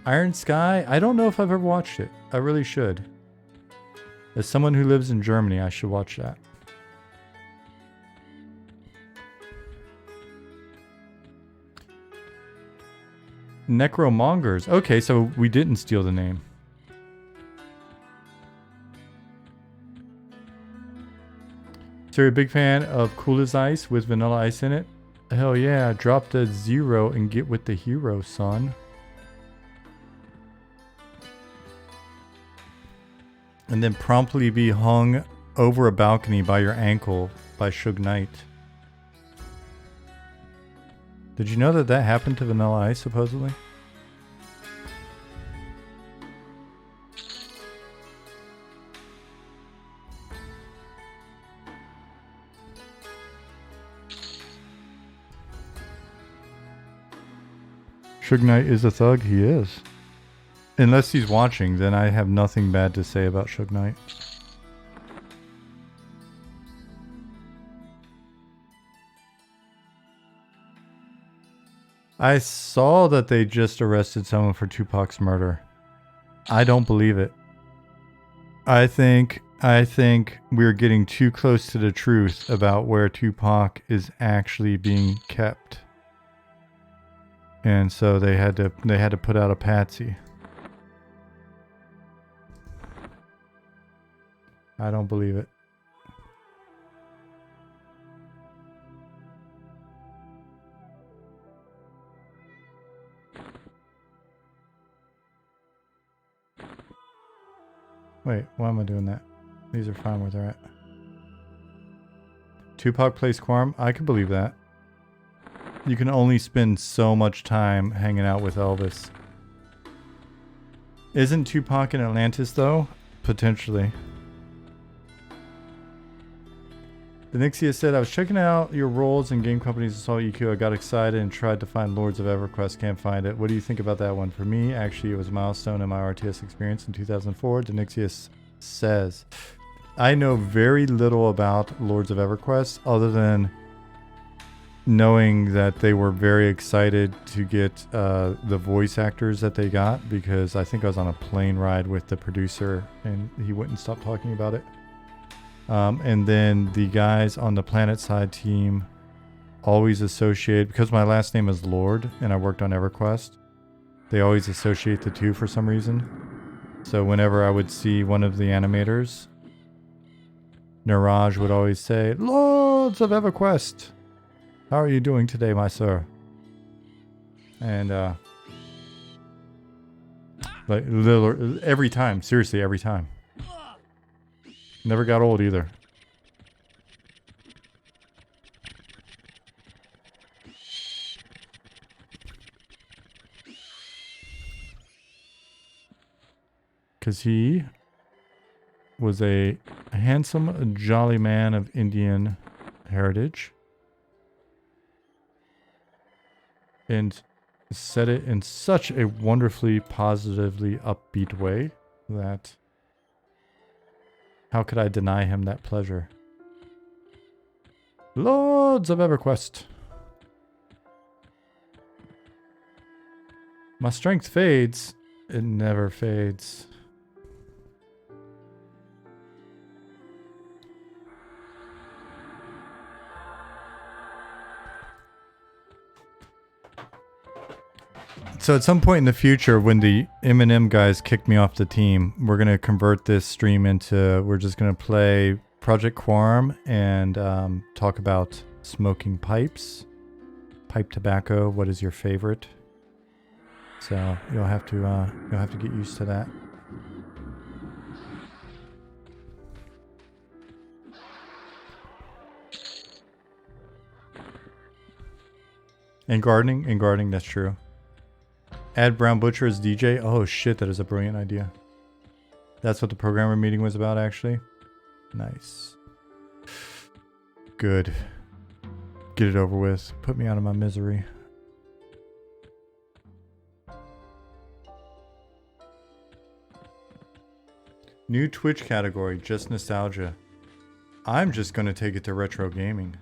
Iron Sky? I don't know if I've ever watched it. I really should. As someone who lives in Germany, I should watch that. Necromongers. Okay, so we didn't steal the name. So you're a big fan of Cool as Ice with Vanilla Ice in it? Hell yeah, drop the 0 and get with the hero, son. And then promptly be hung over a balcony by your ankle by Suge Knight. Did you know that that happened to Vanilla Ice, supposedly? Suge Knight is a thug, he is. Unless he's watching, then I have nothing bad to say about Suge Knight. I saw that they just arrested someone for Tupac's murder. I don't believe it. I think we're getting too close to the truth about where Tupac is actually being kept. And so they had to put out a patsy. I don't believe it. Wait, why am I doing that? These are fine where they're at. Tupac plays Quarm? I could believe that. You can only spend so much time hanging out with Elvis. Isn't Tupac in Atlantis though? Potentially. The Nixia said, I was checking out your roles in game companies and saw EQ. I got excited and tried to find Lords of EverQuest. Can't find it. What do you think about that one? For me, actually, it was a milestone in my RTS experience in 2004. Denixius says, I know very little about Lords of EverQuest other than knowing that they were very excited to get the voice actors that they got, because I think I was on a plane ride with the producer and he wouldn't stop talking about it. And then the guys on the Planet Side team always associate, because my last name is Lord and I worked on EverQuest, they always associate the two for some reason. So whenever I would see one of the animators, Niraj would always say, Lords of EverQuest, how are you doing today, my sir? And like every time, seriously, every time. Never got old either. Because he was a handsome, jolly man of Indian heritage. And said it in such a wonderfully, positively upbeat way that how could I deny him that pleasure? Lords of EverQuest. My strength fades. It never fades. So at some point in the future, when the Eminem guys kick me off the team, we're going to convert this stream into, we're just going to play Project Quarm and talk about smoking pipes, pipe tobacco. What is your favorite? So you'll have to get used to that. And gardening, that's true. Add Brown Butcher as DJ. Oh shit, that is a brilliant idea. That's what the programmer meeting was about, actually. Nice. Good. Get it over with. Put me out of my misery. New Twitch category, just nostalgia. I'm just gonna take it to retro gaming.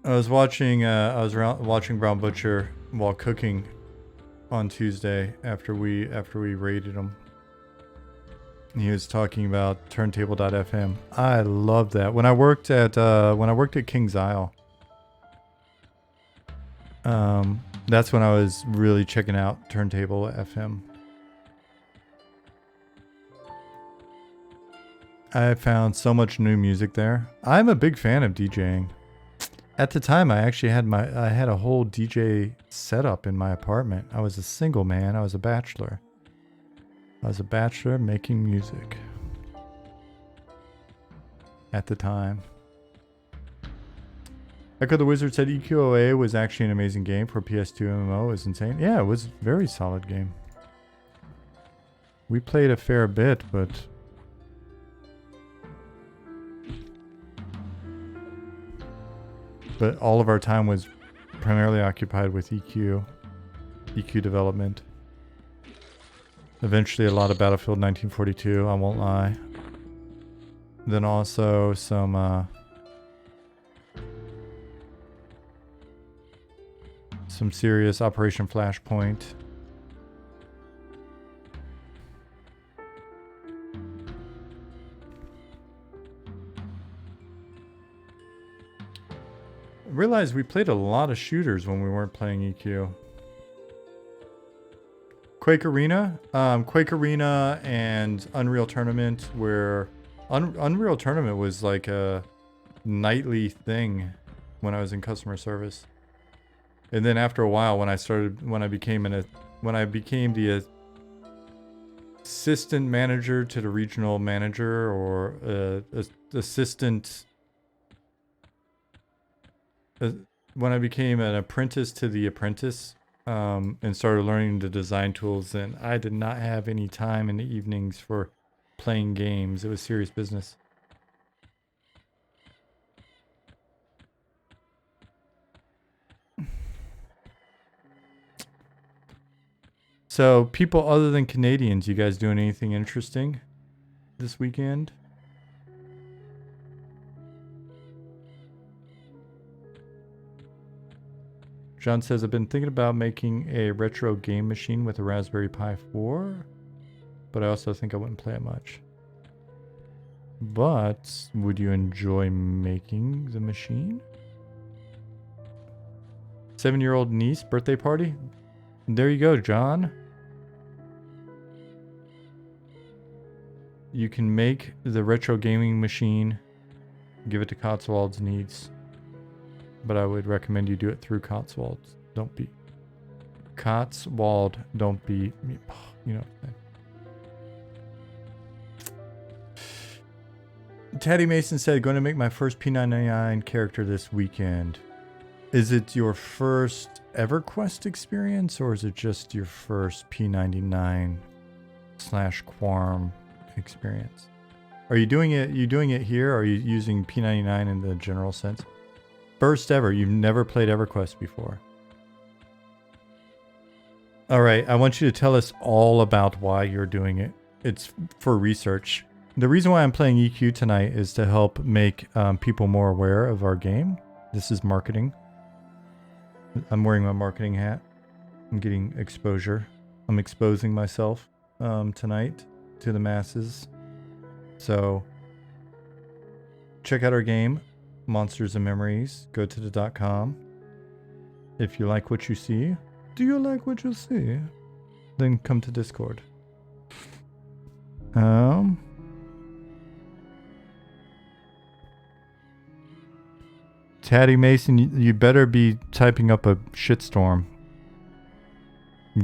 I was watching Brown Butcher while cooking on Tuesday after we raided him. He was talking about turntable.fm. I love that. When I worked at King's Isle, that's when I was really checking out turntable.fm. I found so much new music there. I'm a big fan of DJing. At the time, I actually had a whole DJ setup in my apartment. I was a single man. I was a bachelor. I was a bachelor making music. At the time. Echo the Wizard said EQOA was actually an amazing game for PS2 MMO. It was insane. Yeah, it was a very solid game. We played a fair bit, but... But all of our time was primarily occupied with EQ development. Eventually a lot of Battlefield 1942, I won't lie. Then also some serious Operation Flashpoint. I realized we played a lot of shooters when we weren't playing EQ. Quake Arena and Unreal Tournament, where Unreal Tournament was like a nightly thing when I was in customer service. And then after a while, when I became the assistant manager to the regional manager, or assistant. When I became an apprentice to the apprentice, and started learning the design tools, and I did not have any time in the evenings for playing games. It was serious business. So, people other than Canadians, you guys doing anything interesting this weekend? John says, I've been thinking about making a retro game machine with a Raspberry Pi 4, but I also think I wouldn't play it much. But would you enjoy making the machine? 7-year-old niece birthday party? There you go, John. You can make the retro gaming machine, give it to Cotswold's needs. But I would recommend you do it through Cotswold's. Don't be Cotswold. Don't be, you know. Teddy Mason said, going to make my first P99 character this weekend. Is it your first EverQuest experience, or is it just your first P99/Quarm experience? Are you doing it? Here? Or are you using P99 in the general sense? First ever. You've never played EverQuest before. All right. I want you to tell us all about why you're doing it. It's for research. The reason why I'm playing EQ tonight is to help make people more aware of our game. This is marketing. I'm wearing my marketing hat. I'm getting exposure. I'm exposing myself tonight to the masses. So check out our game. Monsters and Memories. Go to the .com. If you like what you see, do you like what you see? Then come to Discord. Taddy Mason, you better be typing up a shitstorm.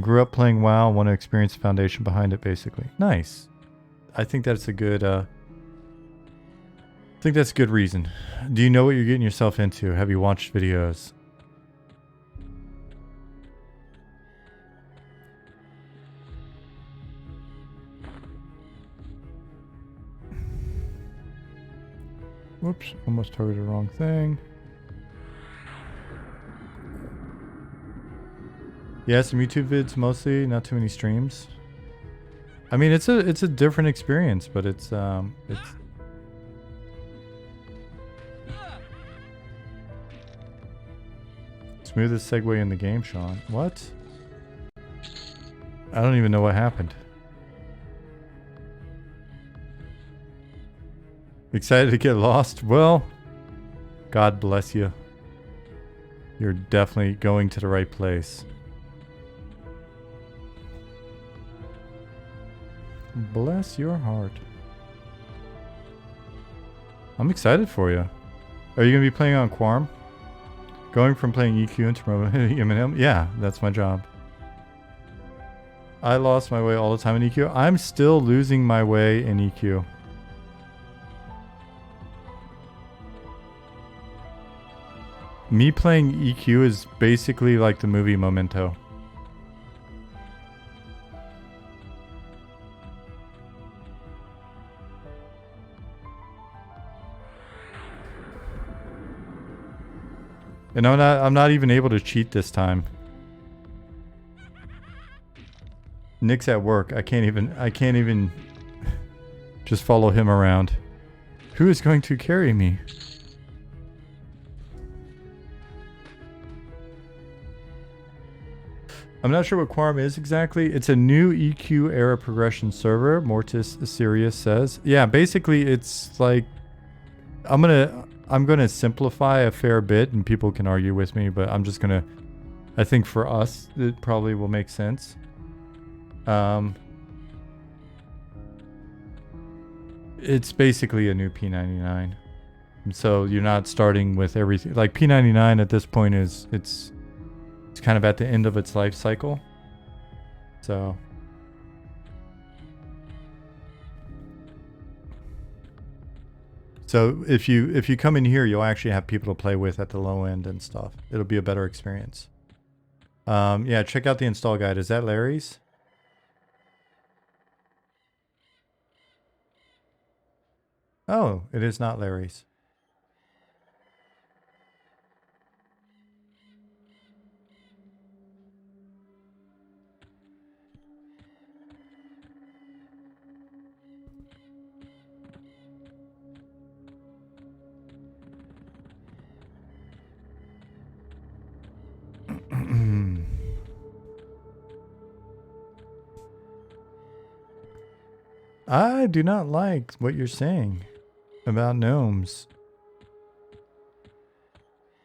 Grew up playing WoW, want to experience the foundation behind it, basically. Nice. I think that's a good, reason. Do you know what you're getting yourself into? Have you watched videos? Whoops, almost targeted the wrong thing. Yeah, some YouTube vids mostly, not too many streams. I mean, it's a different experience, but it's smoothest segue in the game, Sean. What? I don't even know what happened. Excited to get lost? Well, God bless you. You're definitely going to the right place. Bless your heart. I'm excited for you. Are you going to be playing on Quarm? Going from playing EQ into MMM? Yeah, that's my job. I lost my way all the time in EQ. I'm still losing my way in EQ. Me playing EQ is basically like the movie Memento. And I'm not even able to cheat this time. Nick's at work. I can't even just follow him around. Who is going to carry me? I'm not sure what Quarm is exactly. It's a new EQ era progression server, Mortis Sirius says. Yeah, basically it's like I'm gonna simplify a fair bit and people can argue with me, but I'm just gonna, I think for us it probably will make sense. It's basically a new P99. So you're not starting with everything. Like P99 at this point it's kind of at the end of its life cycle. So if you come in here, you'll actually have people to play with at the low end and stuff. It'll be a better experience. Yeah, check out the install guide. Is that Larry's? Oh, it is not Larry's. I do not like what you're saying about gnomes.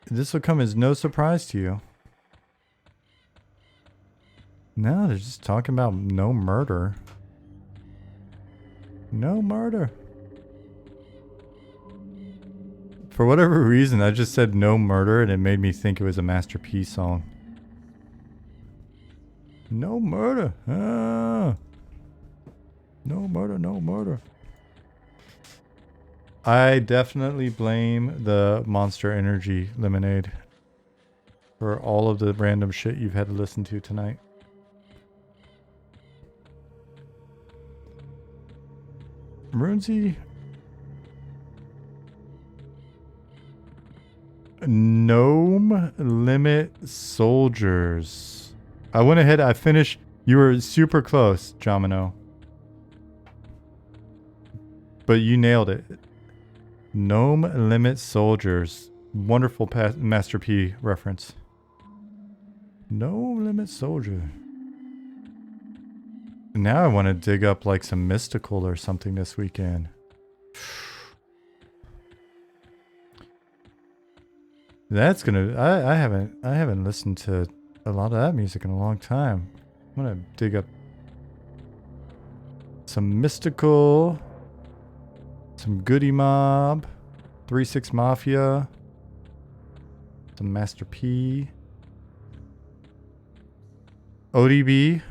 This will come as no surprise to you. No, they're just talking about no murder. No murder. For whatever reason, I just said no murder and it made me think it was a Master P song. No murder. Ah. No murder, no murder. I definitely blame the Monster Energy lemonade for all of the random shit you've had to listen to tonight. Runesy. Gnome Limit Soldiers. I went ahead, I finished. You were super close, Jamino. But you nailed it. Gnome Limit Soldiers. Wonderful Master P reference. Gnome Limit Soldier. Now I want to dig up like some mystical or something this weekend. That's gonna. I haven't listened to a lot of that music in a long time. I'm gonna dig up some Mystical, some Goody Mob, 3-6 Mafia, some Master P, ODB.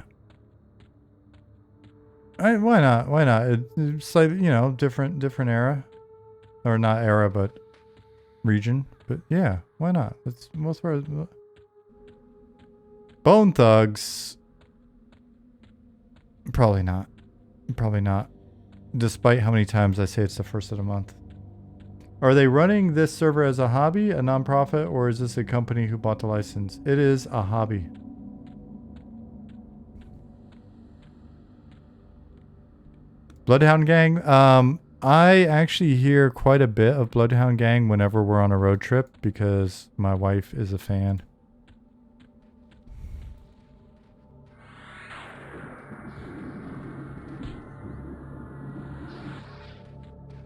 Why not? Why not? It's like, you know, different era, or not era, but region. But yeah, why not? It's most of our Bone Thugs. Probably not. Probably not. Despite how many times I say it's the first of the month. Are they running this server as a hobby, a nonprofit, or is this a company who bought the license? It is a hobby. Bloodhound Gang. I actually hear quite a bit of Bloodhound Gang whenever we're on a road trip because my wife is a fan.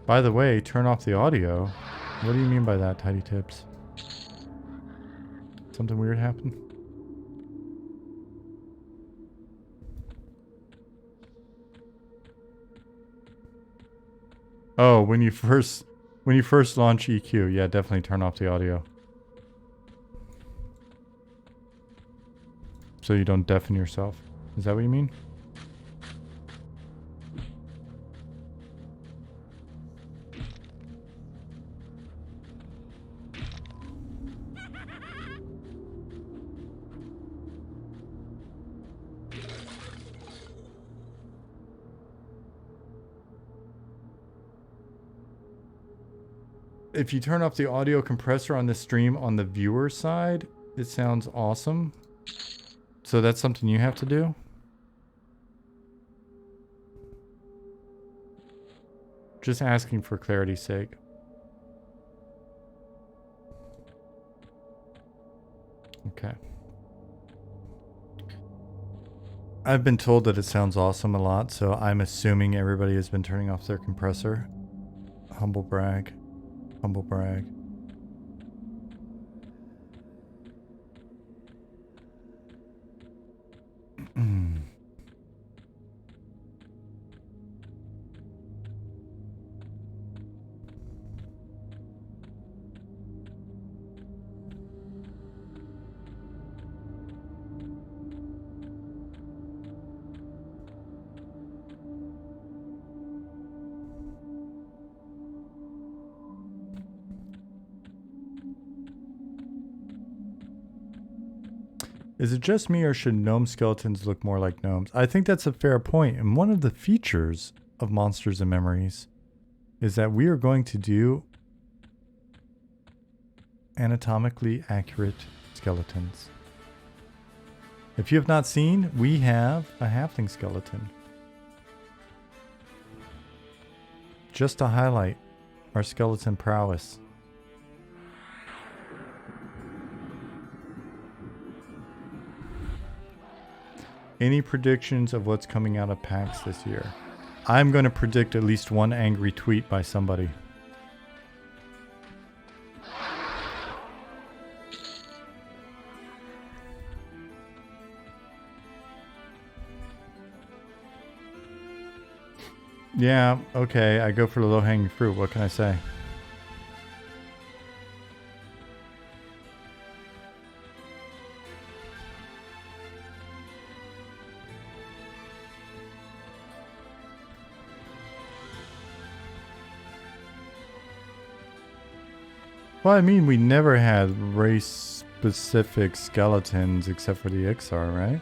By the way, turn off the audio. What do you mean by that, Tidy Tips? Something weird happened? Oh, when you first launch EQ, yeah, definitely turn off the audio. So you don't deafen yourself. Is that what you mean? If you turn off the audio compressor on the stream on the viewer side, it sounds awesome. So that's something you have to do? Just asking for clarity's sake. Okay. I've been told that it sounds awesome a lot, so I'm assuming everybody has been turning off their compressor. Humble brag. Humble brag. Is it just me, or should gnome skeletons look more like gnomes? I think that's a fair point. And one of the features of Monsters and Memories is that we are going to do anatomically accurate skeletons. If you have not seen, we have a halfling skeleton. Just to highlight our skeleton prowess. Any predictions of what's coming out of PAX this year? I'm going to predict at least one angry tweet by somebody. Yeah, okay, I go for the low-hanging fruit. What can I say? Well, I mean, we never had race-specific skeletons except for the Ixar, right?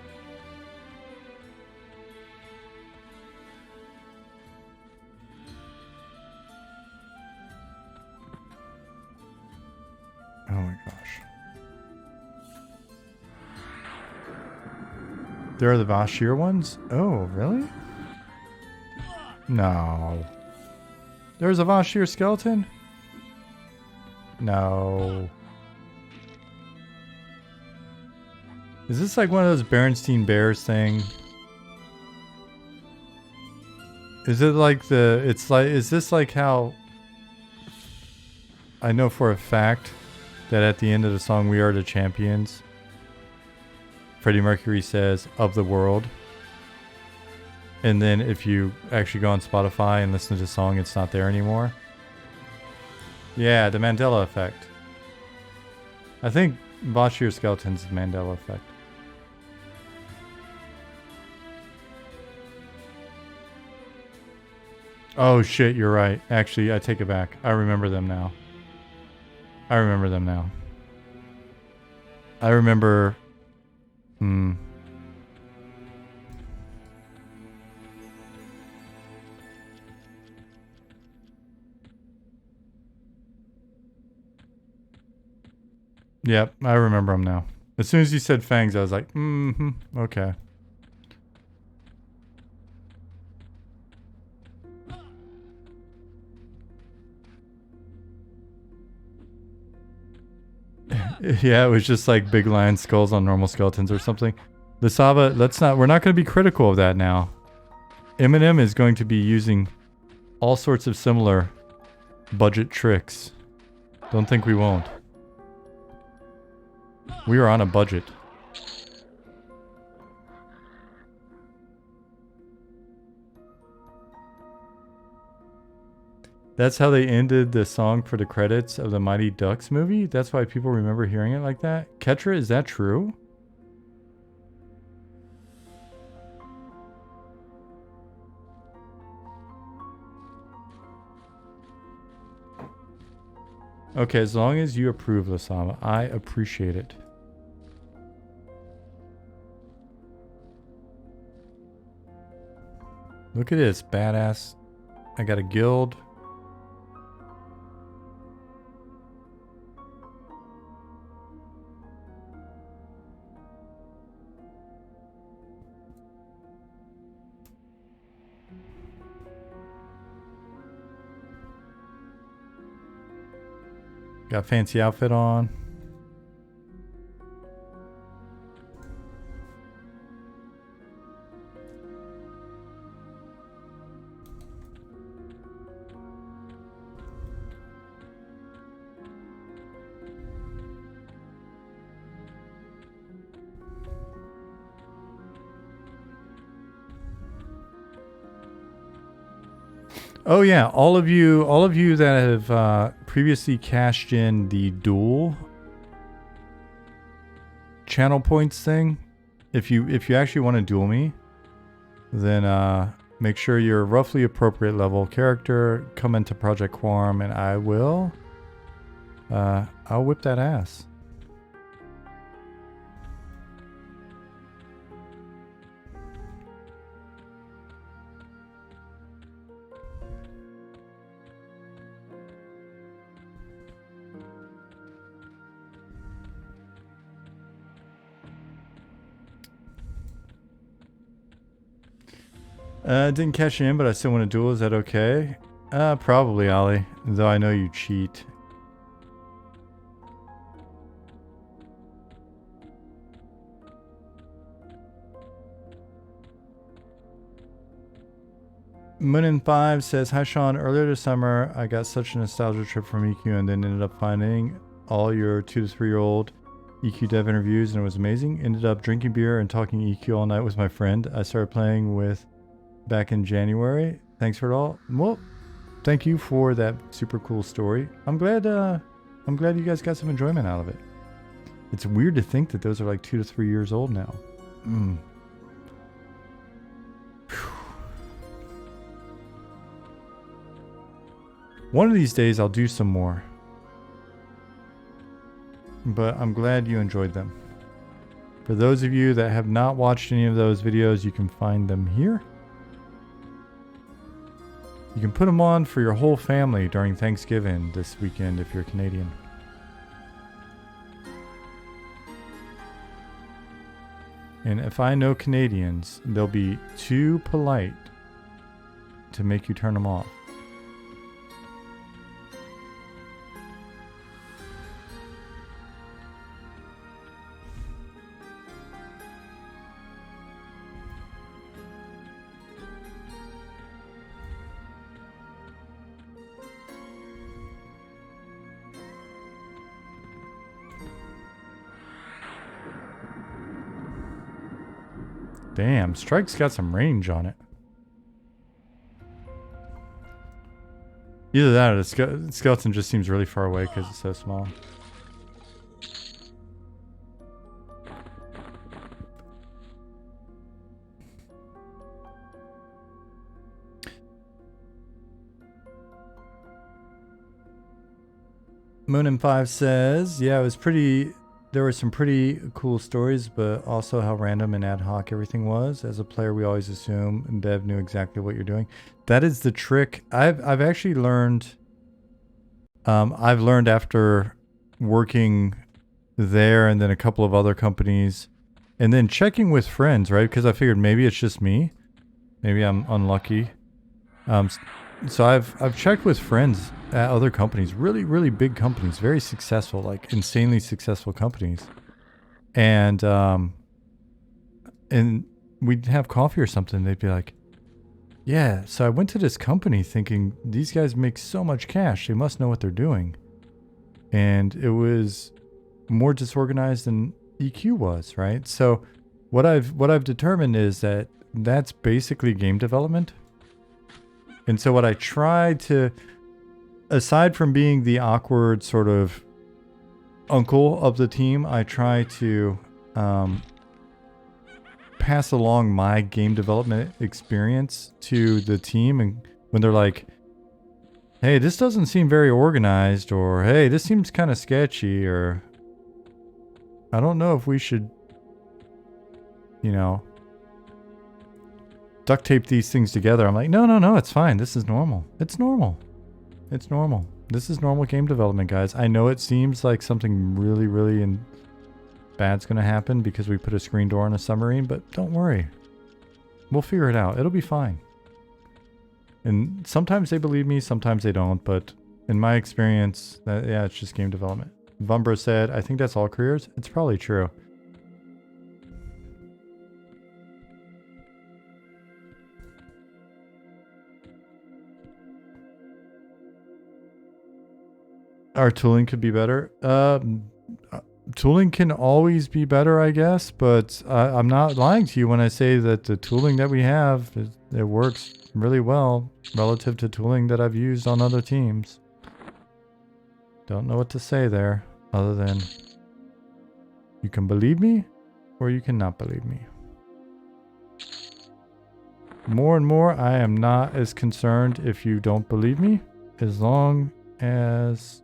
Oh my gosh. There are the Vashir ones? Oh, really? No. There's a Vashir skeleton? No. Is this like one of those Berenstein Bears thing? Is it like the... It's like... Is this like how... I know for a fact that at the end of the song, "We Are the Champions," Freddie Mercury says, "of the world." And then if you actually go on Spotify and listen to the song, it's not there anymore. Yeah, the Mandela effect. I think Bashir Skeleton's the Mandela effect. Oh shit, you're right. Actually, I take it back. I remember them now. I remember them now. I remember... Yep, I remember them now. As soon as you said fangs, I was like, okay. Yeah, it was just like big lion skulls on normal skeletons or something. Lisava, we're not going to be critical of that now. Eminem is going to be using all sorts of similar budget tricks. Don't think we won't. We are on a budget. That's how they ended the song for the credits of the Mighty Ducks movie? That's why people remember hearing it like that? Ketra, is that true? Okay, as long as you approve, Lasama, I appreciate it. Look at this, badass. I got a guild. Got fancy outfit on. Oh yeah, all of you that have previously cashed in the dual channel points thing, if you actually want to duel me, then make sure you're roughly appropriate level character, come into Project Quarm, and I'll whip that ass. Didn't cash in, but I still want to duel. Is that okay? Probably, Ollie. Though I know you cheat. Moonin5 says, "Hi Sean, earlier this summer I got such a nostalgia trip from EQ and then ended up finding all your 2 to 3 year old EQ dev interviews and it was amazing. Ended up drinking beer and talking EQ all night with my friend I started playing with back in January. Thanks for it all." Well, thank you for that super cool story. I'm glad you guys got some enjoyment out of it. It's weird to think that those are like 2 to 3 years old now. One of these days I'll do some more. But I'm glad you enjoyed them. For those of you that have not watched any of those videos, you can find them here. You can put them on for your whole family during Thanksgiving this weekend if you're Canadian. And if I know Canadians, they'll be too polite to make you turn them off. Damn, Strike's got some range on it. Either that or the skeleton just seems really far away because it's so small. Moon and 5 says, yeah, it was pretty... There were some pretty cool stories, but also how random and ad hoc everything was. As a player, we always assume Dev knew exactly what you're doing. That is the trick. I've actually learned... I've learned after working there and then a couple of other companies and then checking with friends, right? Because I figured maybe it's just me. Maybe I'm unlucky. So I've checked with friends at other companies, really, really big companies, very successful, like insanely successful companies. And we'd have coffee or something. They'd be like, yeah, so I went to this company thinking these guys make so much cash. They must know what they're doing. And it was more disorganized than EQ was, right? So what I've determined is that that's basically game development. And so what I try to, aside from being the awkward sort of uncle of the team, I try to pass along my game development experience to the team. And when they're like, hey, this doesn't seem very organized, or hey, this seems kind of sketchy, or I don't know if we should, you know, duct tape these things together. I'm like, no, it's fine. This is normal. It's normal. It's normal. This is normal game development, guys. I know it seems like something really, really bad's going to happen because we put a screen door on a submarine, but don't worry. We'll figure it out. It'll be fine. And sometimes they believe me, sometimes they don't, but in my experience, yeah, it's just game development. Vumbra said, I think that's all careers. It's probably true. Our tooling could be better. Tooling can always be better, I guess, but I'm not lying to you when I say that the tooling that we have, it works really well relative to tooling that I've used on other teams. Don't know what to say there, other than you can believe me or you cannot believe me. More and more, I am not as concerned if you don't believe me, as long as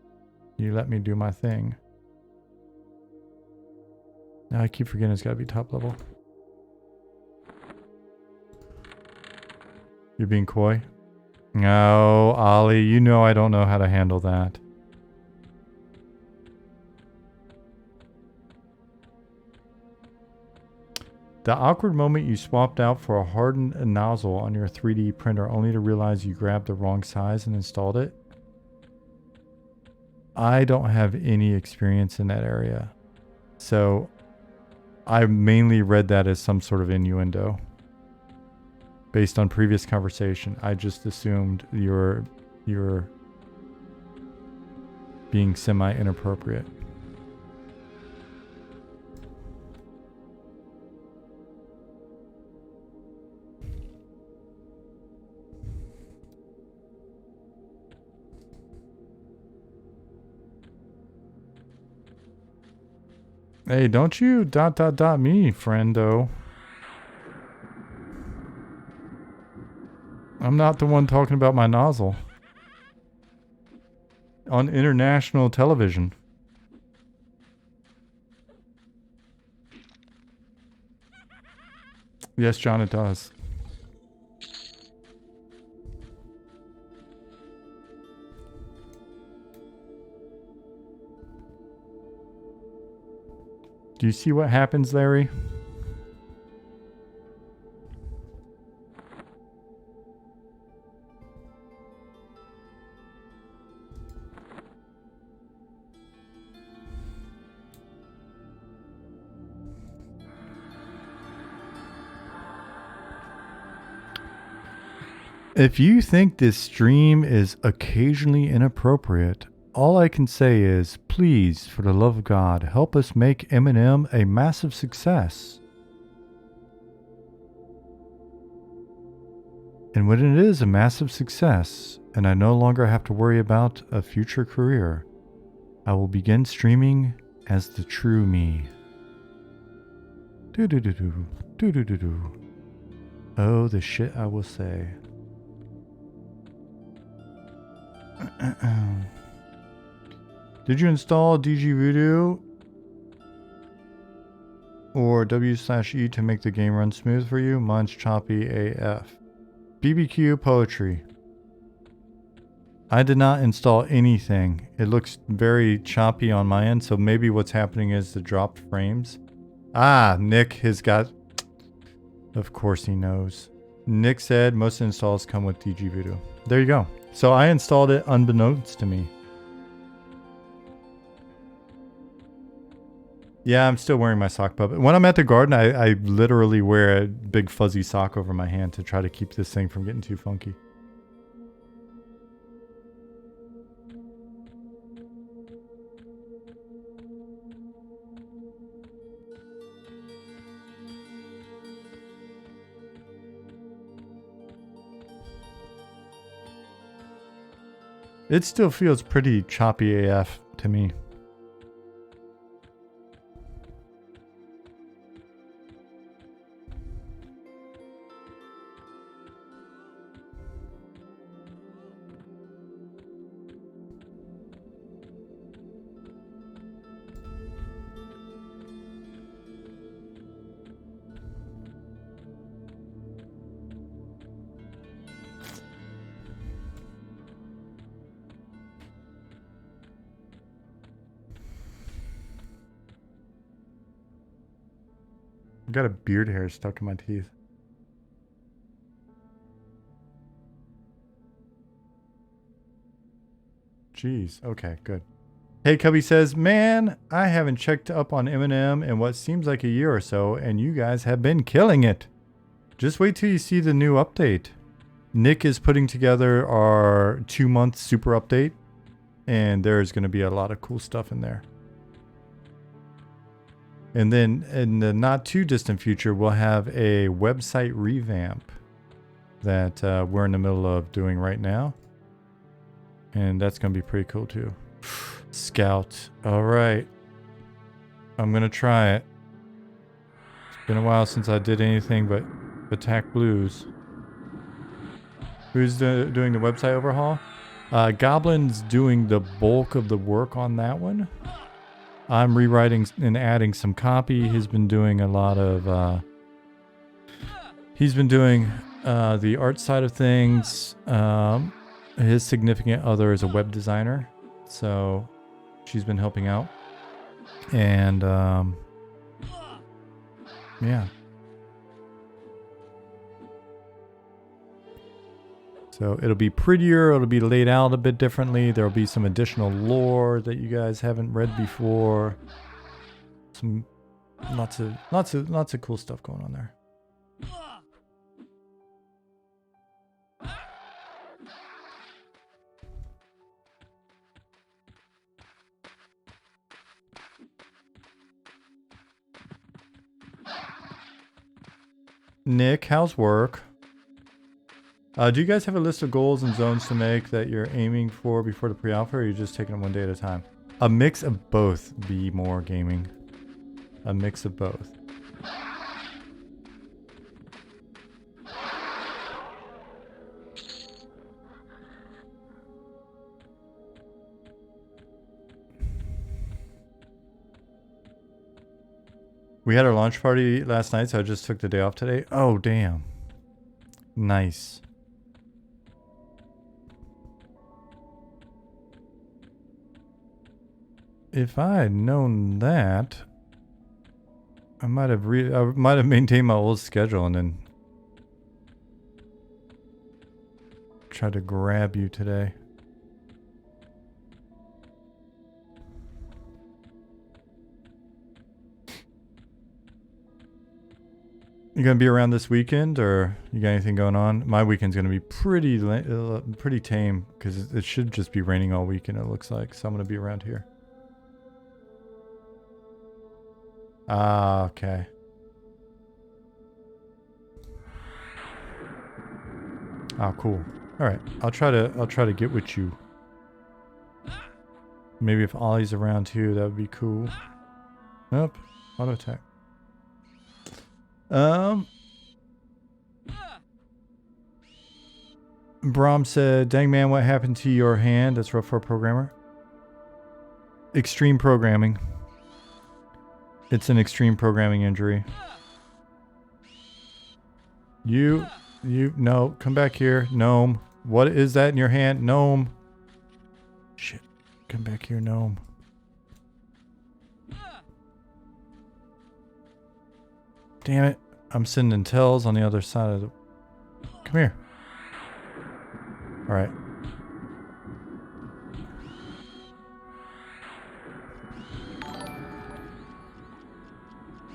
you let me do my thing. Now I keep forgetting it's got to be top level. You're being coy? No, Ollie, you know I don't know how to handle that. The awkward moment you swapped out for a hardened nozzle on your 3D printer only to realize you grabbed the wrong size and installed it. I don't have any experience in that area. So I mainly read that as some sort of innuendo. Based on previous conversation, I just assumed you're being semi-inappropriate. Hey, don't you ... me, friendo. I'm not the one talking about my nozzle. On international television. Yes, John, it does. Do you see what happens, Larry? If you think this stream is occasionally inappropriate, all I can say is, please, for the love of God, help us make Eminem a massive success. And when it is a massive success, and I no longer have to worry about a future career, I will begin streaming as the true me. Do-do-do-do. Do-do-do-do. Oh, the shit I will say. Did you install DG Voodoo or W/E to make the game run smooth for you? Mine's choppy AF. BBQ Poetry. I did not install anything. It looks very choppy on my end, so maybe what's happening is the dropped frames. Ah, Nick has got... Of course he knows. Nick said most installs come with DG Voodoo. There you go. So I installed it unbeknownst to me. Yeah, I'm still wearing my sock puppet. When I'm at the garden, I literally wear a big fuzzy sock over my hand to try to keep this thing from getting too funky. It still feels pretty choppy AF to me. I've got a beard hair stuck in my teeth. Jeez. Okay, good. Hey, Cubby says, man, I haven't checked up on Eminem in what seems like a year or so, and you guys have been killing it. Just wait till you see the new update. Nick is putting together our 2-month super update, and there's going to be a lot of cool stuff in there. And then in the not too distant future, we'll have a website revamp that we're in the middle of doing right now. And that's going to be pretty cool too. Scout. All right. I'm going to try it. It's been a while since I did anything but Attack Blues. Who's doing the website overhaul? Goblin's doing the bulk of the work on that one. I'm rewriting and adding some copy. He's been doing a lot of... he's been doing the art side of things. His significant other is a web designer. So she's been helping out. And yeah. So it'll be prettier, it'll be laid out a bit differently. There'll be some additional lore that you guys haven't read before. Some lots of cool stuff going on there. Nick, how's work? Do you guys have a list of goals and zones to make that you're aiming for before the pre-alpha, or are you just taking them one day at a time? A mix of both, be more gaming. A mix of both. We had our launch party last night, so I just took the day off today. Oh, damn. Nice. If I had known that, I might have maintained my old schedule and then tried to grab you today. You gonna be around this weekend, or you got anything going on? My weekend's gonna be pretty tame because it should just be raining all weekend. It looks like, so I'm gonna be around here. Ah, okay. Oh, cool. All right, I'll try to get with you. Maybe if Ollie's around too, that would be cool. Nope, auto attack. Brahm said, "Dang man, what happened to your hand? That's rough for a programmer." Extreme programming. It's an extreme programming injury. No, come back here, Gnome. What is that in your hand, Gnome? Shit, come back here, Gnome. Damn it, I'm sending tells on the other side of the... Come here. Alright.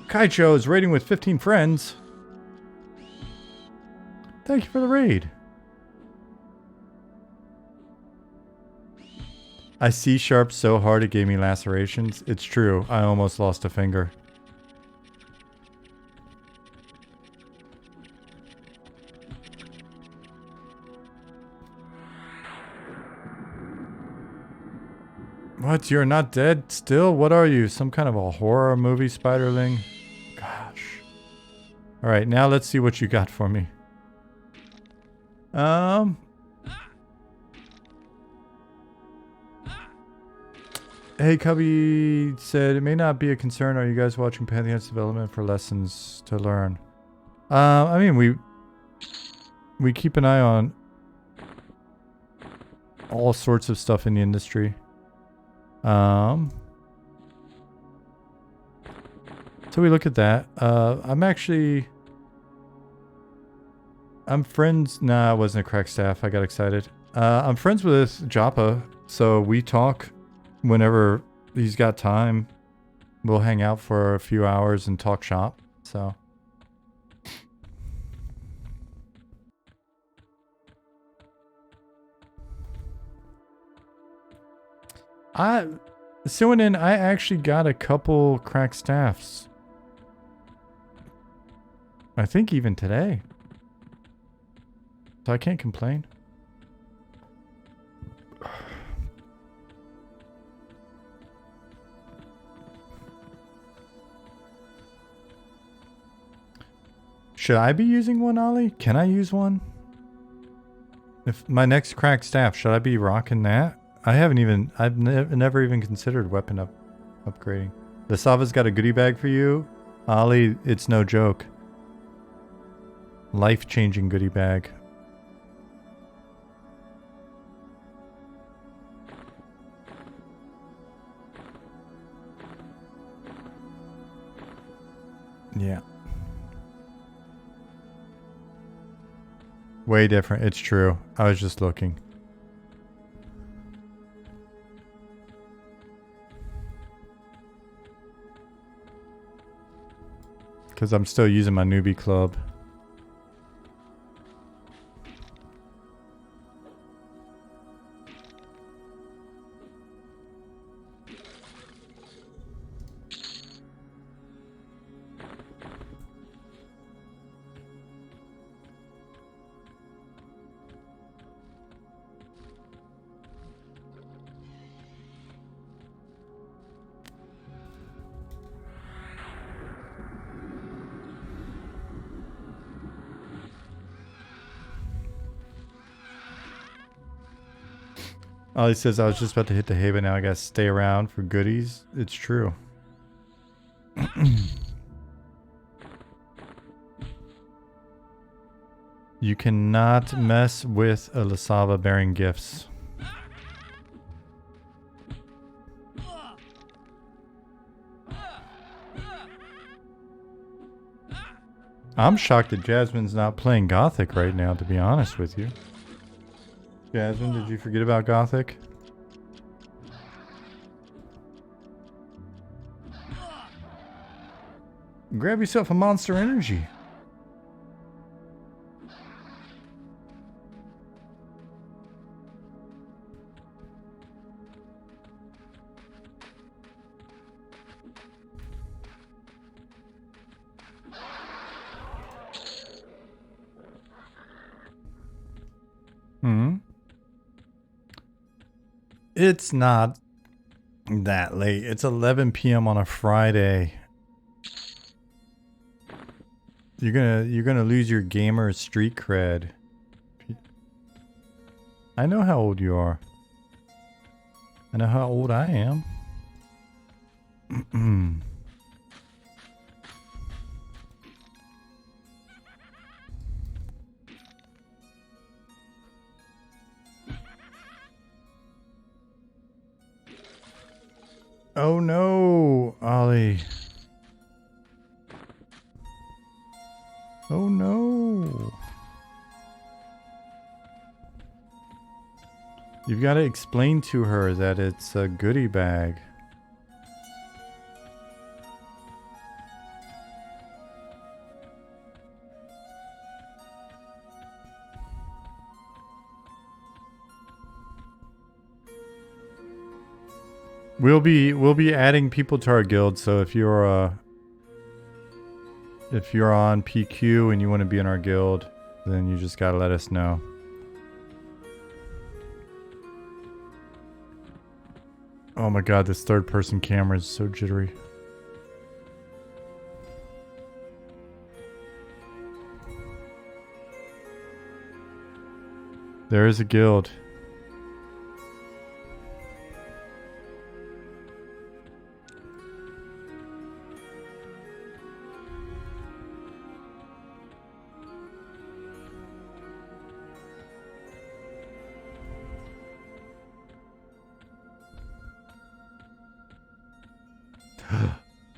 Kaicho is raiding with 15 friends. Thank you for the raid. I C-sharped so hard it gave me lacerations. It's true, I almost lost a finger. What? You're not dead still? What are you? Some kind of a horror movie spiderling? Gosh. Alright, now let's see what you got for me. Hey, Cubby said, it may not be a concern. Are you guys watching Pantheon's development for lessons to learn? I mean, we keep an eye on all sorts of stuff in the industry. So we look at that. I'm friends. Nah, I wasn't a crack staff. I got excited. I'm friends with Joppa, so we talk whenever he's got time. We'll hang out for a few hours and talk shop. So. Suinin, I actually got a couple crack staffs. I think even today. So I can't complain. Should I be using one, Ollie? Can I use one? If my next crack staff, should I be rocking that? I've never even considered weapon upgrading. The Sava's got a goodie bag for you. Ollie, it's no joke. Life-changing goodie bag. Yeah. Way different. It's true. I was just looking. Because I'm still using my newbie club. Ollie says, I was just about to hit the hay, but now I gotta stay around for goodies. It's true. You cannot mess with a Lasava bearing gifts. I'm shocked that Jasmine's not playing Gothic right now, to be honest with you. Jasmine, did you forget about Gothic? Grab yourself a Monster Energy. It's not that late. It's 11 p.m. on a Friday. You're gonna lose your gamer street cred. I know how old you are. I know how old I am. Oh no, Ollie. Oh no. You've got to explain to her that it's a goodie bag. We'll be adding people to our guild, so if you're on PQ and you want to be in our guild, then you just gotta let us know. Oh my god, this third person camera is so jittery. There is a guild.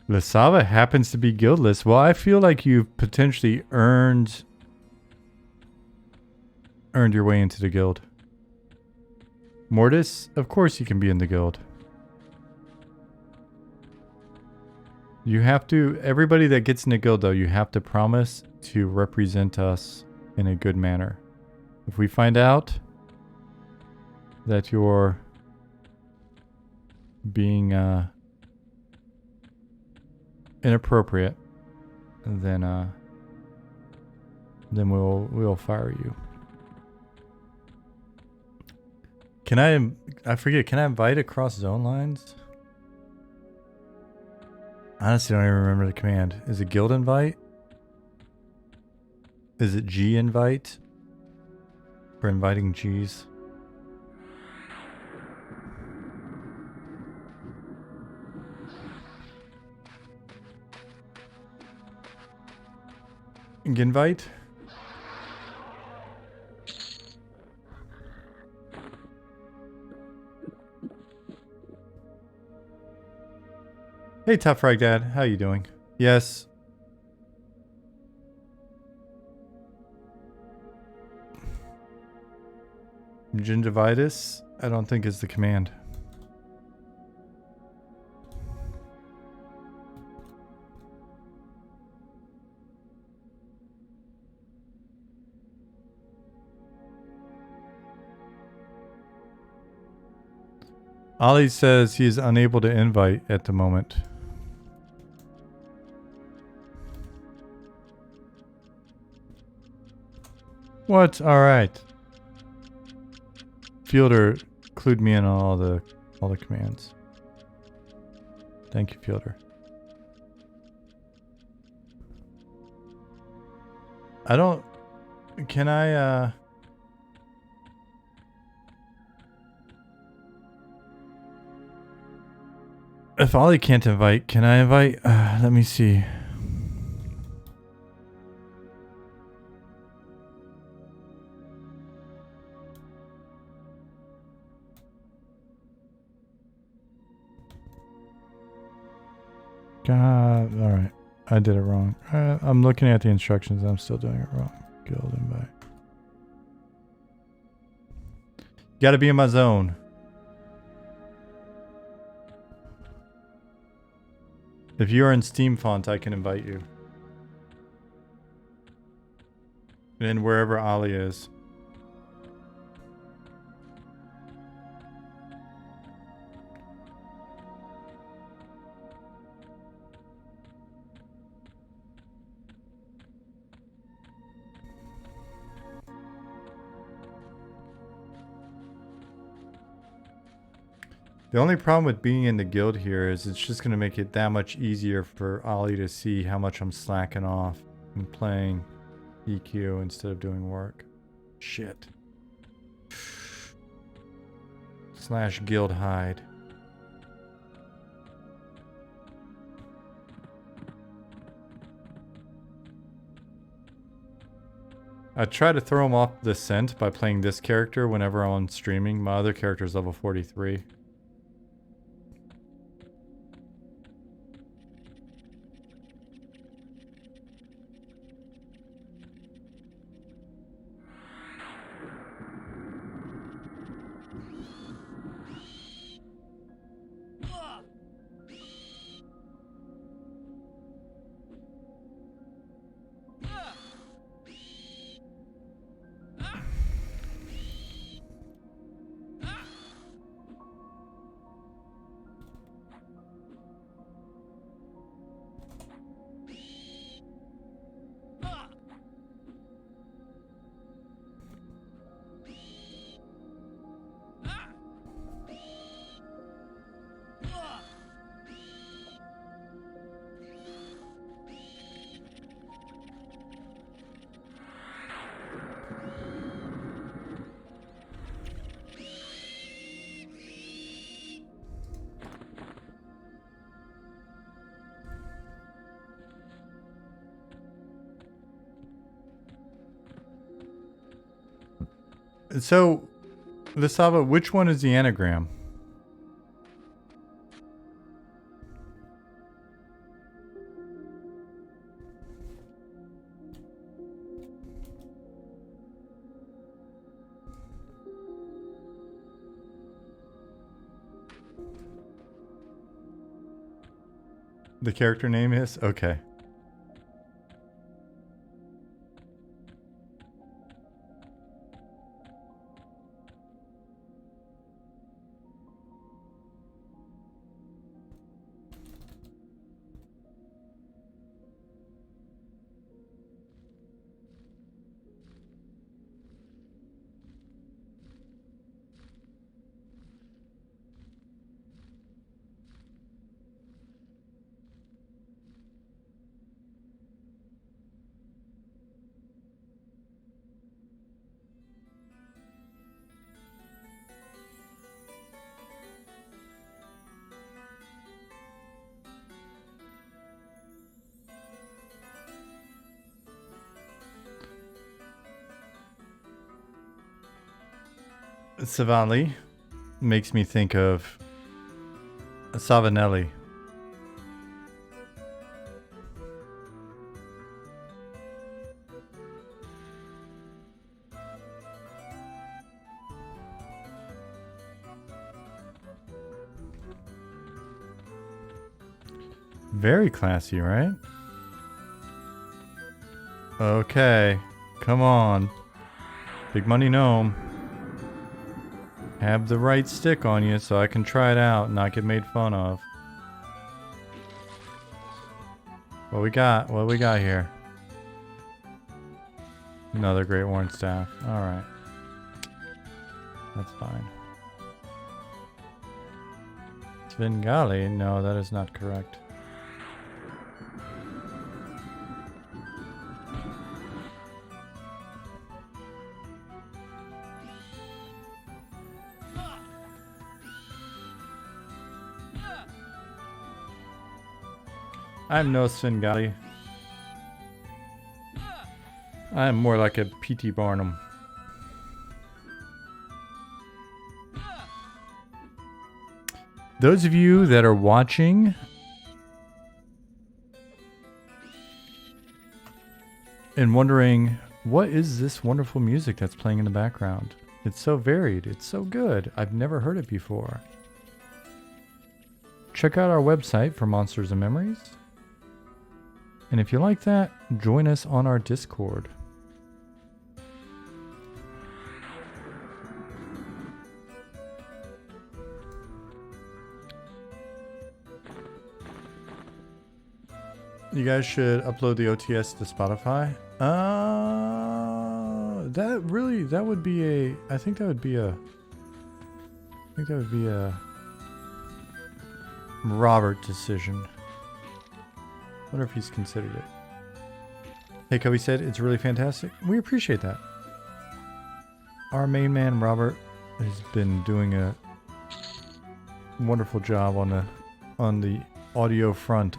Lasava happens to be guildless. Well, I feel like you've potentially earned your way into the guild. Mortis, of course you can be in the guild. You have to, everybody that gets in the guild though, you have to promise to represent us in a good manner. If we find out that you're being inappropriate, then we'll fire you. Can I forget, can I invite across zone lines? Honestly, I don't even remember the command. Is it guild invite? Is it G invite? For inviting G's? Invite? Hey, Tough Frag Dad, how you doing? Yes. Gingivitis? I don't think is the command. Ollie says he is unable to invite at the moment. What? Alright. Fielder clued me in on all the commands. Thank you, Fielder. I don't... Can I, If Ollie can't invite, can I invite? Let me see. God, alright. I did it wrong. I'm looking at the instructions. I'm still doing it wrong. Guild invite. You gotta be in my zone. If you are in Steam font, I can invite you. And wherever Ollie is. The only problem with being in the guild here is it's just going to make it that much easier for Ollie to see how much I'm slacking off and playing EQ instead of doing work. Shit. / guild hide. I try to throw him off the scent by playing this character whenever I'm on streaming. My other character is level 43. So, Lisava, which one is the anagram? The character name is? Okay. Savali makes me think of Savinelli. Very classy, right? Okay, come on. Big Money Gnome. Have the right stick on you so I can try it out and not get made fun of. What we got? What we got here? Another Great Worn Staff. Alright. That's fine. Svengali? No, that is not correct. I'm no Svengali. I'm more like a P.T. Barnum. Those of you that are watching and wondering, what is this wonderful music that's playing in the background? It's so varied. It's so good. I've never heard it before. Check out our website for Monsters and Memories. And if you like that, join us on our Discord. You guys should upload the OTS to Spotify. That would be a, I think that would be a Robert decision. Wonder if he's considered it. Hey, Cubby said it's really fantastic. We appreciate that. Our main man Robert has been doing a wonderful job on the audio front.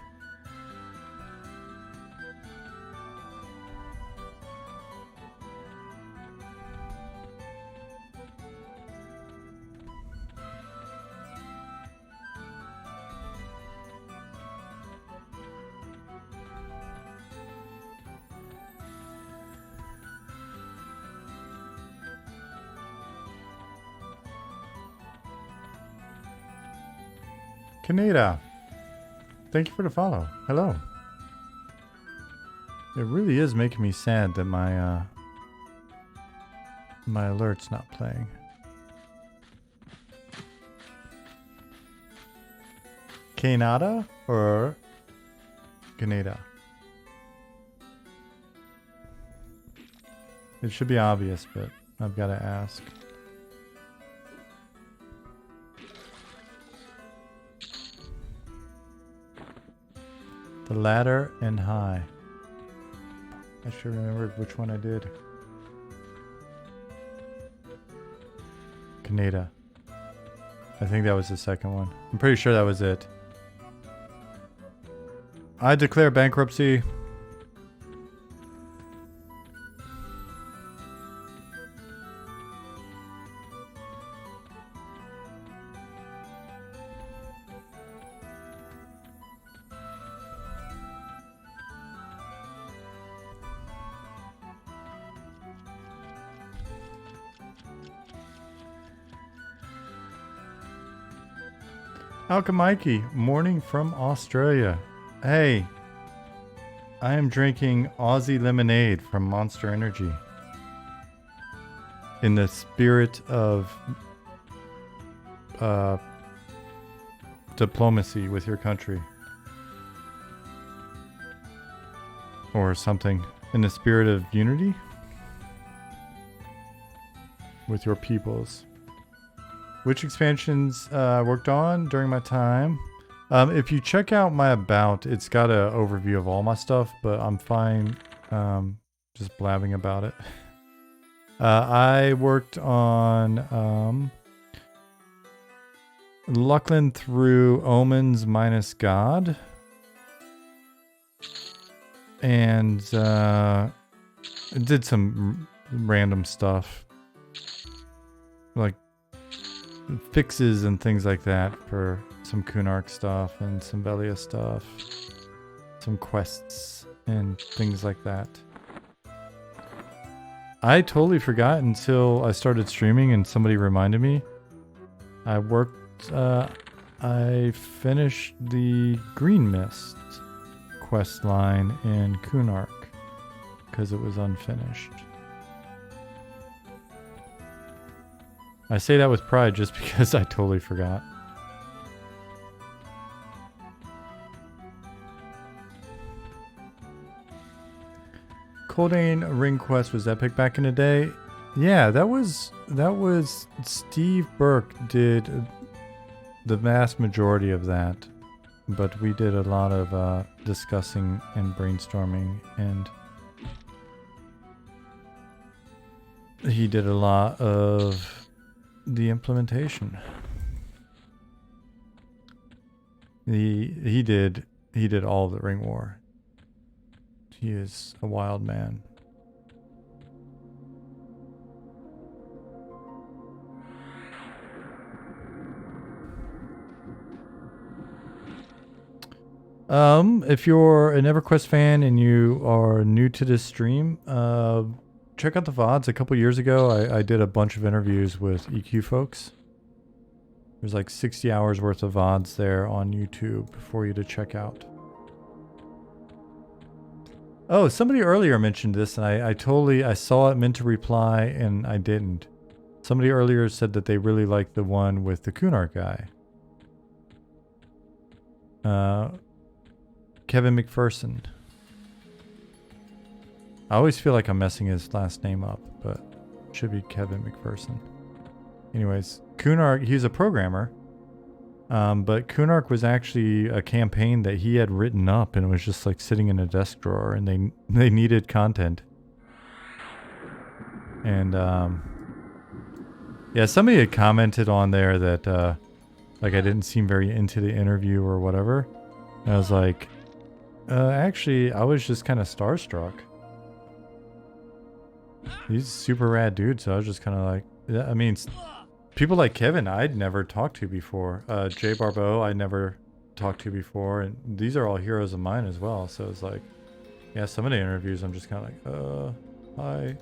Kaneda, thank you for the follow. Hello. It really is making me sad that my my alert's not playing. Kaneda or Kaneda? It should be obvious, but I've got to ask. The ladder and high. I should remember which one I did. Kaneda. I think that was the second one. I'm pretty sure that was it. I declare bankruptcy. Alchemikey, morning from Australia. Hey, I am drinking Aussie lemonade from Monster Energy in the spirit of diplomacy with your country. Or something. In the spirit of unity with your peoples. Which expansions worked on during my time? If you check out my about, it's got an overview of all my stuff, but I'm fine just blabbing about it. I worked on Lucklin through Omens minus God. And did some random stuff. Like fixes and things like that for some Kunark stuff and some Velia stuff, some quests and things like that. I totally forgot until I started streaming and somebody reminded me. I finished the Green Mist quest line in Kunark because it was unfinished. I say that with pride just because I totally forgot. Coldane Ring Quest was epic back in the day. Yeah, that was Steve Burke did the vast majority of that, but we did a lot of discussing and brainstorming, and he did a lot of the implementation. He did all of the Ring War. He is a wild man. If you're an EverQuest fan and you are new to this stream, check out the VODs. A couple years ago, I did a bunch of interviews with EQ folks. There's like 60 hours worth of VODs there on YouTube for you to check out. Oh, somebody earlier mentioned this, and I saw it, meant to reply, and I didn't. Somebody earlier said that they really liked the one with the Kunark guy. Kevin McPherson. I always feel like I'm messing his last name up, but it should be Kevin McPherson. Anyways, Kunark, he's a programmer, But Kunark was actually a campaign that he had written up, and it was just like sitting in a desk drawer, and they needed content. And yeah, somebody had commented on there that like I didn't seem very into the interview or whatever. And I was like, actually, I was just kind of starstruck. He's a super rad dude, so I was just kind of like, yeah, I mean, people like Kevin, I'd never talked to before. Jay Barbeau, I never talked to before, and these are all heroes of mine as well. So it's like, yeah, some of the interviews, I'm just kind of like, hi.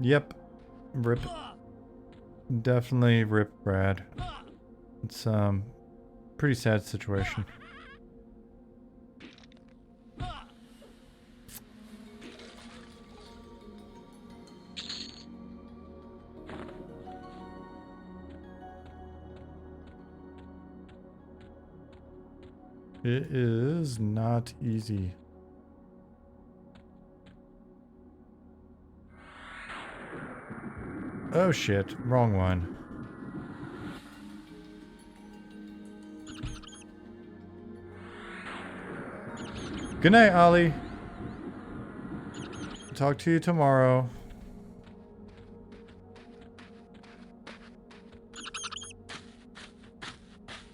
Yep, rip. Definitely rip Brad. It's pretty sad situation. It is not easy. Oh shit, wrong one. Good night, Ollie. Talk to you tomorrow.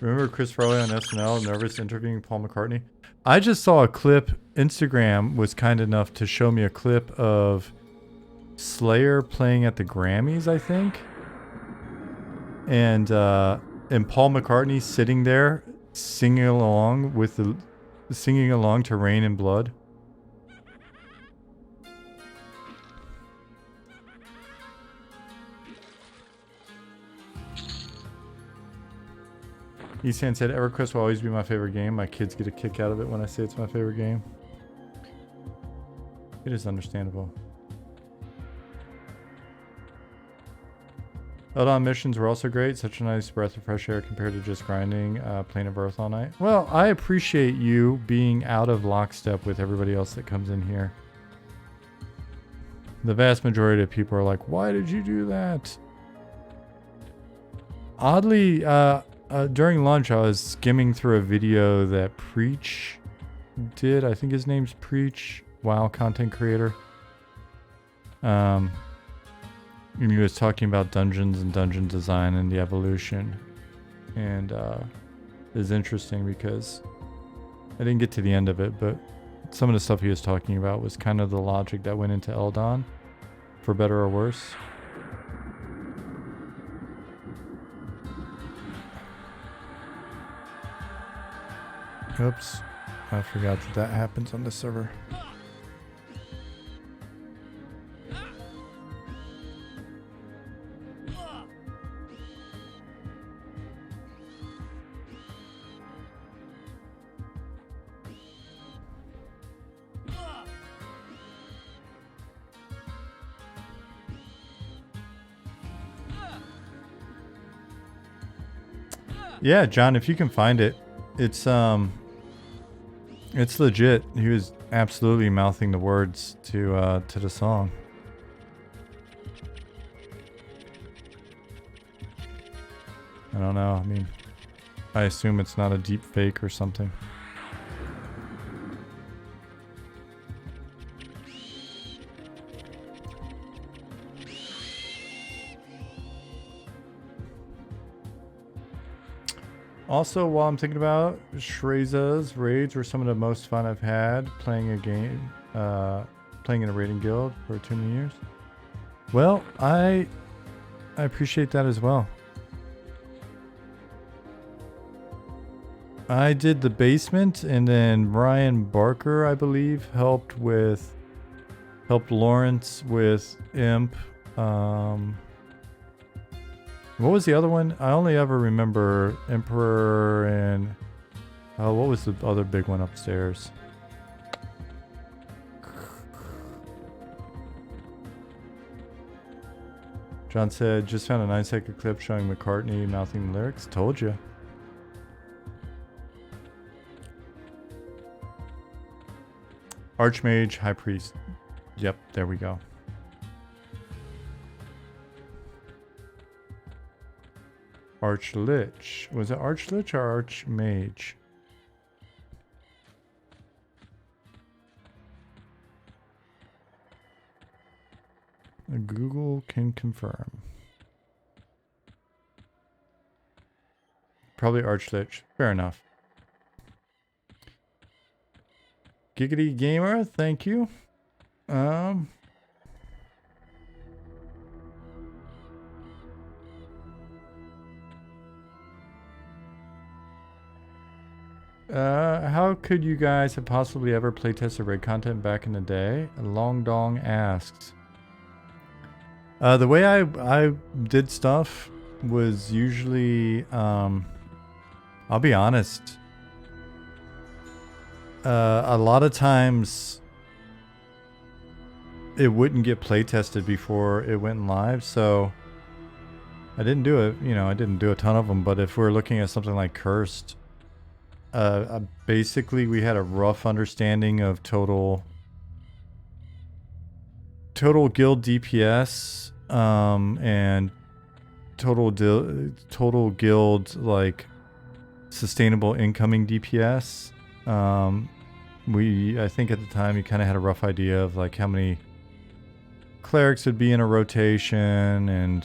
Remember Chris Farley on SNL, nervous interviewing Paul McCartney? I just saw a clip. Instagram was kind enough to show me a clip of Slayer playing at the Grammys, I think. And Paul McCartney sitting there singing along to Rain and Blood. Easthand said, EverQuest will always be my favorite game. My kids get a kick out of it when I say it's my favorite game. It is understandable. Eldon missions were also great. Such a nice breath of fresh air compared to just grinding Plane of Earth all night. Well, I appreciate you being out of lockstep with everybody else that comes in here. The vast majority of people are like, why did you do that? Oddly, during lunch, I was skimming through a video that Preach did. I think his name's Preach. WoW content creator. And he was talking about dungeons and dungeon design and the evolution. And it's interesting because I didn't get to the end of it, but some of the stuff he was talking about was kind of the logic that went into Eldon, for better or worse. Oops, I forgot that happens on this server. Yeah, John, if you can find it, it's legit. He was absolutely mouthing the words to the song. I don't know. I mean, I assume it's not a deep fake or something. Also, while I'm thinking about Shreza's raids were some of the most fun I've had playing a game, playing in a raiding guild for too many years. Well, I appreciate that as well. I did the basement, and then Ryan Barker, I believe, helped Lawrence with Imp. What was the other one? I only ever remember Emperor and... Oh, what was the other big one upstairs? John said, just found a 9-second clip showing McCartney mouthing the lyrics. Told you. Archmage, High Priest. Yep, there we go. Archlich. Was it Archlich or Archmage? Google can confirm. Probably Archlich. Fair enough. Giggity Gamer, thank you. How could you guys have possibly ever playtested raid content back in the day? Long Dong asks. The way I did stuff was usually, I'll be honest, a lot of times it wouldn't get playtested before it went live, so I didn't do it, I didn't do a ton of them, but if we're looking at something like Cursed, basically we had a rough understanding of total guild DPS, and total guild like sustainable incoming DPS. I think at the time you kind of had a rough idea of like how many clerics would be in a rotation, and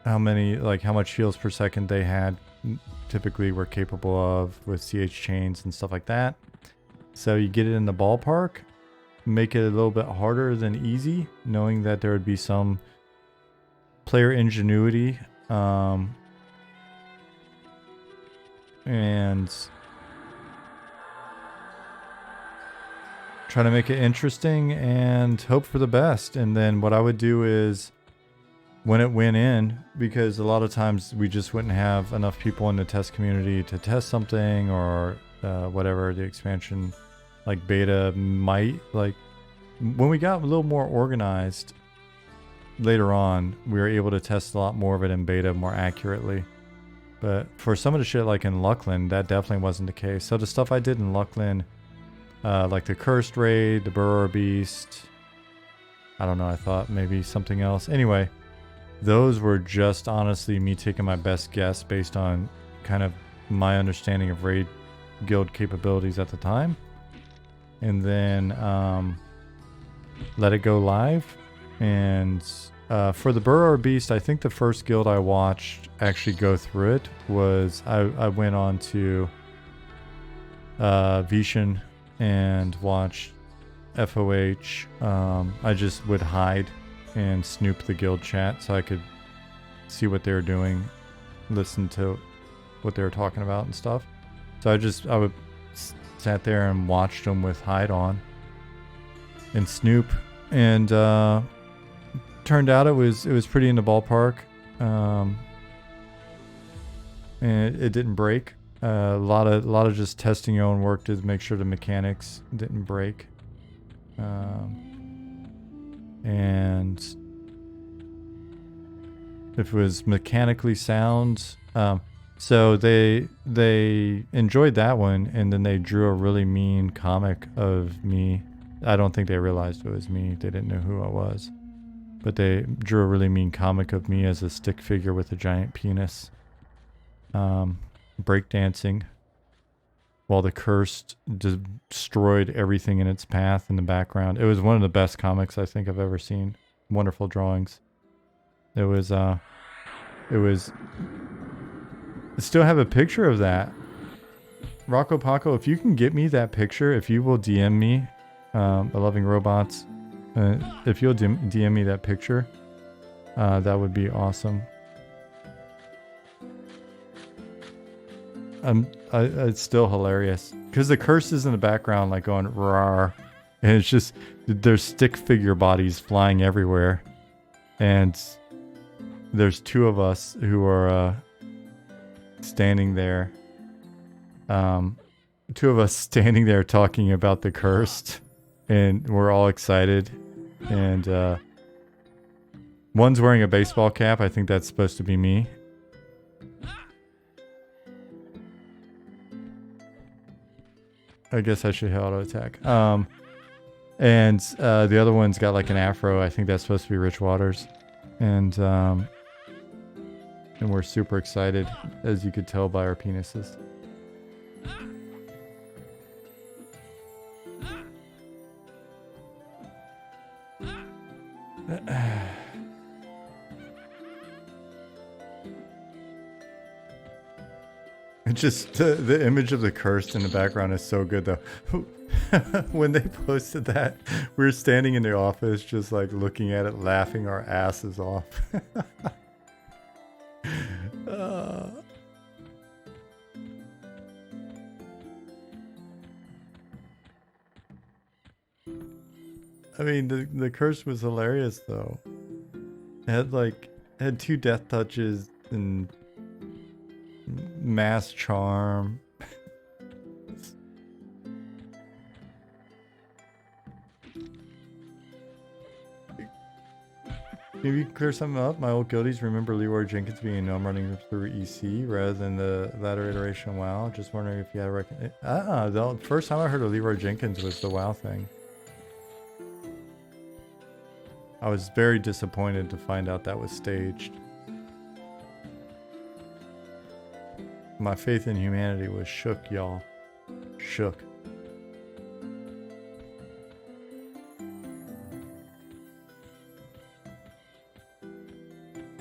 how much heals per second they had typically were capable of with CH chains and stuff like that. So you get it in the ballpark, make it a little bit harder than easy, knowing that there would be some player ingenuity, and try to make it interesting and hope for the best. And then what I would do is, when it went in, because a lot of times we just wouldn't have enough people in the test community to test something, or whatever the expansion like beta might, like when we got a little more organized later on, we were able to test a lot more of it in beta more accurately. But for some of the shit like in Luckland, that definitely wasn't the case. So the stuff I did in Luckland, like the Cursed Raid, the Burrower Beast, I don't know, I thought maybe something else. Anyway, those were just honestly me taking my best guess based on kind of my understanding of raid guild capabilities at the time. And then let it go live. And for the Burrower Beast, I think the first guild I watched actually go through it was I went on to Vishen and watched FOH. I just would hide and snoop the guild chat so I could see what they were doing, listen to what they were talking about and stuff. So I would sat there and watched them with hide on and snoop, and turned out it was pretty in the ballpark, and it didn't break. A lot of just testing your own work to make sure the mechanics didn't break. And if it was mechanically sound, so they enjoyed that one, and then they drew a really mean comic of me. I don't think they realized it was me. They didn't know who I was, but they drew a really mean comic of me as a stick figure with a giant penis, breakdancing, while the Cursed destroyed everything in its path in the background. It was one of the best comics I think I've ever seen. Wonderful drawings. I still have a picture of that. Rocco Paco, if you can get me that picture, if you will DM me, Loving Robots, if you'll DM me that picture, that would be awesome. It's still hilarious because the Curse is in the background, like going rawr, and it's just there's stick figure bodies flying everywhere, and there's two of us who are standing there. Two of us standing there talking about the Cursed, and we're all excited. And one's wearing a baseball cap. I think that's supposed to be me. I guess I should hit auto attack. And the other one's got like an afro. I think that's supposed to be Rich Waters. And And we're super excited, as you could tell by our penises. Just the image of the cursed in the background is so good though. When they posted that, we were standing in the office just like looking at it, laughing our asses off. I mean, the curse was hilarious though. It had 2 death touches and mass charm. Maybe clear something up. My old guildies remember Leroy Jenkins being a gnome running through EC rather than the latter iteration of WoW. Just wondering if you had a the first time I heard of Leroy Jenkins was the WoW thing. I was very disappointed to find out that was staged. My faith in humanity was shook, y'all. Shook.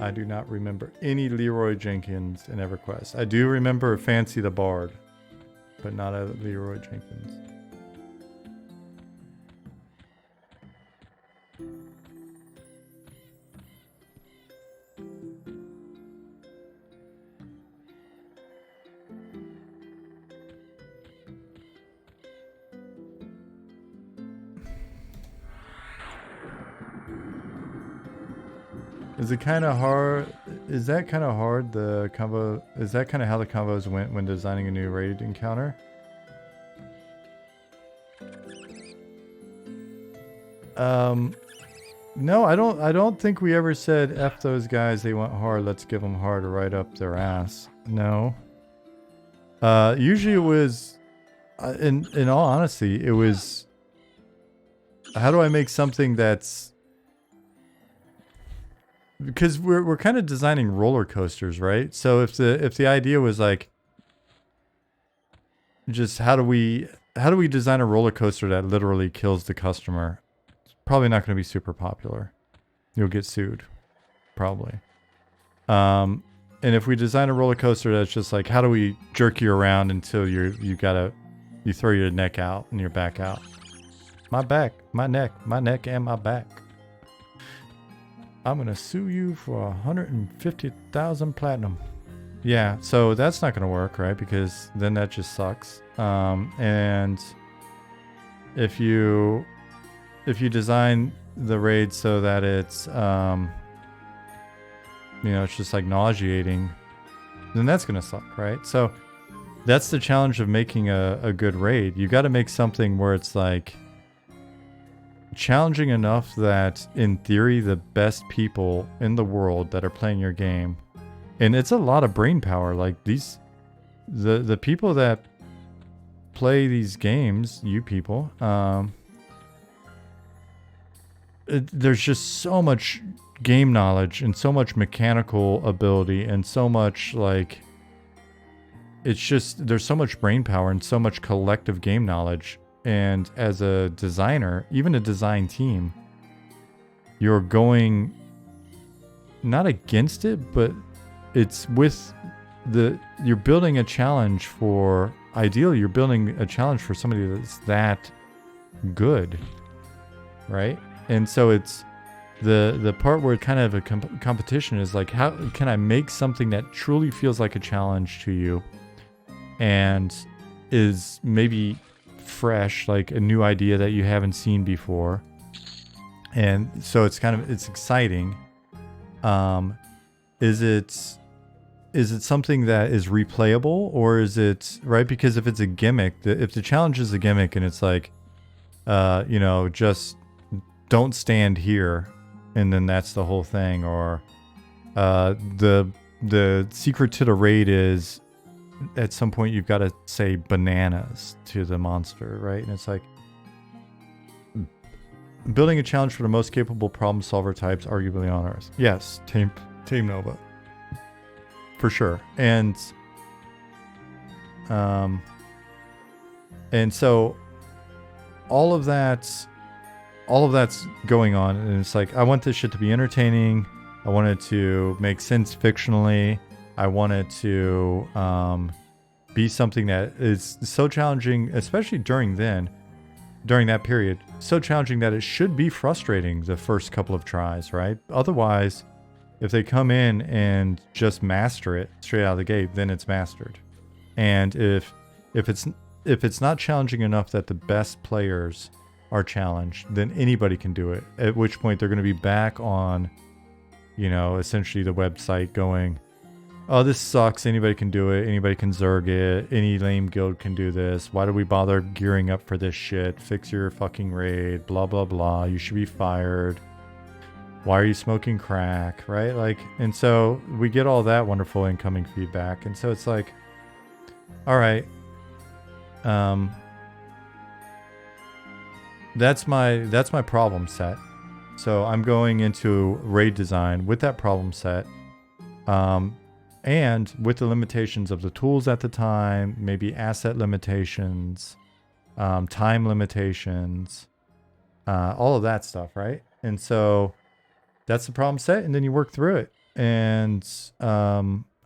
I do not remember any Leroy Jenkins in EverQuest. I do remember Fancy the Bard, but not a Leroy Jenkins. Is it kind of hard? Is that kind of hard? The combo, is that kind of how the combos went when designing a new raid encounter? No, I don't think we ever said F those guys, they went hard, let's give them hard right up their ass. No. Usually it was, in all honesty, it was, how do I make something that's, because we're kind of designing roller coasters, right? So if the idea was like, just how do we design a roller coaster that literally kills the customer? It's probably not going to be super popular. You'll get sued, probably. And if we design a roller coaster that's just like, how do we jerk you around until you throw your neck out and your back out? My back, my neck, and my back. I'm gonna sue you for 150,000 platinum. Yeah, so that's not gonna work, right? Because then that just sucks. And if you design the raid so that it's it's just like nauseating, then that's gonna suck, right? So that's the challenge of making a good raid. You got to make something where it's like challenging enough that in theory the best people in the world that are playing your game, and it's a lot of brain power, like the people that play these games, you people, there's just so much game knowledge and so much mechanical ability and so much like, it's just, there's so much brain power and so much collective game knowledge. And as a designer, even a design team, you're going not against it, but it's with you're building a challenge for, ideally you're building a challenge for somebody that's that good, right? And so it's the part where kind of a competition is like, how can I make something that truly feels like a challenge to you and is maybe fresh, like a new idea that you haven't seen before. And so it's exciting. Is it something that is replayable, or is it, right? Because if it's a gimmick, if the challenge is a gimmick and it's like, just don't stand here, and then that's the whole thing, or the secret to the raid is at some point you've got to say bananas to the monster, right? And it's like building a challenge for the most capable problem solver types arguably on Earth. Yes, Tame Nova. for sure. And so all of that's going on, and it's like, I want this shit to be entertaining. I want it to make sense fictionally. I want it to be something that is so challenging, especially during that period, so challenging that it should be frustrating the first couple of tries, right? Otherwise, if they come in and just master it straight out of the gate, then it's mastered. And if it's not challenging enough that the best players are challenged, then anybody can do it. At which point they're going to be back on, essentially the website going, oh, this sucks. Anybody can do it. Anybody can zerg it. Any lame guild can do this. Why do we bother gearing up for this shit? Fix your fucking raid. Blah, blah, blah. You should be fired. Why are you smoking crack? Right? Like, and so we get all that wonderful incoming feedback. And so it's like, all right, that's my problem set. So I'm going into raid design with that problem set. And with the limitations of the tools at the time, maybe asset limitations, time limitations, all of that stuff, right? And so that's the problem set, and then you work through it. And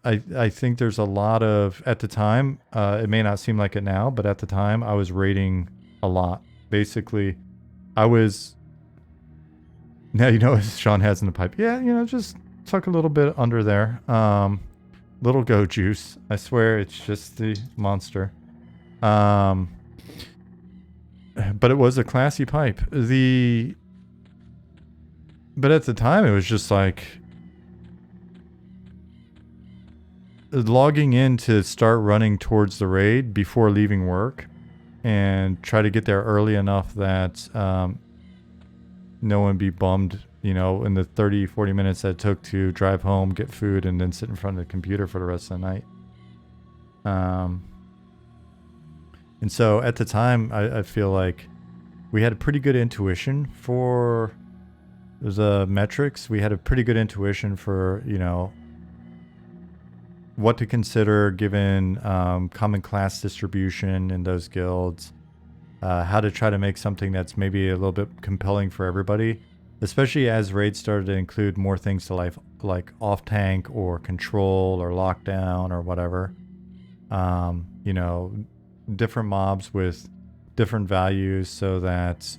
I think there's a lot of, at the time, it may not seem like it now, but at the time I was raiding a lot. Basically, I was, now as Sean has in the pipe, just tuck a little bit under there. Little go juice. I swear it's just the monster. But it was a classy pipe. But at the time it was just like logging in to start running towards the raid before leaving work and try to get there early enough that no one be bummed, in the 30, 40 minutes that it took to drive home, get food, and then sit in front of the computer for the rest of the night. And so at the time, I feel like we had a pretty good intuition for the metrics. We had a pretty good intuition for, what to consider given common class distribution in those guilds, how to try to make something that's maybe a little bit compelling for everybody. Especially as raids started to include more things to life, like off-tank or control or lockdown or whatever. Different mobs with different values so that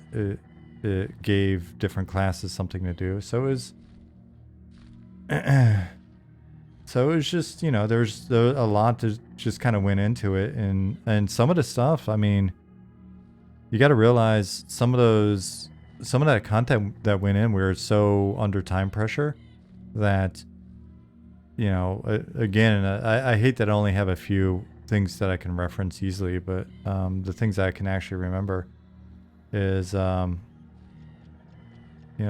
it gave different classes something to do. So it was... so it was just, there's a lot that just kind of went into it. And some of the stuff, I mean, you got to realize some of that content that went in, we were so under time pressure that, again, I hate that I only have a few things that I can reference easily, but the things that I can actually remember is,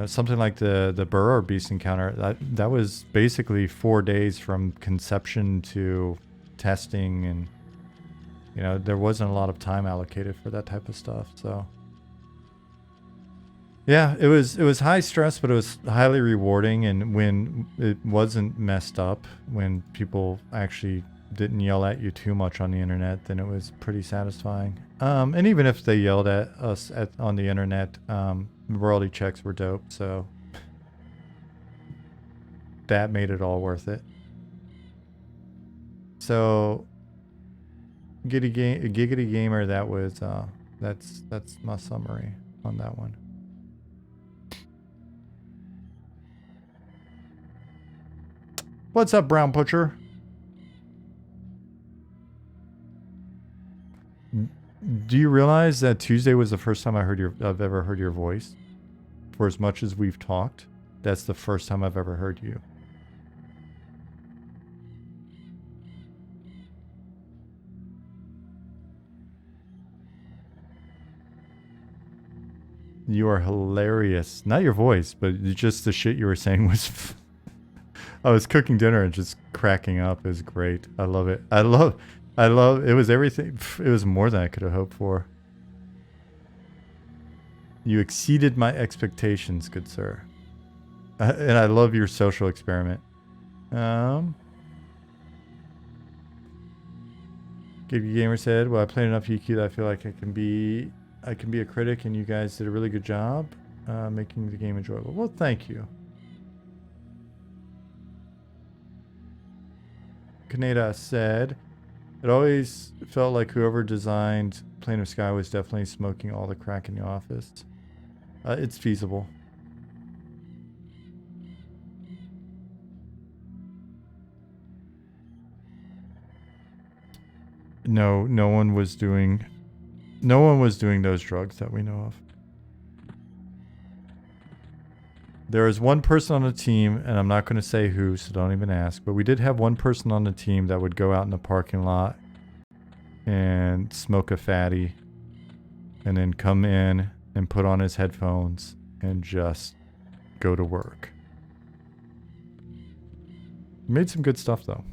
something like the Burrower Beast encounter. That was basically 4 days from conception to testing, and, there wasn't a lot of time allocated for that type of stuff, so... Yeah, it was high stress, but it was highly rewarding. And when it wasn't messed up, when people actually didn't yell at you too much on the internet, then it was pretty satisfying. And even if they yelled at us on the internet, royalty checks were dope, so that made it all worth it. So, Giggity Gamer, that was that's my summary on that one. What's up, Brown Butcher? Do you realize that Tuesday was the first time I've ever heard your voice? For as much as we've talked, that's the first time I've ever heard you. You are hilarious. Not your voice, but just the shit you were saying was... I was cooking dinner and just cracking up. It was great. I love it. I love, it was everything. It was more than I could have hoped for. You exceeded my expectations, good sir. And I love your social experiment. Giggy Gamer said, well, I played enough EQ that I feel like I can be a critic, and you guys did a really good job making the game enjoyable. Well, thank you. Kaneda said, it always felt like whoever designed Plane of Sky was definitely smoking all the crack in the office. It's feasible. No one was doing those drugs that we know of. There is one person on the team, and I'm not going to say who, so don't even ask, but we did have one person on the team that would go out in the parking lot and smoke a fatty and then come in and put on his headphones and just go to work. Made some good stuff, though.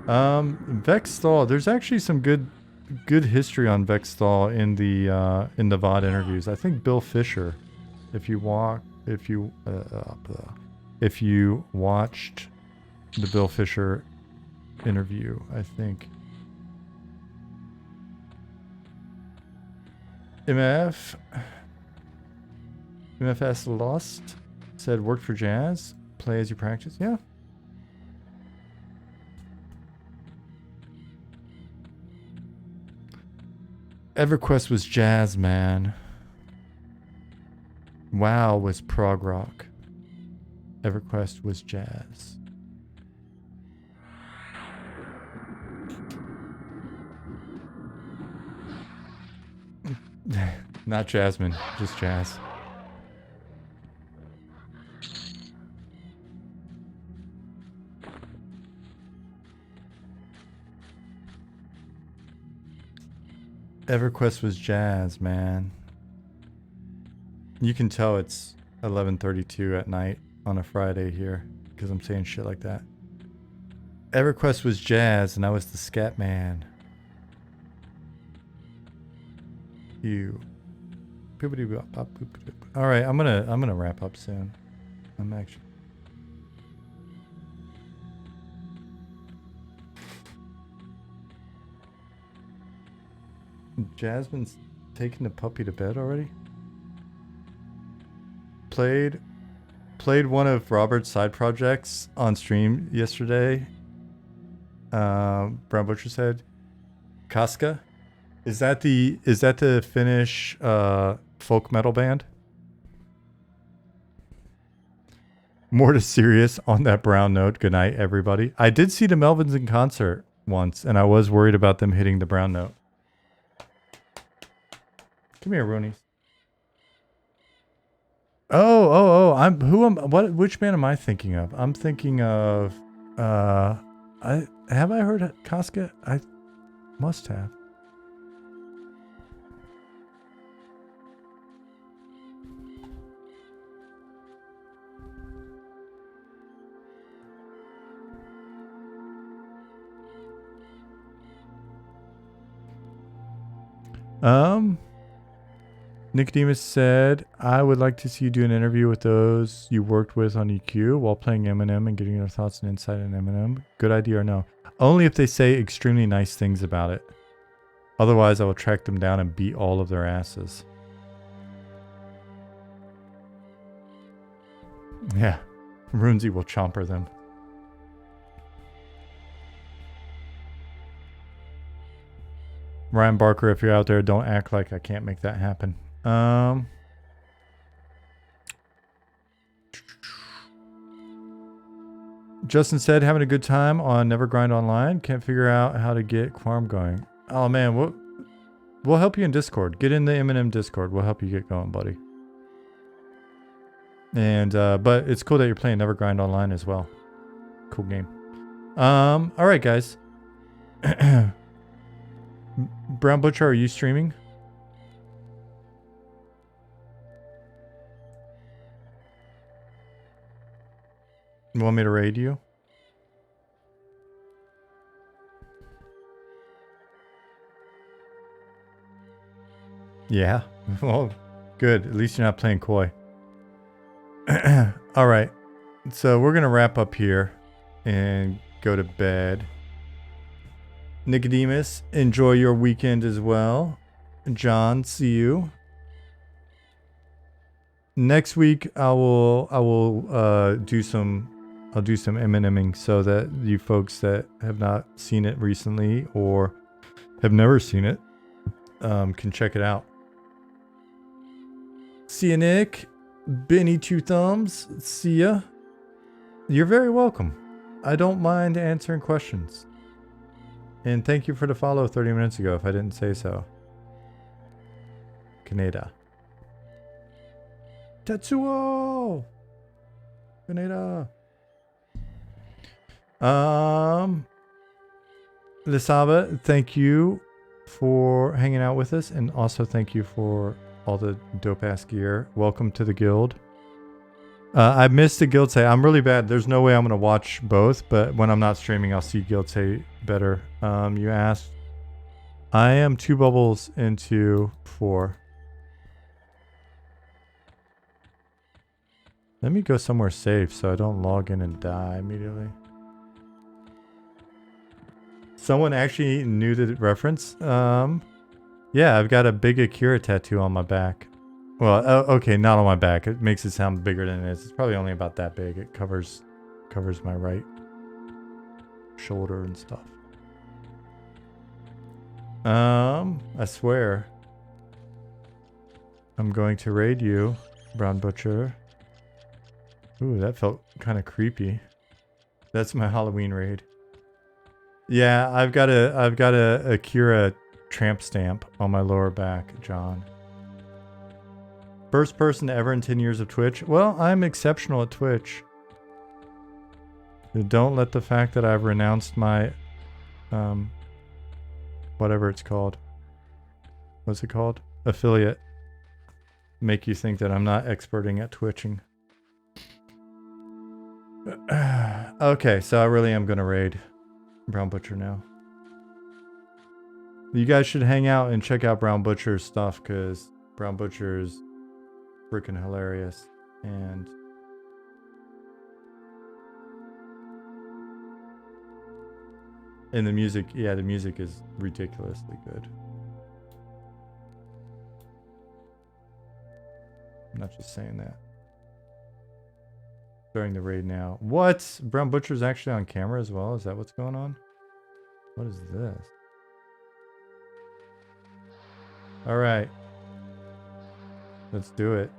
Vexthal, there's actually some good history on Vexthal in the VOD interviews. I think Bill Fisher, if you watched the Bill Fisher interview, I think MFS Lost said worked for Jazz, play as you practice. Yeah. EverQuest was jazz, man. WoW was prog rock. EverQuest was jazz. Not Jasmine, just jazz. EverQuest was jazz, man. You can tell it's 11:32 at night on a Friday here because I'm saying shit like that. EverQuest was jazz, and I was the scat man. You. All right, I'm gonna wrap up soon. I'm actually. Jasmine's taking the puppy to bed already? Played one of Robert's side projects on stream yesterday. Brown Butcher said, Casca? Is that the Finnish folk metal band? More to serious on that brown note. Good night, everybody. I did see the Melvins in concert once, and I was worried about them hitting the brown note. Come here, Roonies. Which band am I thinking of? I'm thinking of have I heard Casca? I must have. Nicodemus said, I would like to see you do an interview with those you worked with on EQ while playing Eminem and getting their thoughts and insight on Eminem. Good idea or no? Only if they say extremely nice things about it. Otherwise, I will track them down and beat all of their asses. Yeah, Runzi will chomper them. Ryan Barker, if you're out there, don't act like I can't make that happen. Justin said, having a good time on Never Grind Online. Can't figure out how to get Quarm going. Oh man, we'll help you in Discord. Get in the Eminem Discord. We'll help you get going, buddy. And but it's cool that you're playing Never Grind Online as well. Cool game. All right, guys. Brown Butcher, are you streaming? You want me to raid you? Yeah. Well, good. At least you're not playing coy. All right. So we're gonna wrap up here and go to bed. Nicodemus, enjoy your weekend as well. John, see you. Next week I'll do some M&Ming so that you folks that have not seen it recently or have never seen it can check it out. See ya, Nick. Benny Two Thumbs. See ya. You're very welcome. I don't mind answering questions. And thank you for the follow 30 minutes ago if I didn't say so. Kaneda. Tetsuo! Kaneda. Lisaba, thank you for hanging out with us, and also thank you for all the dope ass gear. Welcome to the guild. I missed the guild say. I'm really bad. There's no way I'm gonna watch both, but when I'm not streaming, I'll see guild say better. You asked. I am 2 bubbles into 4. Let me go somewhere safe so I don't log in and die immediately. Someone actually knew the reference. Yeah, I've got a big Akira tattoo on my back. Well, okay, not on my back. It makes it sound bigger than it is. It's probably only about that big. It covers my right shoulder and stuff. I swear. I'm going to raid you, Brown Butcher. Ooh, that felt kind of creepy. That's my Halloween raid. Yeah, I've got a Akira tramp stamp on my lower back, John. First person ever in 10 years of Twitch. Well, I'm exceptional at Twitch. Don't let the fact that I've renounced my, whatever it's called. What's it called? Affiliate. Make you think that I'm not experting at twitching. Okay, so I really am gonna raid Brown Butcher now. You guys should hang out and check out Brown Butcher's stuff, because Brown Butcher is freaking hilarious. And the music, yeah, the music is ridiculously good. I'm not just saying that. Starting the raid now. What? Brown Butcher's actually on camera as well? Is that what's going on? What is this? Alright. Let's do it.